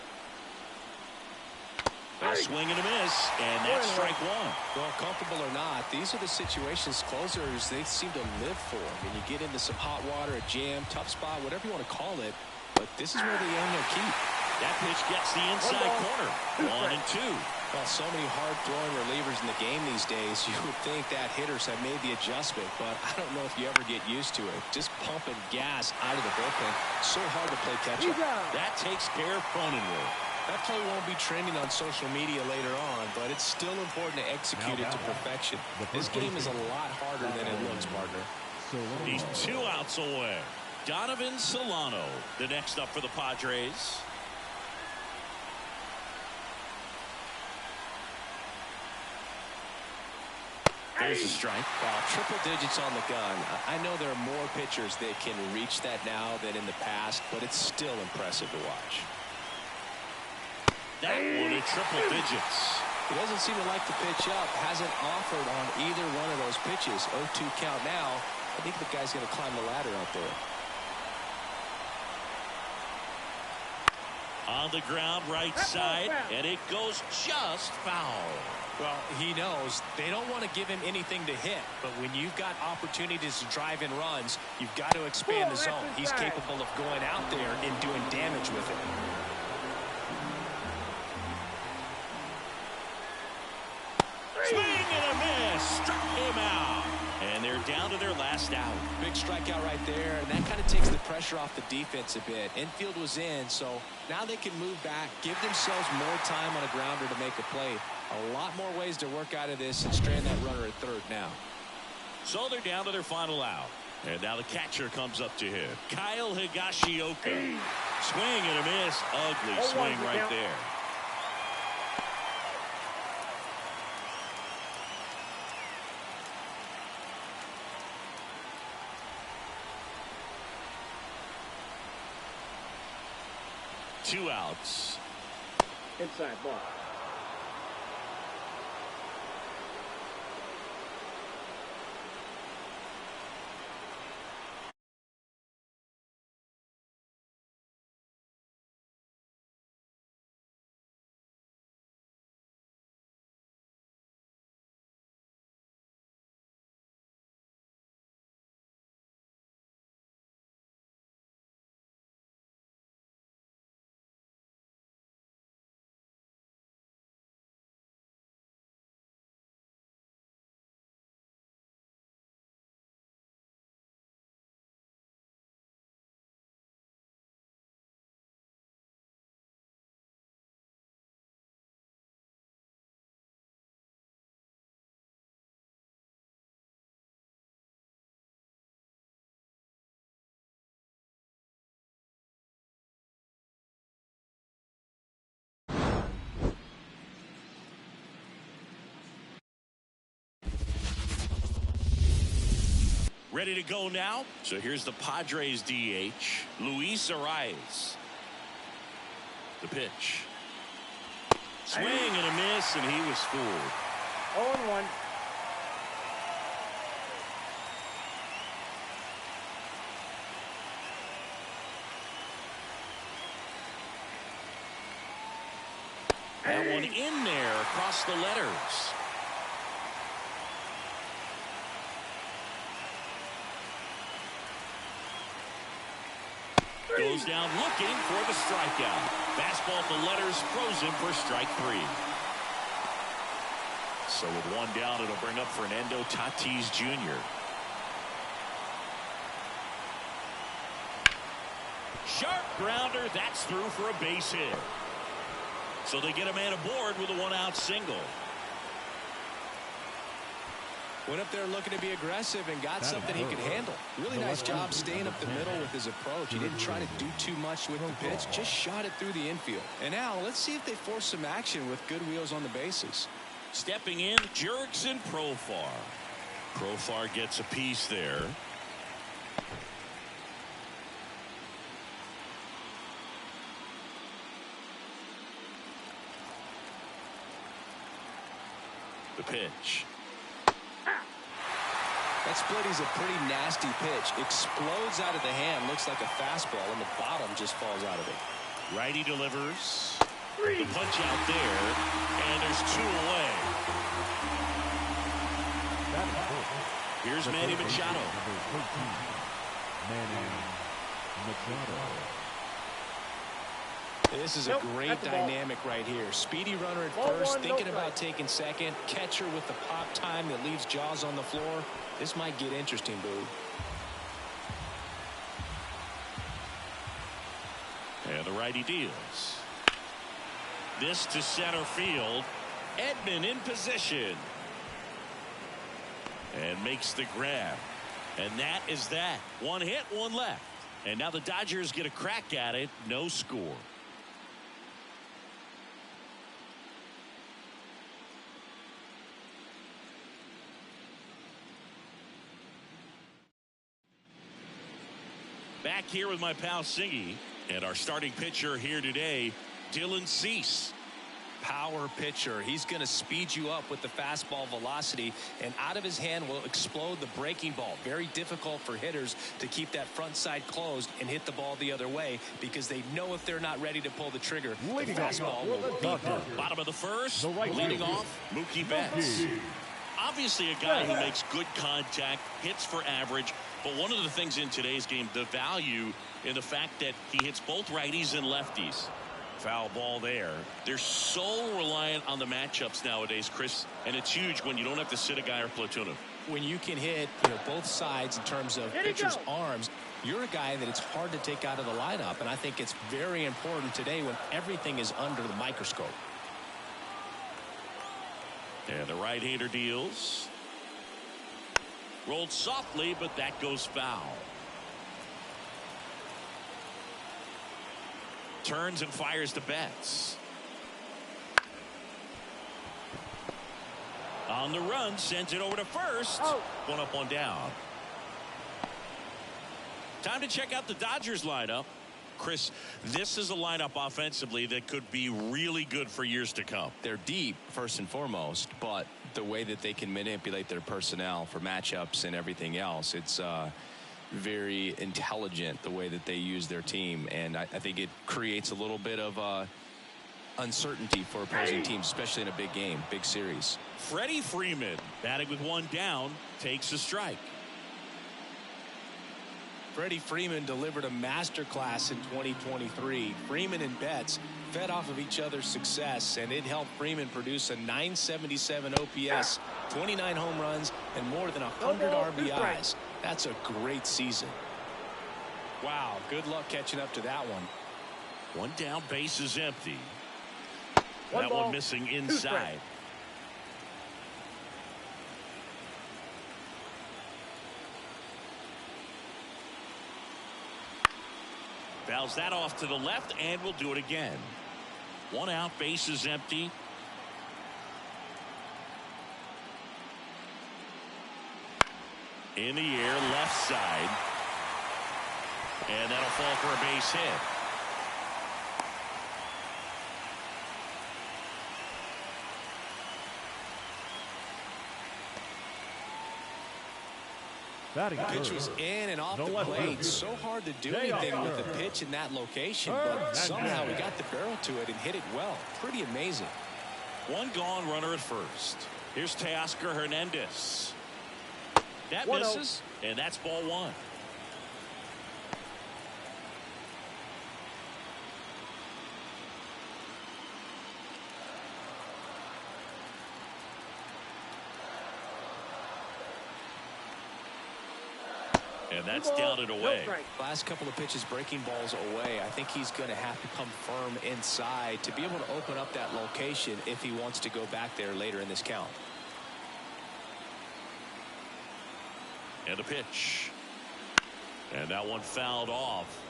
A swing and a miss, and that's strike one. Well, comfortable or not, these are the situations closers they seem to live for. I mean, you get into some hot water, a jam, tough spot, whatever you want to call it, but this is where they earn their keep. That pitch gets the inside corner. 1-2. Well, so many hard-throwing relievers in the game these days, you would think that hitters have made the adjustment, but I don't know if you ever get used to it. Just pumping gas out of the bullpen. So hard to play catch-up. That takes care of Cronenworth. That play won't be trending on social media later on, but it's still important to execute it to perfection. This game is a lot harder than it looks, partner. He's 2 outs away. Donovan Solano, the next up for the Padres. There's a strike. Wow, triple digits on the gun. I know there are more pitchers that can reach that now than in the past, but it's still impressive to watch. That one at triple digits. He doesn't seem to like the pitch up. Hasn't offered on either one of those pitches. 0-2 count now. I think the guy's going to climb the ladder out there. On the ground, right side, and it goes just foul. Well, he knows they don't want to give him anything to hit, but when you've got opportunities to drive in runs, you've got to expand the zone. He's capable of going out there and doing damage with it. Swing and a miss. Struck him out. And they're down to their last out. Big strikeout right there, and that kind of takes the pressure off the defense a bit. Infield was in, so now they can move back, give themselves more time on a grounder to make a play. A lot more ways to work out of this and strand that runner at third now. So they're down to their final out. And now the catcher comes up to him. Kyle Higashioka. Swing and a miss. Ugly swing right there. Two outs. Inside ball. Ready to go now. So here's the Padres DH, Luis Arias. The pitch. Swing and a miss, and he was fooled. 0-1. That one in there across the letters. Goes down looking for the strikeout. Fastball at the letters, frozen for strike 3. So with one down, it'll bring up Fernando Tatis Jr. Sharp grounder, that's through for a base hit. So they get a man aboard with a 1-out single. Went up there looking to be aggressive and got something he could handle. Really nice job staying up the middle with his approach. He didn't try to do too much with the pitch, just shot it through the infield. And now let's see if they force some action with good wheels on the bases. Stepping in, Jurickson Profar. Profar gets a piece there. The pitch. That split is a pretty nasty pitch. Explodes out of the hand. Looks like a fastball, and the bottom just falls out of it. Righty delivers. The punch out there, and there's 2 away. Here's Manny Machado. Manny Machado. This is a great dynamic right here. Speedy runner at first, thinking about taking second. Catcher with the pop time that leaves Jaws on the floor. This might get interesting, Boo. And the righty deals. This to center field. Edman in position. And makes the grab. And that is that. 1 hit, 1 left. And now the Dodgers get a crack at it. No score. Back here with my pal Singy, and our starting pitcher here today, Dylan Cease. Power pitcher. He's going to speed you up with the fastball velocity, and out of his hand will explode the breaking ball. Very difficult for hitters to keep that front side closed and hit the ball the other way, because they know if they're not ready to pull the trigger, the fastball will beat them. Bottom of the first, leading off, Mookie Betts. Obviously a guy who makes good contact, hits for average, but one of the things in today's game, the value in the fact that he hits both righties and lefties. Foul ball there. They're so reliant on the matchups nowadays, Chris, and it's huge when you don't have to sit a guy or platoon him. When you can hit both sides in terms of pitchers' arms, you're a guy that it's hard to take out of the lineup, and I think it's very important today when everything is under the microscope. And the right-hander deals. Rolled softly, but that goes foul. Turns and fires to Betts. On the run, sends it over to first. 1 up, 1 down. Time to check out the Dodgers lineup. Chris, this is a lineup offensively that could be really good for years to come. They're deep, first and foremost, but the way that they can manipulate their personnel for matchups and everything else, it's very intelligent the way that they use their team, and I think it creates a little bit of uncertainty for opposing teams, especially in a big game, big series. Freddie Freeman, batting with 1 down, takes a strike. Freddie Freeman delivered a masterclass in 2023. Freeman and Betts fed off of each other's success, and it helped Freeman produce a .977 OPS, 29 home runs, and more than 100 RBIs. That's a great season. Wow, good luck catching up to that one. 1 down, base is empty. That one missing inside. Fouls that off to the left, and we'll do it again. 1 out, base is empty. In the air, left side. And that'll fall for a base hit. Pitch was in and off the plate. So hard to do anything with the pitch in that location, but somehow he got the barrel to it and hit it well. Pretty amazing. 1 gone, runner at first. Here's Teoscar Hernandez. That misses, and that's ball 1. And that's down and away. Last couple of pitches breaking balls away. I think he's going to have to come firm inside to be able to open up that location if he wants to go back there later in this count. And a pitch. And that one fouled off.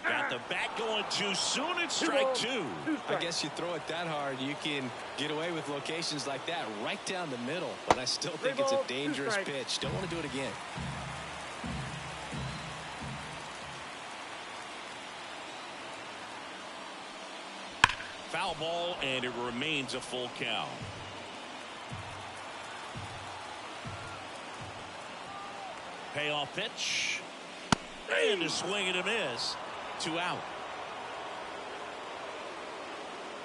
Got the bat going too soon. It's strike two. I guess you throw it that hard, you can get away with locations like that right down the middle. But I still think it's a dangerous pitch. Don't want to do it again. Foul ball, and it remains a full count. Payoff pitch. And a swing and a miss. 2 out.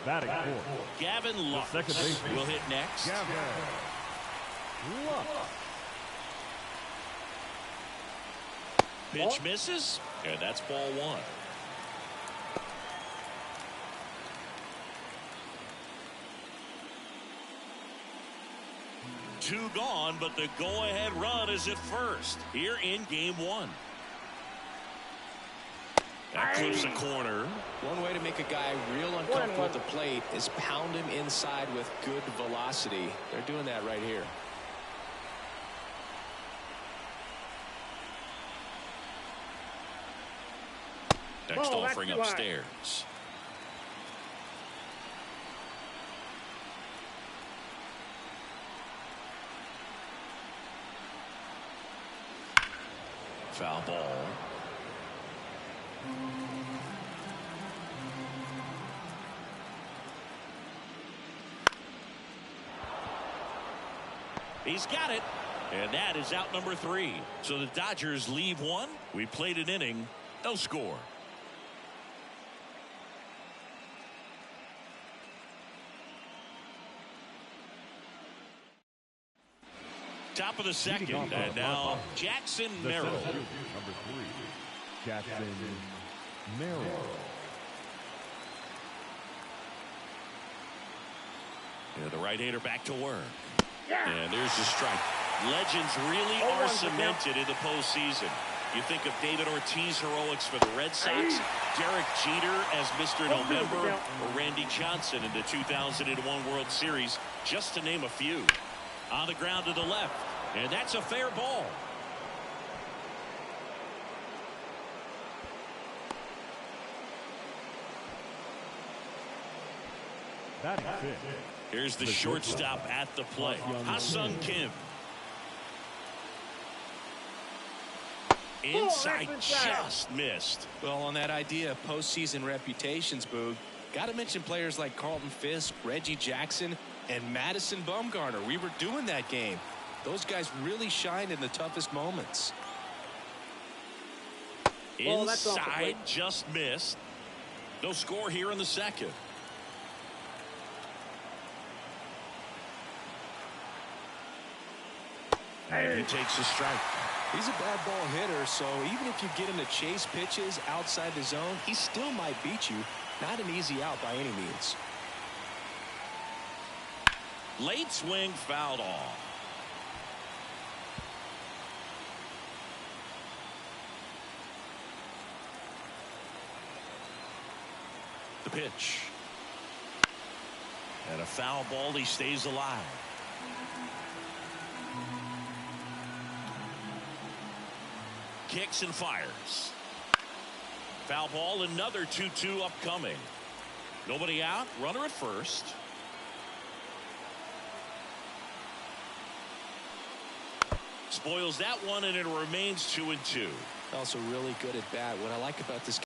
Batting fourth. Gavin Lux second baseman will hit next. Gavin Lux. Pitch misses, and that's ball one. Two gone, but the go-ahead run is at first here in game one. That clips the corner. One way to make a guy real uncomfortable at the plate is pound him inside with good velocity. They're doing that right here. Next offering upstairs. Foul ball. He's got it. And that is out number 3. So the Dodgers leave one. We played an inning. No score. Top of the second. And now Jackson Merrill. Number 3. Jackson Merrill. Yeah, the right-hander back to work. And there's the strike. Legends really are cemented in the postseason. You think of David Ortiz heroics for the Red Sox, Derek Jeter as Mr. November, or Randy Johnson in the 2001 World Series, just to name a few. On the ground to the left, and that's a fair ball. Batting fifth. Here's the shortstop at the plate, Ha-Sung Kim. Inside, just missed. Well, on that idea of postseason reputations, Boog, got to mention players like Carlton Fisk, Reggie Jackson, and Madison Bumgarner. We were doing that game. Those guys really shined in the toughest moments. Inside, just missed. No score here in the second. And he takes a strike. He's a bad ball hitter, so even if you get him to chase pitches outside the zone, he still might beat you. Not an easy out by any means. Late swing, fouled off. The pitch. And a foul ball, he stays alive. Kicks and fires. Foul ball, another 2-2 upcoming. Nobody out, runner at first. Spoils that one, and it remains 2-2. Also really good at bat. What I like about this